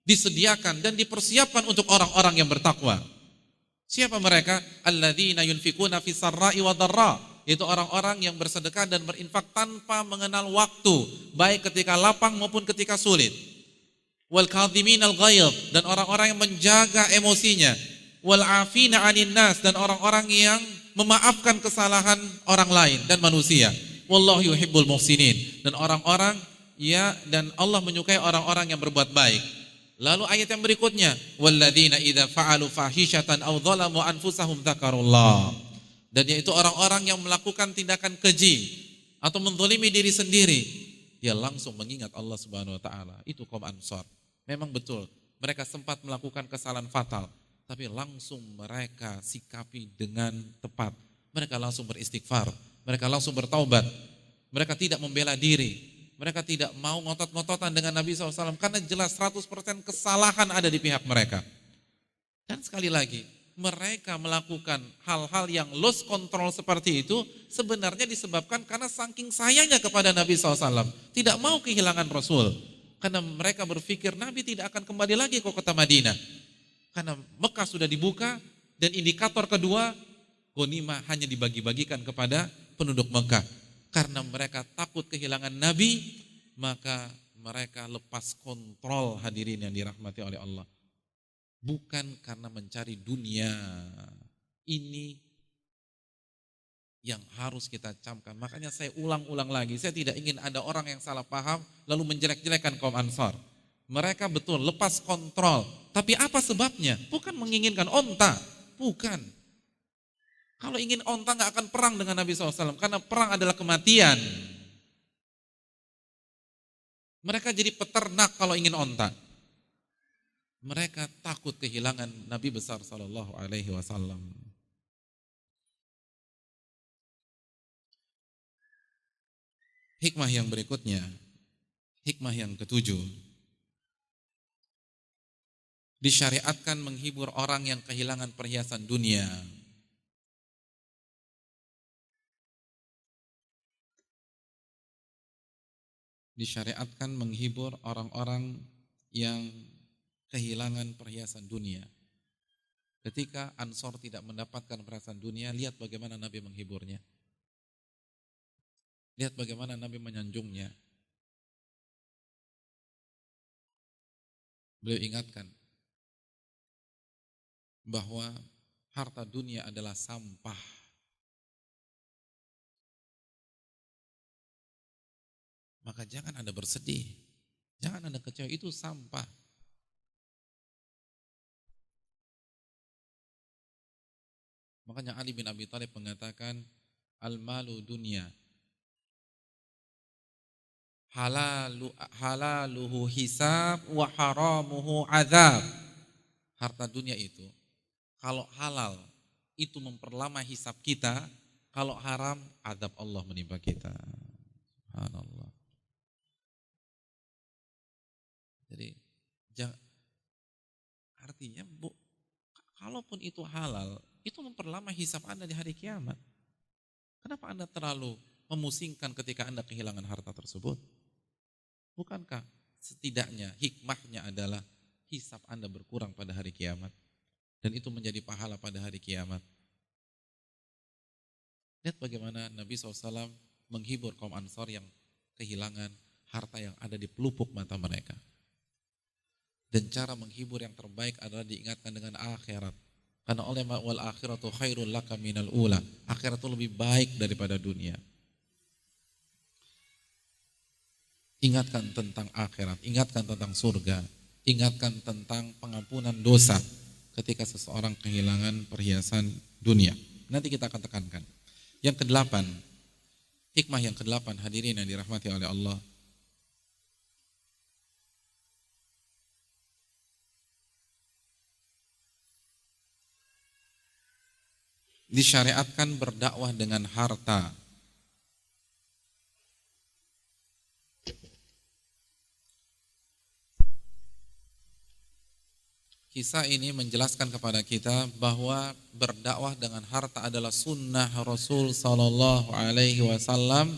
disediakan dan dipersiapkan untuk orang-orang yang bertakwa. Siapa mereka? Alladzina yunfikuna fis sarra'i wa dharra. Itu orang-orang yang bersedekah dan berinfak tanpa mengenal waktu, baik ketika lapang maupun ketika sulit. Wal kadhiminal ghaidh, dan orang-orang yang menjaga emosinya. Wal afina 'anil nas, dan orang-orang yang memaafkan kesalahan orang lain dan manusia. Wallahu yuhibbul muhsinin, dan orang-orang dan Allah menyukai orang-orang yang berbuat baik. Lalu ayat yang berikutnya, walladzina idza fa'alu fahishatan aw dzalamu anfusahum dzakarullah. Dan yaitu orang-orang yang melakukan tindakan keji atau menzalimi diri sendiri, dia langsung mengingat Allah Subhanahu wa taala. Itu kaum Ansar. Memang betul, mereka sempat melakukan kesalahan fatal, tapi langsung mereka sikapi dengan tepat. Mereka langsung beristighfar, mereka langsung bertaubat. Mereka tidak membela diri, mereka tidak mau ngotot-ngototan dengan Nabi SAW karena jelas 100% kesalahan ada di pihak mereka. Dan sekali lagi, mereka melakukan hal-hal yang lost control seperti itu sebenarnya disebabkan karena saking sayangnya kepada Nabi SAW, tidak mau kehilangan Rasul. Karena mereka berpikir Nabi tidak akan kembali lagi ke kota Madinah. Karena Mekah sudah dibuka dan indikator kedua, ghanimah hanya dibagi-bagikan kepada penduduk Mekah. Karena mereka takut kehilangan Nabi, maka mereka lepas kontrol, hadirin yang dirahmati oleh Allah. Bukan karena mencari dunia. Ini yang harus kita camkan. Makanya saya ulang-ulang lagi, saya tidak ingin ada orang yang salah paham lalu menjelek-jelekan kaum Ansar. Mereka betul lepas kontrol. Tapi apa sebabnya? Bukan menginginkan onta, bukan. Kalau ingin onta nggak akan perang dengan Nabi SAW, karena perang adalah kematian. Mereka jadi peternak kalau ingin onta. Mereka takut kehilangan Nabi besar sallallahu alaihi wasallam. Hikmah yang berikutnya, hikmah yang ketujuh. Disyariatkan menghibur orang yang kehilangan perhiasan dunia. Disyariatkan menghibur orang-orang yang kehilangan perhiasan dunia. Ketika Ansor tidak mendapatkan perhiasan dunia, lihat bagaimana Nabi menghiburnya. Lihat bagaimana Nabi menyanjungnya. Beliau ingatkan bahwa harta dunia adalah sampah. Maka jangan Anda bersedih, jangan Anda kecewa, itu sampah. Makanya Ali bin Abi Thalib mengatakan al-malu dunya halaluhu hisab wa haramuhu azab. Harta dunia itu kalau halal itu memperlama hisab kita, kalau haram azab Allah menimpa kita. Subhanallah. Jadi artinya kalaupun itu halal, itu memperlama hisab Anda di hari kiamat. Kenapa Anda terlalu memusingkan ketika Anda kehilangan harta tersebut? Bukankah setidaknya hikmahnya adalah hisab Anda berkurang pada hari kiamat, dan itu menjadi pahala pada hari kiamat. Lihat bagaimana Nabi SAW menghibur kaum Ansar yang kehilangan harta yang ada di pelupuk mata mereka. Dan cara menghibur yang terbaik adalah diingatkan dengan akhirat. Karena oleh wal akhiratu khairul laka minal ula. Akhirat itu lebih baik daripada dunia. Ingatkan tentang akhirat, ingatkan tentang surga, ingatkan tentang pengampunan dosa ketika seseorang kehilangan perhiasan dunia. Nanti kita akan tekankan. Yang kedelapan, hikmah yang kedelapan, hadirin yang dirahmati oleh Allah. Disyariatkan berdakwah dengan harta. Kisah ini menjelaskan kepada kita bahwa berdakwah dengan harta adalah sunnah Rasul Sallallahu Alaihi Wasallam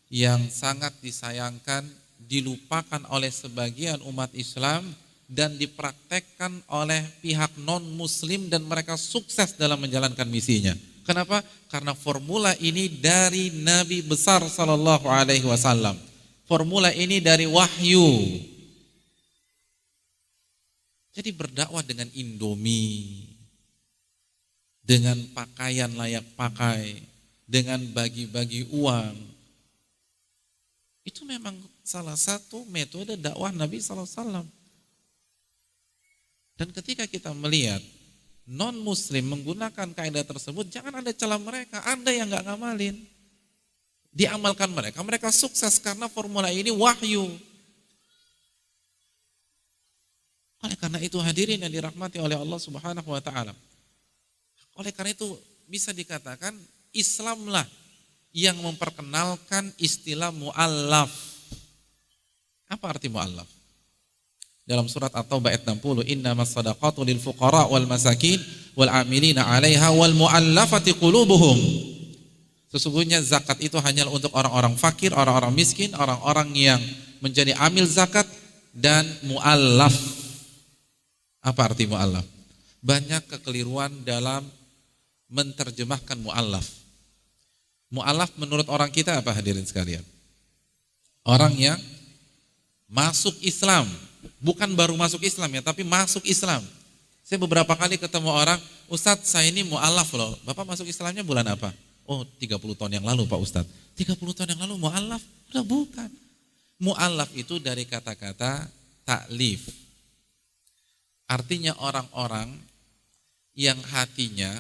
yang sangat disayangkan, dilupakan oleh sebagian umat Islam dan dipraktekkan oleh pihak non-Muslim dan mereka sukses dalam menjalankan misinya. Kenapa? Karena formula ini dari Nabi besar Sallallahu Alaihi Wasallam. Formula ini dari wahyu. Jadi berdakwah dengan Indomie, dengan pakaian layak pakai, dengan bagi-bagi uang, itu memang salah satu metode dakwah Nabi SAW. Dan ketika kita melihat non-muslim menggunakan kaidah tersebut, jangan ada celah mereka, Anda yang gak ngamalin. Diamalkan mereka, mereka sukses karena formula ini wahyu. Oleh karena itu hadirin yang dirahmati oleh Allah Subhanahu wa taala. Oleh karena itu bisa dikatakan Islamlah yang memperkenalkan istilah mu'allaf. Apa arti mu'allaf? Dalam surat At-Taubah ayat 60, innamas shadaqatu lil fuqara wal masakin wal 'amilina 'alaiha wal mu'allafati qulubuhum. Sesungguhnya zakat itu hanya untuk orang-orang fakir, orang-orang miskin, orang-orang yang menjadi amil zakat dan mu'allaf. Apa arti mu'allaf? Banyak kekeliruan dalam menerjemahkan mu'allaf. Mu'allaf menurut orang kita apa hadirin sekalian? Orang yang masuk Islam, bukan baru masuk Islam ya, tapi masuk Islam. Saya beberapa kali ketemu orang, Ustadz saya ini mu'allaf loh, Bapak masuk Islamnya bulan apa? Oh 30 tahun yang lalu Pak Ustadz. 30 tahun yang lalu mu'allaf? Udah bukan. Mu'allaf itu dari kata-kata ta'lif. Artinya orang-orang yang hatinya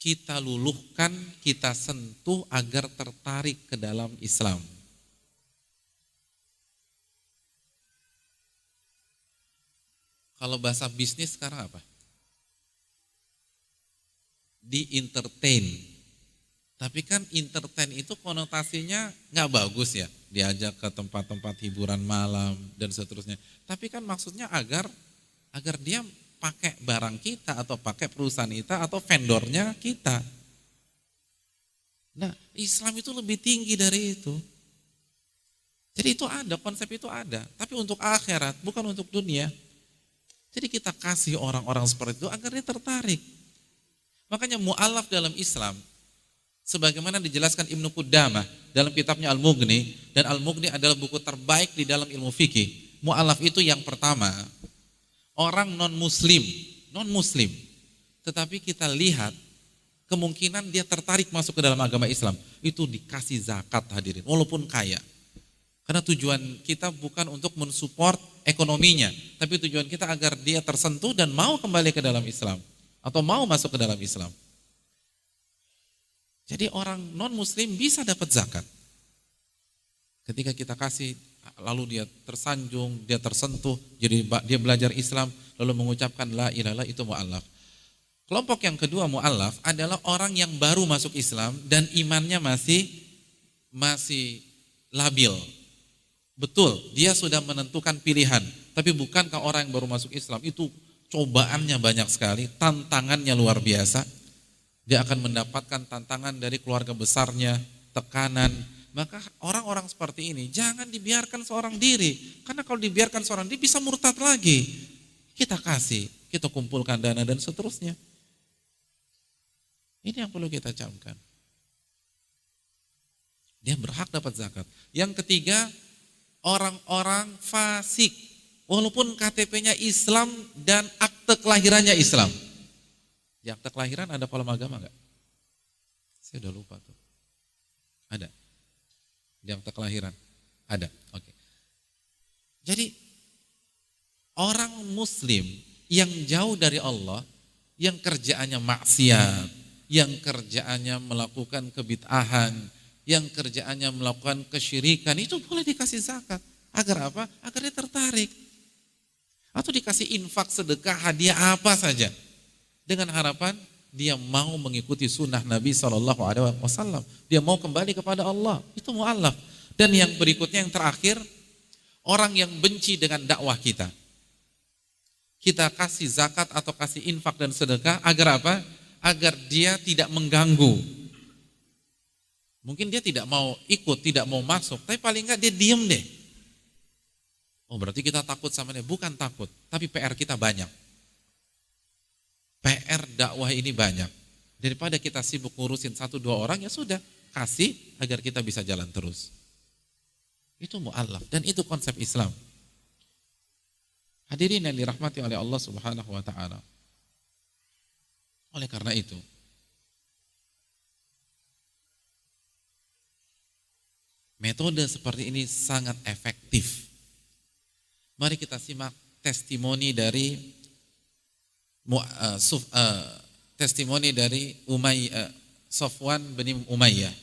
kita luluhkan, kita sentuh agar tertarik ke dalam Islam. Kalau bahasa bisnis sekarang apa? Di-entertain. Tapi kan entertain itu konotasinya nggak bagus ya. Diajak ke tempat-tempat hiburan malam dan seterusnya. Tapi kan maksudnya agar dia pakai barang kita atau pakai perusahaan kita atau vendornya kita. Nah, Islam itu lebih tinggi dari itu. Jadi itu ada, konsep itu ada. Tapi untuk akhirat, bukan untuk dunia. Jadi kita kasih orang-orang seperti itu agar dia tertarik. Makanya mu'allaf dalam Islam, sebagaimana dijelaskan Ibnu Qudamah dalam kitabnya Al-Mughni, dan Al-Mughni adalah buku terbaik di dalam ilmu fikih. Mu'allaf itu yang pertama, orang non-muslim, tetapi kita lihat kemungkinan dia tertarik masuk ke dalam agama Islam, itu dikasih zakat hadirin, walaupun kaya. Karena tujuan kita bukan untuk mensupport ekonominya, tapi tujuan kita agar dia tersentuh dan mau kembali ke dalam Islam, atau mau masuk ke dalam Islam. Jadi orang non-muslim bisa dapat zakat. Ketika kita kasih, lalu dia tersanjung, dia tersentuh, jadi dia belajar Islam, lalu mengucapkan la ilaha illallah, itu mu'allaf. Kelompok yang kedua mu'allaf adalah orang yang baru masuk Islam dan imannya masih labil. Betul, dia sudah menentukan pilihan, tapi bukankah orang yang baru masuk Islam itu cobaannya banyak sekali, tantangannya luar biasa. Dia akan mendapatkan tantangan dari keluarga besarnya, tekanan. Maka orang-orang seperti ini jangan dibiarkan seorang diri. Karena kalau dibiarkan seorang diri bisa murtad lagi. Kita kasih, kita kumpulkan dana dan seterusnya. Ini yang perlu kita camkan. Dia berhak dapat zakat. Yang ketiga, orang-orang fasik. Walaupun KTP-nya Islam dan akte kelahirannya Islam. Di akta kelahiran ada kolom agama nggak? Saya udah lupa tuh. Ada. Di akta kelahiran ada. Oke. Jadi orang muslim yang jauh dari Allah, yang kerjaannya maksiat, yang kerjaannya melakukan kebid'ahan, yang kerjaannya melakukan kesyirikan, itu boleh dikasih zakat. Agar apa? Agar dia tertarik. Atau dikasih infak, sedekah, hadiah apa saja. Dengan harapan dia mau mengikuti sunnah Nabi SAW. Dia mau kembali kepada Allah. Itu mu'allaf. Dan yang berikutnya, yang terakhir, orang yang benci dengan dakwah kita. Kita kasih zakat atau kasih infak dan sedekah agar apa? Agar dia tidak mengganggu. Mungkin dia tidak mau ikut, tidak mau masuk, tapi paling enggak dia diem deh. Oh, berarti kita takut sama dia. Bukan takut, tapi PR kita banyak. PR dakwah ini banyak. Daripada kita sibuk ngurusin 1-2 orang, ya sudah, kasih agar kita bisa jalan terus. Itu mu'allaf, dan itu konsep Islam. Hadirin yang dirahmati oleh Allah Subhanahu wa taala. Oleh karena itu, metode seperti ini sangat efektif. Mari kita simak testimoni dari Sofwan bin Umayyah.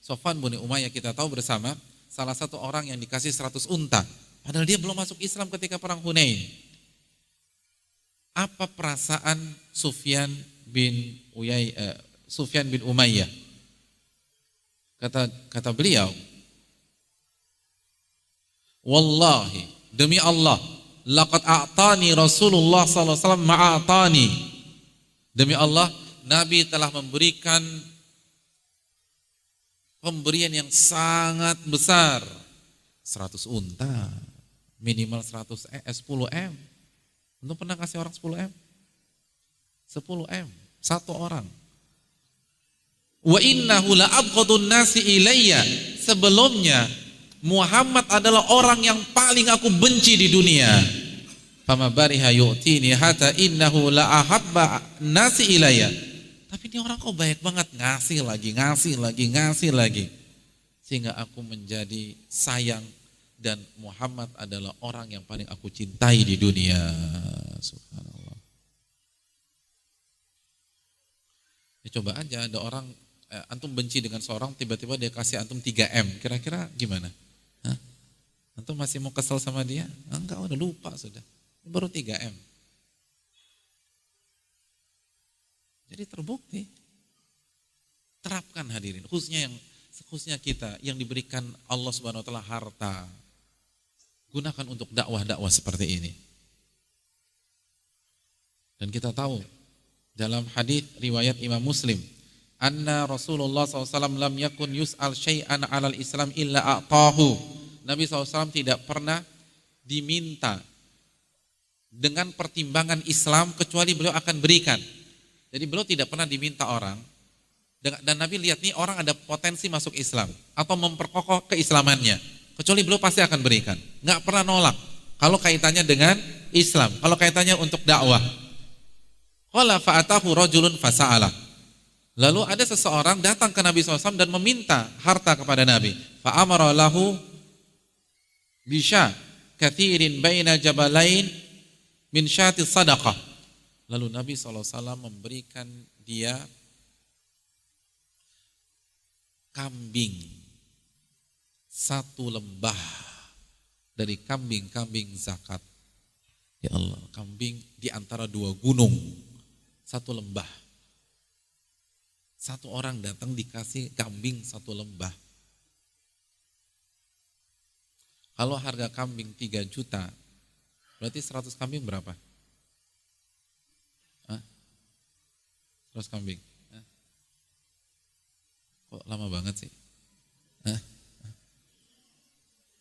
Sofwan bin Umayyah kita tahu bersama, salah satu orang yang dikasih 100 unta. Padahal dia belum masuk Islam ketika perang Hunain. Apa perasaan Sufyan bin Umayyah? Kata beliau, wallahi, demi Allah, laqad a'tani Rasulullah sallallahu alaihi wasallam ma'atani. Demi Allah, Nabi telah memberikan pemberian yang sangat besar. 100 unta, minimal 10M. Untuk pernah kasih orang 10M? 10M, satu orang. Wa innahu la abghadun nasi ilayya. Sebelumnya Muhammad adalah orang yang paling aku benci di dunia. Fama bariha yu'tini hatta innahu la ahabba nasi ilayya. Tapi ini orang kok baik banget, ngasih lagi. Sehingga aku menjadi sayang, dan Muhammad adalah orang yang paling aku cintai di dunia. Subhanallah. Ya, coba aja ada orang, antum benci dengan seorang, tiba-tiba dia kasih antum 3M, kira-kira gimana? Hah? Antum masih mau kesel sama dia? Enggak, udah lupa sudah. Baru 3M. Jadi terbukti. Terapkan hadirin, khususnya kita yang diberikan Allah Subhanahu wa taala harta. Gunakan untuk dakwah-dakwah seperti ini. Dan kita tahu dalam hadis riwayat Imam Muslim, anna Rasulullah SAW lam yakun yus'al syai'an 'alal Islam illa a'tahu. Nabi SAW tidak pernah diminta dengan pertimbangan Islam kecuali beliau akan berikan. Jadi beliau tidak pernah diminta orang, dan Nabi lihat nih orang ada potensi masuk Islam atau memperkokoh keislamannya, kecuali beliau pasti akan berikan. Nggak pernah nolak kalau kaitannya dengan Islam, kalau kaitannya untuk dakwah. Qala fa'atahu rajulun fasa'ala. Lalu ada seseorang datang ke Nabi SAW dan meminta harta kepada Nabi. Fa'amara lahu bisha kathirin baina jabalain min syati sadaqah. Lalu Nabi SAW memberikan dia kambing 1 lembah dari kambing-kambing zakat. Ya Allah, kambing di antara 2 gunung, 1 lembah. 1 orang datang dikasih kambing 1 lembah. Kalau harga kambing 3 juta, berarti 100 kambing berapa? 100 kambing. Kok lama banget sih?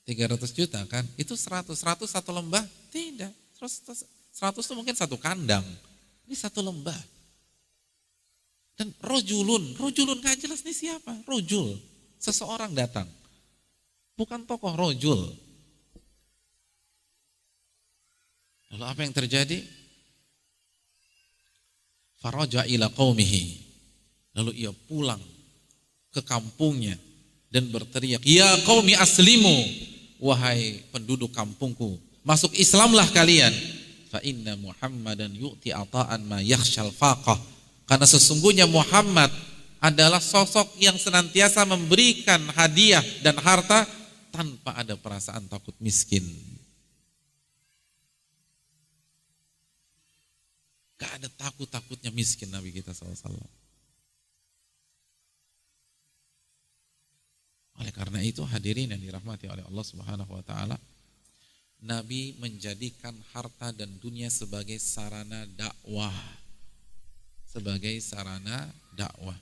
300 juta kan? Itu 100 1 lembah? Tidak. 100 itu mungkin 1 kandang. Ini 1 lembah. Dan rojulun gak jelas nih siapa? Rojul, seseorang datang. Bukan tokoh, rojul. Lalu apa yang terjadi? Faraja ila qaumihi. Lalu ia pulang ke kampungnya dan berteriak, "Ya qaumi aslimu, wahai penduduk kampungku, masuk Islamlah kalian. Fa inna Muhammadan yu'ti ata'an ma yakhshal faqah." Karena sesungguhnya Muhammad adalah sosok yang senantiasa memberikan hadiah dan harta tanpa ada perasaan takut miskin. Gak ada takut-takutnya miskin Nabi kita SAW. Oleh karena itu hadirin yang dirahmati oleh Allah Subhanahu wa taala, Nabi menjadikan harta dan dunia sebagai sarana dakwah. Sebagai sarana dakwah.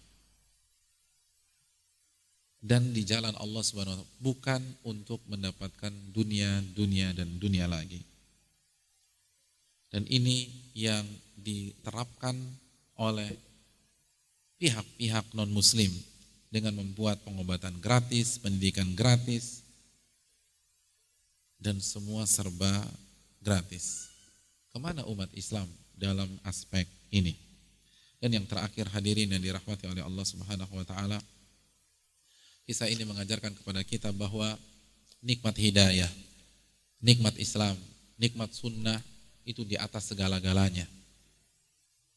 Dan di jalan Allah Subhanahu wa taala, bukan untuk mendapatkan dunia dan dunia lagi. Dan ini yang diterapkan oleh pihak-pihak non-muslim dengan membuat pengobatan gratis, pendidikan gratis, dan semua serba gratis. Kemana umat Islam dalam aspek ini? Dan yang terakhir hadirin yang dirahmati oleh Allah Subhanahu wa taala, kisah ini mengajarkan kepada kita bahwa nikmat hidayah, nikmat Islam, nikmat sunnah itu di atas segala-galanya.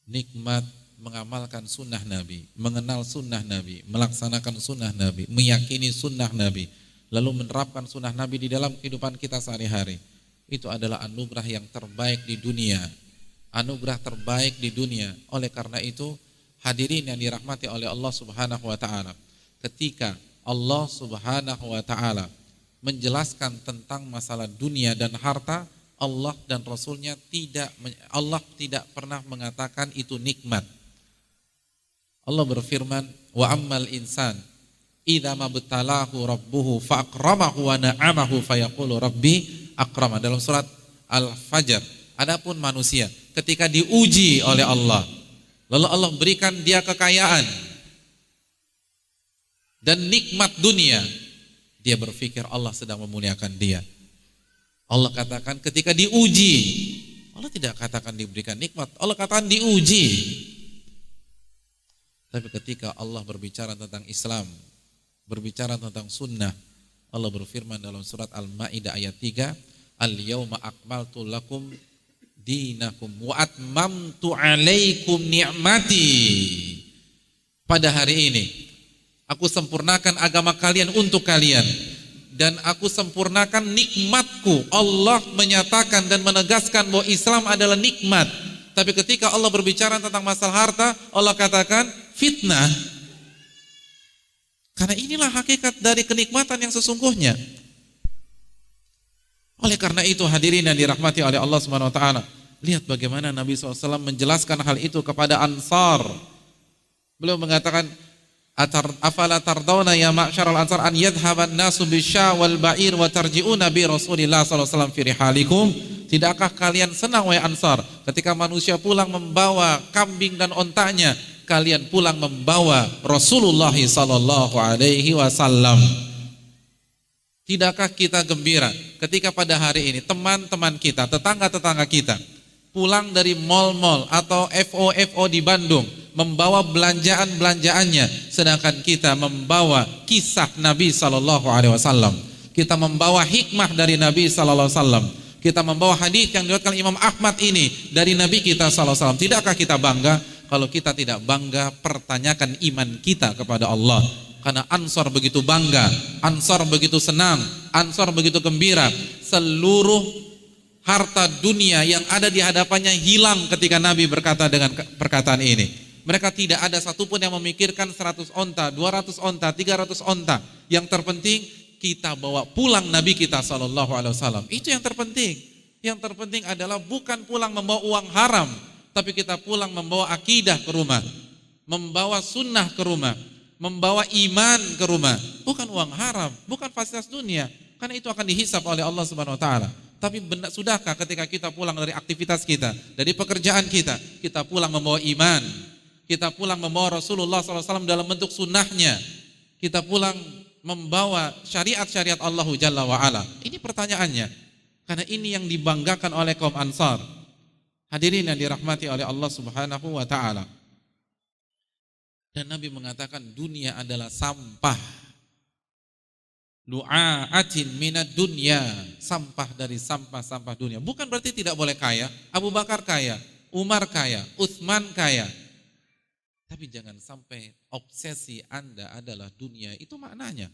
Nikmat mengamalkan sunnah Nabi, mengenal sunnah Nabi, melaksanakan sunnah Nabi, meyakini sunnah Nabi, lalu menerapkan sunnah Nabi di dalam kehidupan kita sehari-hari. Itu adalah anugerah yang terbaik di dunia. Anugerah terbaik di dunia. Oleh karena itu, hadirin yang dirahmati oleh Allah Subhanahu wa taala, ketika Allah Subhanahu wa taala menjelaskan tentang masalah dunia dan harta, Allah dan Rasulnya Allah tidak pernah mengatakan itu nikmat. Allah berfirman, wa ammal insan idza mabtalahu rabbuhu faakramahu wa na'amahu fayaqulu rabbi akrama, dalam surat Al-Fajr. Adapun manusia ketika diuji oleh Allah, lalu Allah berikan dia kekayaan dan nikmat dunia, dia berpikir Allah sedang memuliakan dia. Allah katakan ketika diuji, Allah tidak katakan diberikan nikmat, Allah katakan diuji. Tapi ketika Allah berbicara tentang Islam, berbicara tentang sunnah, Allah berfirman dalam surat Al-Maidah ayat 3, "Al-yauma akmaltu lakum dinakum wa atmamtu alaikum ni'mati." Pada hari ini aku sempurnakan agama kalian untuk kalian, dan aku sempurnakan nikmatku. Allah menyatakan dan menegaskan bahwa Islam adalah nikmat. Tapi ketika Allah berbicara tentang masalah harta, Allah katakan fitnah. Karena inilah hakikat dari kenikmatan yang sesungguhnya. Oleh karena itu hadirin yang dirahmati oleh Allah Subhanahu wa taala, lihat bagaimana Nabi SAW menjelaskan hal itu kepada Ansar. Beliau mengatakan, afala tardawna ya ma'syaral ansar an yadhhaban nasu bisya wal ba'ir wa tarji'una bi Rasulillah sallallahu alaihi wasallam fi rihalikum. Tidakkah kalian senang wahai Ansar ketika manusia pulang membawa kambing dan ontanya, kalian pulang membawa Rasulullah sallallahu alaihi wasallam? Tidakkah kita gembira ketika pada hari ini teman-teman kita, tetangga-tetangga kita pulang dari mal-mal atau FO di Bandung membawa belanjaannya, sedangkan kita membawa kisah Nabi sallallahu alaihi wasallam. Kita membawa hikmah dari Nabi sallallahu alaihi wasallam. Kita membawa hadis yang diriwayatkan Imam Ahmad ini dari Nabi kita sallallahu alaihi wasallam. Tidakkah kita bangga? Kalau kita tidak bangga, pertanyakan iman kita kepada Allah. Karena Ansar begitu bangga, Ansar begitu senang, Ansar begitu gembira. Seluruh harta dunia yang ada di hadapannya hilang ketika Nabi berkata dengan perkataan ini. Mereka tidak ada satupun yang memikirkan 100 onta, 200 onta, 300 onta. Yang terpenting kita bawa pulang Nabi kita sallallahu alaihi wasallam. Itu yang terpenting. Yang terpenting adalah bukan pulang membawa uang haram, tapi kita pulang membawa akidah ke rumah, membawa sunnah ke rumah, membawa iman ke rumah. Bukan uang haram, bukan fasilitas dunia, karena itu akan dihisab oleh Allah Subhanahu wa taala. Tapi sudahkah ketika kita pulang dari aktivitas kita, dari pekerjaan kita, kita pulang membawa iman, kita pulang membawa Rasulullah SAW dalam bentuk sunnahnya, kita pulang membawa syariat-syariat Allah Jalla wa'ala? Ini pertanyaannya. Karena ini yang dibanggakan oleh kaum Ansar. Hadirin yang dirahmati oleh Allah Subhanahu wa ta'ala. Dan Nabi mengatakan dunia adalah sampah. Du'aatin minad dunya, sampah dari sampah-sampah dunia. Bukan berarti tidak boleh kaya. Abu Bakar kaya, Umar kaya, Utsman kaya. Tapi jangan sampai obsesi Anda adalah dunia. Itu maknanya.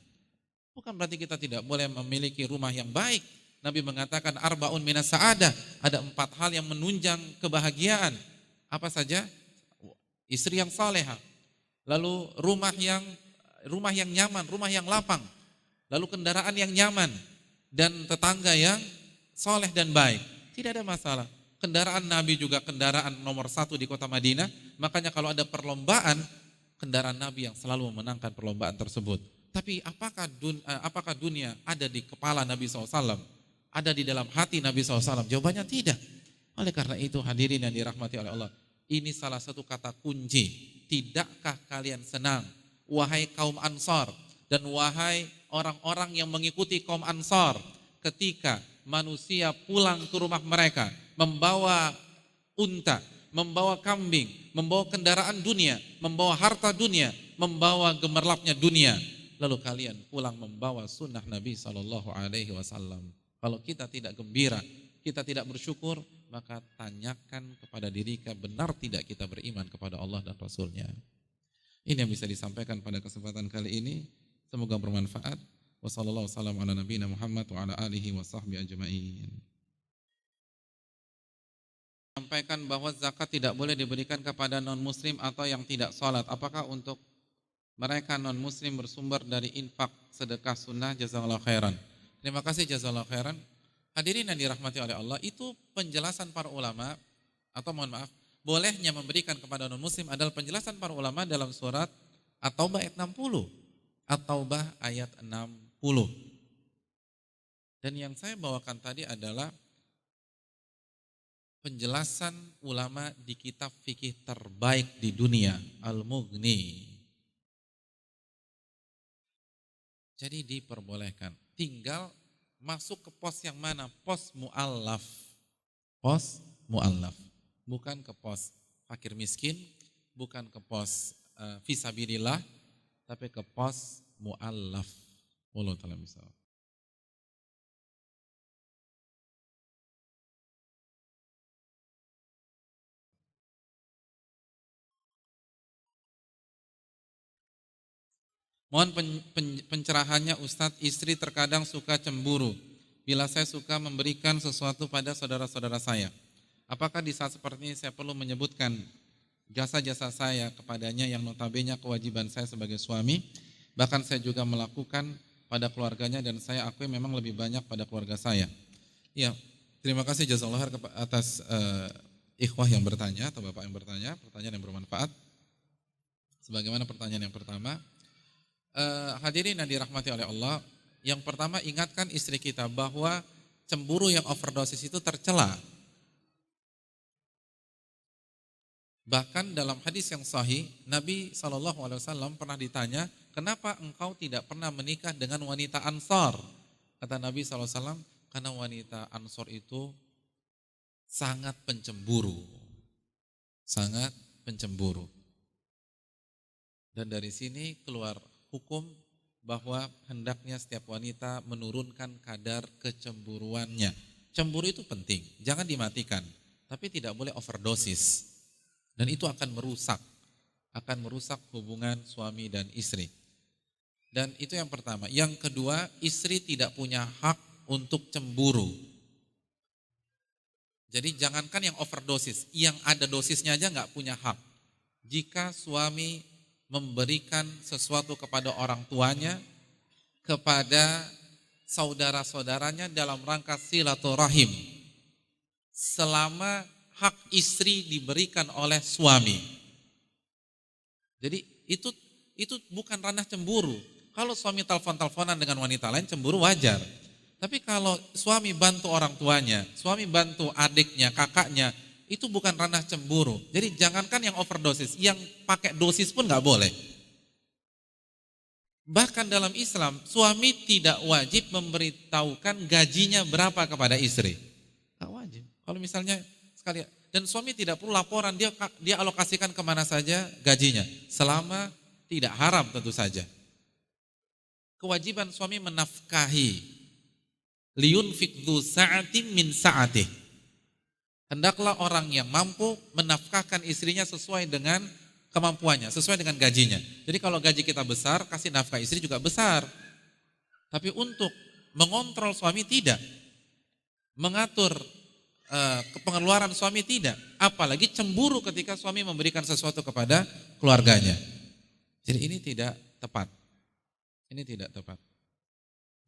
Bukan berarti kita tidak boleh memiliki rumah yang baik. Nabi mengatakan arbaun minas sa'adah, ada 4 hal yang menunjang kebahagiaan. Apa saja? Istri yang salehah. Lalu rumah yang nyaman, rumah yang lapang. Lalu kendaraan yang nyaman dan tetangga yang soleh dan baik. Tidak ada masalah. Kendaraan Nabi juga kendaraan nomor 1 di kota Madinah. Makanya kalau ada perlombaan, kendaraan Nabi yang selalu memenangkan perlombaan tersebut. Tapi apakah dunia ada di kepala Nabi SAW? Ada di dalam hati Nabi SAW? Jawabannya tidak. Oleh karena itu hadirin yang dirahmati oleh Allah, ini salah satu kata kunci. Tidakkah kalian senang, wahai kaum Ansar dan wahai orang-orang yang mengikuti kaum Ansar, ketika manusia pulang ke rumah mereka membawa unta, membawa kambing, membawa kendaraan dunia, membawa harta dunia, membawa gemerlapnya dunia, lalu kalian pulang membawa sunnah Nabi SAW. Kalau kita tidak gembira, kita tidak bersyukur, maka tanyakan kepada diri kita, benar tidak kita beriman kepada Allah dan Rasulnya. Ini yang bisa disampaikan pada kesempatan kali ini. Semoga bermanfaat. Wassalamualaikum warahmatullahi wabarakatuh wa ala alihi wa sahbihi ajma'in. Sampaikan bahwa zakat tidak boleh diberikan kepada non-muslim atau yang tidak sholat. Apakah untuk mereka non-muslim bersumber dari infak sedekah sunnah? Jazakallahu khairan. Terima kasih, jazakallahu khairan. Hadirin yang dirahmati oleh Allah, itu penjelasan para ulama, atau mohon maaf, bolehnya memberikan kepada non-muslim adalah penjelasan para ulama dalam surat At-Taubah ayat 60. At-Taubah ayat 60. Dan yang saya bawakan tadi adalah penjelasan ulama di kitab fikih terbaik di dunia, Al-Mughni. Jadi diperbolehkan. Tinggal masuk ke pos yang mana? Pos mu'allaf. Pos mu'allaf. Bukan ke pos fakir miskin, bukan ke pos fisabilillah, tapi ke pos mu'allaf. Wallahu ta'ala misal. Mohon pencerahannya Ustadz, istri terkadang suka cemburu bila saya suka memberikan sesuatu pada saudara-saudara saya. Apakah di saat seperti ini saya perlu menyebutkan jasa-jasa saya kepadanya yang notabene kewajiban saya sebagai suami? Bahkan saya juga melakukan pada keluarganya dan saya akui memang lebih banyak pada keluarga saya. Ya, terima kasih jazakallahu khair atas ikhwah yang bertanya atau bapak yang bertanya, pertanyaan yang bermanfaat. Sebagaimana pertanyaan yang pertama, hadirin yang dirahmati oleh Allah, yang pertama ingatkan istri kita bahwa cemburu yang overdosis itu tercela. Bahkan dalam hadis yang sahih, Nabi SAW pernah ditanya, kenapa engkau tidak pernah menikah dengan wanita Ansor? Kata Nabi SAW, karena wanita Ansor itu sangat pencemburu. Sangat pencemburu. Dan dari sini keluar hukum bahwa hendaknya setiap wanita menurunkan kadar kecemburuannya. Cemburu itu penting, jangan dimatikan, tapi tidak boleh overdosis. Dan itu akan merusak hubungan suami dan istri. Dan itu yang pertama. Yang kedua, istri tidak punya hak untuk cemburu. Jadi jangankan yang overdosis, yang ada dosisnya aja nggak punya hak. Jika suami memberikan sesuatu kepada orang tuanya, kepada saudara-saudaranya dalam rangka silaturahim, selama hak istri diberikan oleh suami. Jadi itu bukan ranah cemburu. Kalau suami telepon-teleponan dengan wanita lain, cemburu wajar. Tapi kalau suami bantu orang tuanya, suami bantu adiknya, kakaknya, itu bukan ranah cemburu. Jadi jangankan yang overdosis, yang pakai dosis pun nggak boleh. Bahkan dalam Islam, suami tidak wajib memberitahukan gajinya berapa kepada istri. Nggak wajib. Kalau misalnya sekali Dan suami tidak perlu laporan, dia alokasikan kemana saja gajinya, selama tidak haram tentu saja. Kewajiban suami menafkahi, liyunfik dzu sa'atin min sa'atih. Hendaklah orang yang mampu menafkahkan istrinya sesuai dengan kemampuannya, sesuai dengan gajinya. Jadi kalau gaji kita besar, kasih nafkah istri juga besar. Tapi untuk mengontrol suami tidak, mengatur pengeluaran suami tidak, apalagi cemburu ketika suami memberikan sesuatu kepada keluarganya. Jadi ini tidak tepat. Ini tidak tepat.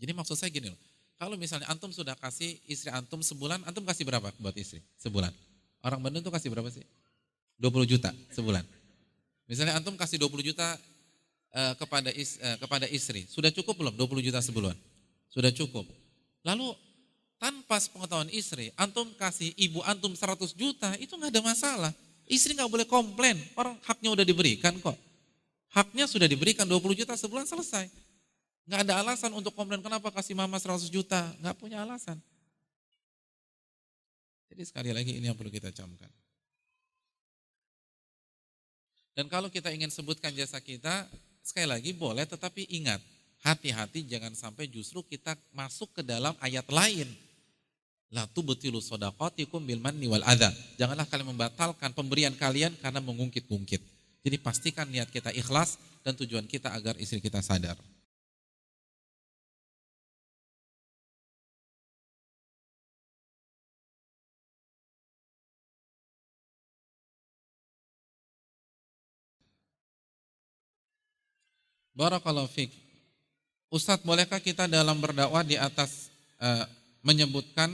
Jadi maksud saya gini loh, kalau misalnya antum sudah kasih istri antum sebulan, antum kasih berapa buat istri sebulan? Orang Bandung tuh kasih berapa sih? 20 juta sebulan. Misalnya antum kasih 20 juta kepada istri, sudah cukup belum 20 juta sebulan? Sudah cukup. Lalu tanpa sepengetahuan istri, antum kasih ibu antum 100 juta, itu nggak ada masalah. Istri nggak boleh komplain, orang haknya udah diberikan kok. Haknya sudah diberikan 20 juta sebulan, selesai. Nggak ada alasan untuk komplain, kenapa kasih mama 100 juta, nggak punya alasan. Jadi sekali lagi ini yang perlu kita camkan. Dan kalau kita ingin sebutkan jasa kita, sekali lagi boleh, tetapi ingat, hati-hati jangan sampai justru kita masuk ke dalam ayat lain. La tubtilu shadaqatikum bil manni wal adza. Janganlah kalian membatalkan pemberian kalian karena mengungkit-ungkit. Jadi pastikan niat kita ikhlas dan tujuan kita agar istri kita sadar. Barakallahu fiik. Ustadz, bolehkah kita dalam berdakwah di atas menyebutkan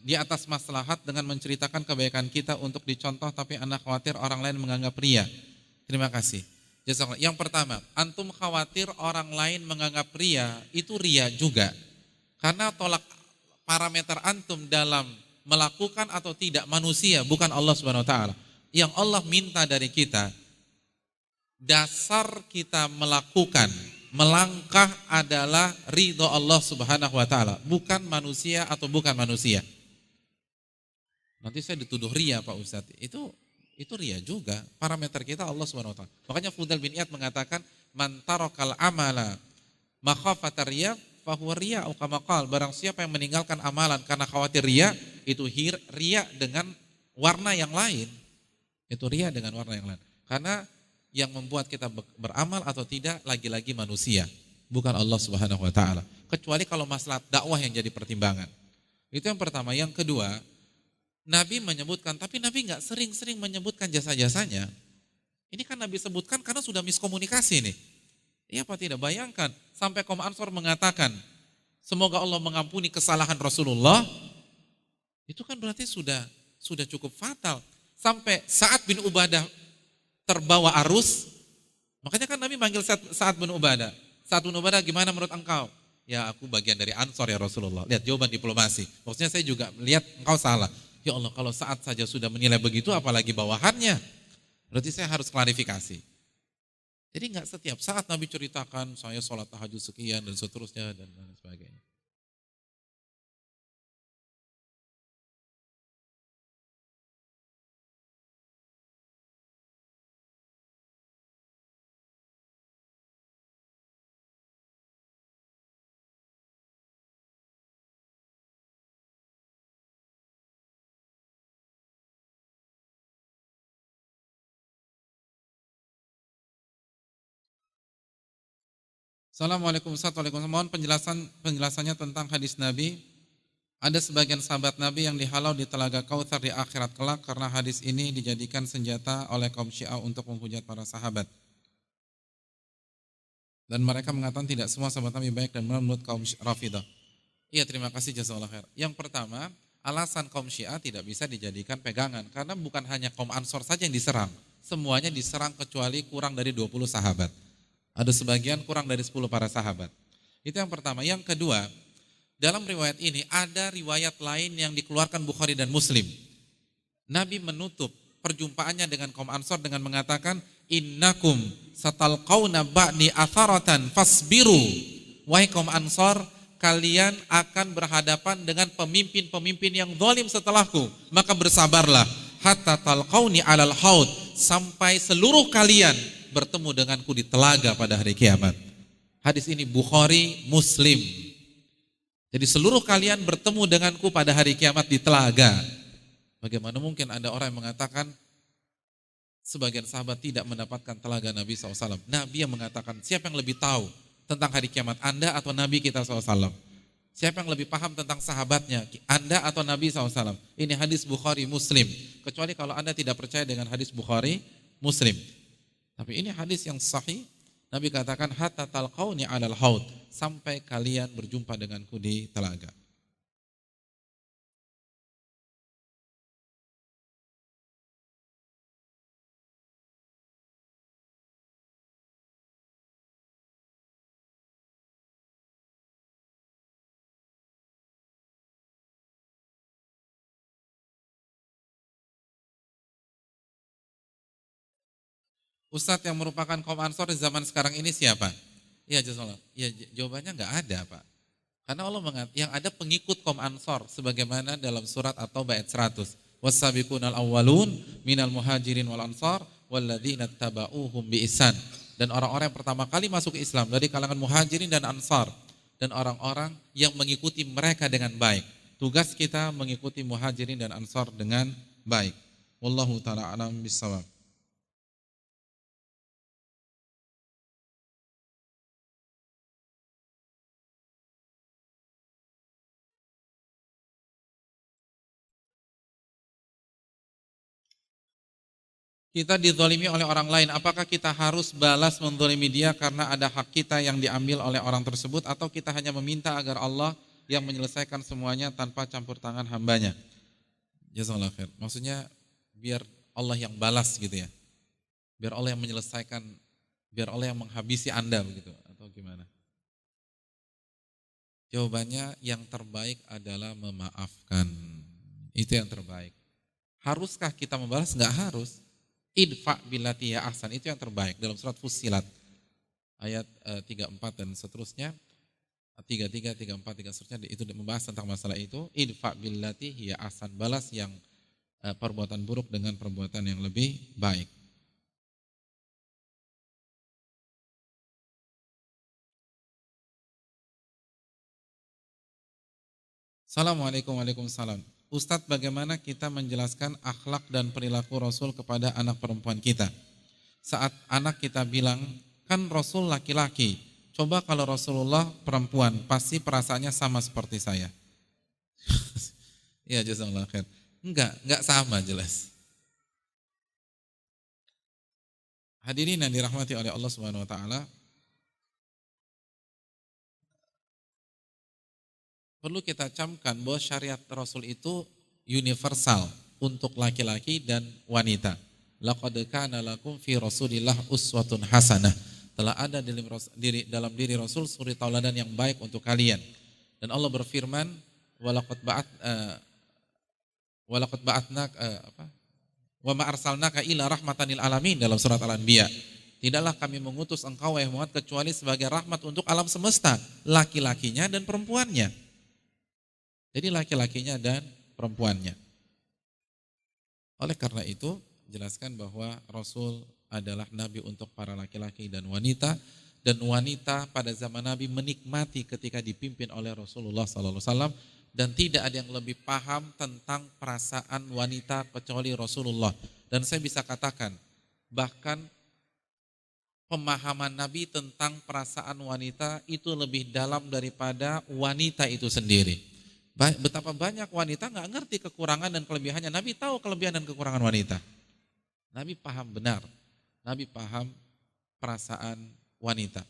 di atas maslahat dengan menceritakan kebaikan kita untuk dicontoh, tapi Anda khawatir orang lain menganggap ria? Terima kasih. Jazakallah. Yang pertama, antum khawatir orang lain menganggap ria, itu ria juga. Karena tolak parameter antum dalam melakukan atau tidak manusia, bukan Allah Subhanahu wa taala. Yang Allah minta dari kita, dasar kita melakukan, melangkah adalah ridho Allah Subhanahu wa taala, bukan manusia atau bukan manusia. Nanti saya dituduh ria Pak Ustadz. Itu ria juga. Parameter kita Allah Subhanahu wa taala. Makanya Fudail bin Iyad mengatakan, man tarakal amala makhafata riya fahuwa riya au kama qala. Barang siapa yang meninggalkan amalan karena khawatir ria, itu ria dengan warna yang lain. Itu ria dengan warna yang lain. Karena yang membuat kita beramal atau tidak lagi-lagi manusia, bukan Allah Subhanahu wa taala. Kecuali kalau masalah dakwah yang jadi pertimbangan. Itu yang pertama. Yang kedua, Nabi menyebutkan, tapi Nabi nggak sering-sering menyebutkan jasa-jasanya. Ini kan Nabi sebutkan karena sudah miskomunikasi nih. Iya apa tidak? Bayangkan sampai kaum Ansor mengatakan, semoga Allah mengampuni kesalahan Rasulullah. Itu kan berarti sudah cukup fatal. Sampai Sa'ad bin Ubadah terbawa arus, makanya kan Nabi manggil Sa'ad bin Ubadah. Sa'ad bin Ubadah, gimana menurut engkau? Ya aku bagian dari Ansor ya Rasulullah. Lihat jawaban diplomasi. Maksudnya saya juga melihat engkau salah. Ya Allah, kalau Sa'ad saja sudah menilai begitu, apalagi bawahannya. Berarti saya harus klarifikasi. Jadi nggak setiap saat Nabi ceritakan saya sholat tahajud sekian dan seterusnya dan sebagainya. Assalamualaikum warahmatullahi wabarakatuh. Mohon penjelasannya tentang hadis Nabi. Ada sebagian sahabat Nabi yang dihalau di telaga Kautsar di akhirat kelak karena hadis ini dijadikan senjata oleh kaum Syiah untuk menghujat para sahabat. Dan mereka mengatakan tidak semua sahabat Nabi baik dan menurut kaum Rafidah. Iya, terima kasih, jazakallahu khair. Yang pertama, alasan kaum Syiah tidak bisa dijadikan pegangan karena bukan hanya kaum Ansor saja yang diserang. Semuanya diserang kecuali kurang dari 20 sahabat. Ada sebagian kurang dari 10 para sahabat. Itu yang pertama. Yang kedua, dalam riwayat ini ada riwayat lain yang dikeluarkan Bukhari dan Muslim. Nabi menutup perjumpaannya dengan kaum Ansor dengan mengatakan, innakum satalqauna ba'di atharatan fasbiru. Wahai kaum Ansor, kalian akan berhadapan dengan pemimpin-pemimpin yang zalim setelahku, maka bersabarlah hatta talqauni alal haud, sampai seluruh kalian bertemu denganku di telaga pada hari kiamat. Hadis ini Bukhari, Muslim. Jadi seluruh kalian bertemu denganku pada hari kiamat di telaga. Bagaimana mungkin ada orang yang mengatakan sebagian sahabat tidak mendapatkan telaga Nabi SAW. Nabi yang mengatakan, siapa yang lebih tahu tentang hari kiamat, Anda atau Nabi kita SAW? Siapa yang lebih paham tentang sahabatnya, Anda atau Nabi SAW? Ini hadis Bukhari, Muslim. Kecuali kalau Anda tidak percaya dengan hadis Bukhari, Muslim. Tapi ini hadis yang sahih. Nabi katakan, hatta talqauni alal haud, sampai kalian berjumpa denganku di telaga. Ustadz yang merupakan kaum Ansor di zaman sekarang ini siapa? Ya jazakallah. Ya jawabannya nggak ada, Pak. Karena Allah yang ada pengikut kaum Ansor sebagaimana dalam surat At-Taubah ayat 100. Was-sabiqunal awwalun minal muhajirin wal ansar walladzina tabauhum bi ihsan. Dan orang-orang yang pertama kali masuk ke Islam dari kalangan muhajirin dan ansar, dan orang-orang yang mengikuti mereka dengan baik. Tugas kita mengikuti muhajirin dan ansar dengan baik. Wallahu taala a'lam bissawab. Kita dizalimi oleh orang lain, apakah kita harus balas menzalimi dia karena ada hak kita yang diambil oleh orang tersebut, atau kita hanya meminta agar Allah yang menyelesaikan semuanya tanpa campur tangan hambanya? Jazakallahu khair. Maksudnya biar Allah yang balas gitu ya. Biar Allah yang menyelesaikan, biar Allah yang menghabisi Anda begitu, atau gimana? Jawabannya yang terbaik adalah memaafkan. Itu yang terbaik. Haruskah kita membalas? Enggak harus. Idfa billati ya ahsan, itu yang terbaik dalam surat Fussilat ayat 34 dan seterusnya, 33, 34, 3 seterusnya, itu membahas tentang masalah itu. Idfa billati ya ahsan, balas yang perbuatan buruk dengan perbuatan yang lebih baik. Assalamualaikum warahmatullahi wabarakatuh. Ustadz, bagaimana kita menjelaskan akhlak dan perilaku Rasul kepada anak perempuan kita? Saat anak kita bilang, kan Rasul laki-laki, coba kalau Rasulullah perempuan, pasti perasaannya sama seperti saya. Ya jazakallahu khair. Enggak sama jelas. Hadirin yang dirahmati oleh Allah Subhanahu wa taala, perlu kita camkan bahwa syariat Rasul itu universal untuk laki-laki dan wanita. Laqad kana lakum fi Rasulillah uswatun hasanah. Telah ada dalam diri Rasul suri tauladan yang baik untuk kalian. Dan Allah berfirman, walaqad ba'atnak wa ma arsalnaka illa rahmatan lil alamin dalam surat Al-Anbiya. Tidaklah kami mengutus engkau wahai Muhammad kecuali sebagai rahmat untuk alam semesta, laki-lakinya dan perempuannya. Jadi laki-lakinya dan perempuannya. Oleh karena itu, jelaskan bahwa Rasul adalah Nabi untuk para laki-laki dan wanita pada zaman Nabi menikmati ketika dipimpin oleh Rasulullah SAW, dan tidak ada yang lebih paham tentang perasaan wanita kecuali Rasulullah. Dan saya bisa katakan, bahkan pemahaman Nabi tentang perasaan wanita itu lebih dalam daripada wanita itu sendiri. Betapa banyak wanita nggak ngerti kekurangan dan kelebihannya. Nabi tahu kelebihan dan kekurangan wanita. Nabi paham benar. Nabi paham perasaan wanita.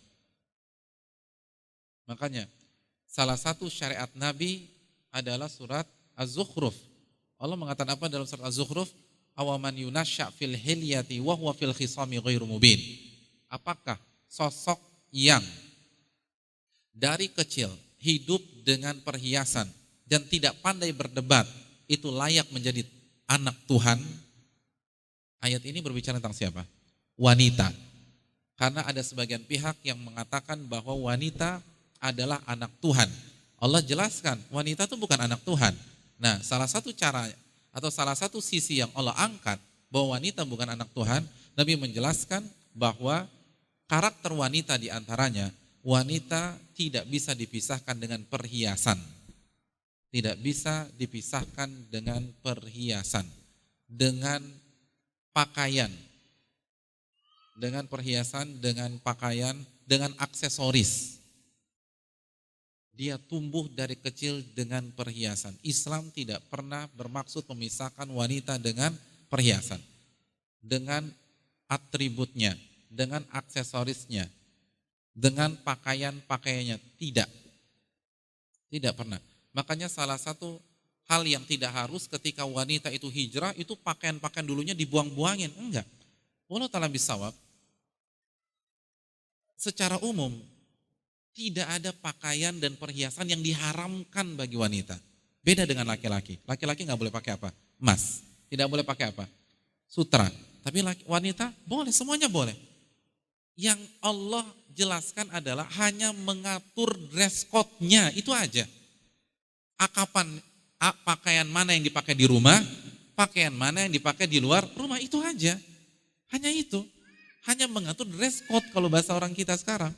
Makanya salah satu syariat Nabi adalah surat Az-Zukhruf. Allah mengatakan apa dalam surat Az-Zukhruf? Awaman yunasya fil hilyati wa huwa fil khisami ghairu mubin. Apakah sosok yang dari kecil hidup dengan perhiasan dan tidak pandai berdebat itu layak menjadi anak Tuhan? Ayat ini berbicara tentang siapa? Wanita. Karena ada sebagian pihak yang mengatakan bahwa wanita adalah anak Tuhan. Allah jelaskan wanita itu bukan anak Tuhan. Nah, salah satu cara atau salah satu sisi yang Allah angkat bahwa wanita bukan anak Tuhan, Nabi menjelaskan bahwa karakter wanita di antaranya, wanita tidak bisa dipisahkan dengan perhiasan. Tidak bisa dipisahkan dengan perhiasan, dengan pakaian, dengan perhiasan, dengan pakaian, dengan aksesoris. Dia tumbuh dari kecil dengan perhiasan. Islam tidak pernah bermaksud memisahkan wanita dengan perhiasan, dengan atributnya, dengan aksesorisnya, dengan pakaian-pakaiannya. Tidak pernah. Makanya salah satu hal yang tidak harus ketika wanita itu hijrah, itu pakaian-pakaian dulunya dibuang-buangin. Enggak. Walau ta'ala bisawab, secara umum, tidak ada pakaian dan perhiasan yang diharamkan bagi wanita. Beda dengan laki-laki. Laki-laki nggak boleh pakai apa? Emas. Tidak boleh pakai apa? Sutra. Tapi wanita boleh, semuanya boleh. Yang Allah jelaskan adalah hanya mengatur dress code-nya, itu aja. Pakaian mana yang dipakai di rumah, pakaian mana yang dipakai di luar rumah, itu aja. Hanya itu. Hanya mengatur dress code kalau bahasa orang kita sekarang.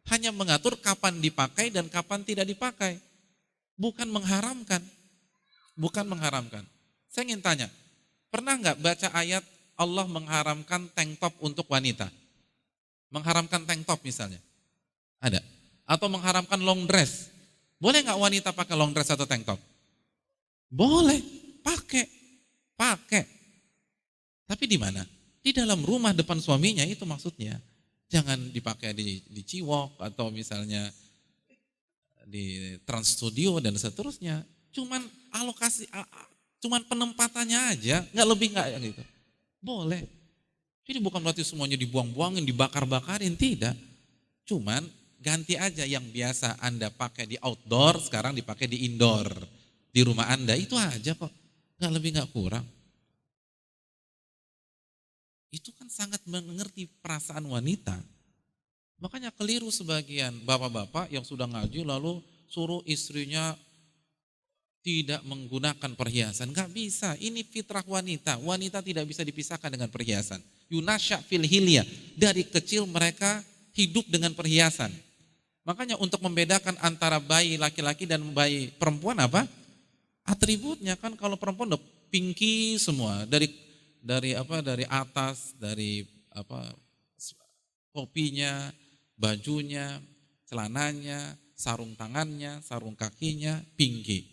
Hanya mengatur kapan dipakai dan kapan tidak dipakai. Bukan mengharamkan. Bukan mengharamkan. Saya ingin tanya, pernah nggak baca ayat Allah mengharamkan tank top untuk wanita? Mengharamkan tank top misalnya? Ada. Atau mengharamkan long dress? Boleh nggak wanita pakai long dress atau tank top? Boleh, pakai. Tapi di mana? Di dalam rumah depan suaminya, itu maksudnya. Jangan dipakai di Ciwok atau misalnya di Trans Studio dan seterusnya. Cuman alokasi, cuman penempatannya aja, nggak lebih nggak gitu. Boleh. Jadi bukan berarti semuanya dibuang-buangin, dibakar-bakarin, tidak. Cuman ganti aja yang biasa Anda pakai di outdoor, sekarang dipakai di indoor. Di rumah Anda, itu aja kok. Nggak lebih nggak kurang. Itu kan sangat mengerti perasaan wanita. Makanya keliru sebagian bapak-bapak yang sudah ngaji lalu suruh istrinya tidak menggunakan perhiasan. Nggak bisa, ini fitrah wanita. Wanita tidak bisa dipisahkan dengan perhiasan. Yunasya fil hilya. Dari kecil mereka hidup dengan perhiasan. Makanya untuk membedakan antara bayi laki-laki dan bayi perempuan apa? Atributnya kan, kalau perempuan udah pinky semua, dari atas, dari topinya, bajunya, celananya, sarung tangannya, sarung kakinya, pinky.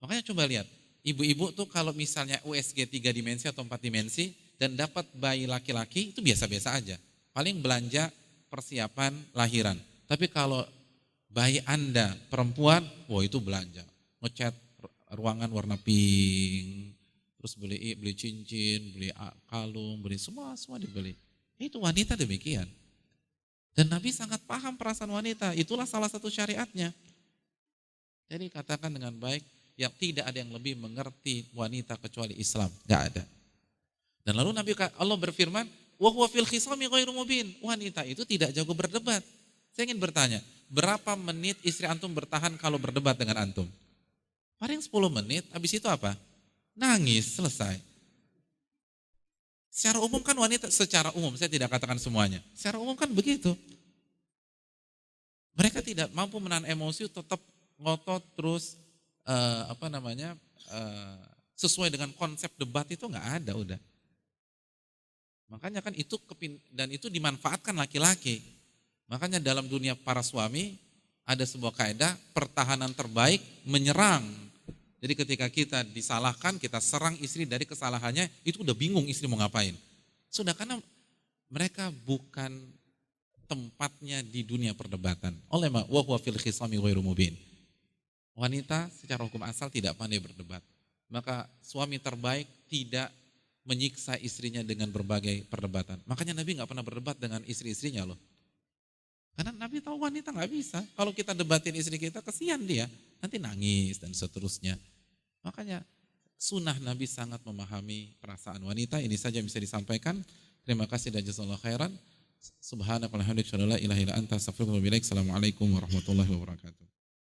Makanya coba lihat, ibu-ibu tuh kalau misalnya USG 3 dimensi atau 4 dimensi dan dapat bayi laki-laki itu biasa-biasa aja. Paling belanja persiapan lahiran. Tapi kalau bayi Anda perempuan, wah itu belanja. Ngecat ruangan warna pink, terus beli cincin, beli kalung, beli semua dibeli. Itu wanita demikian. Dan Nabi sangat paham perasaan wanita, itulah salah satu syariatnya. Jadi katakan dengan baik, yang tidak ada yang lebih mengerti wanita kecuali Islam, enggak ada. Dan lalu Allah berfirman, wa huwa fil khisami ghairu mubin. Wanita itu tidak jago berdebat. Saya ingin bertanya, berapa menit istri antum bertahan kalau berdebat dengan antum? Paling 10 menit, habis itu apa? Nangis, selesai. Secara umum kan wanita, secara umum, saya tidak katakan semuanya. Secara umum kan begitu. Mereka tidak mampu menahan emosi, tetap ngotot terus, sesuai dengan konsep debat itu nggak ada udah. Makanya kan itu dan itu dimanfaatkan laki-laki. Makanya dalam dunia para suami ada sebuah kaidah pertahanan terbaik menyerang. Jadi ketika kita disalahkan, kita serang istri dari kesalahannya, itu udah bingung istri mau ngapain. Sudah, karena mereka bukan tempatnya di dunia perdebatan. Oleh wa huwa fil khisami ghairu mubin. Wanita secara hukum asal tidak pandai berdebat. Maka suami terbaik tidak menyiksa istrinya dengan berbagai perdebatan. Makanya Nabi nggak pernah berdebat dengan istri-istrinya loh. Karena Nabi tahu wanita nggak bisa. Kalau kita debatin istri kita, kesian dia. Nanti nangis dan seterusnya. Makanya sunnah Nabi sangat memahami perasaan wanita. Ini saja yang bisa disampaikan. Terima kasih dan jazakallahu khairan. Subhanakallahumma wa bihamdika, asyhadu an la ilaha illa anta, astaghfiruka wa atubu ilaik. Assalamualaikum warahmatullahi wabarakatuh.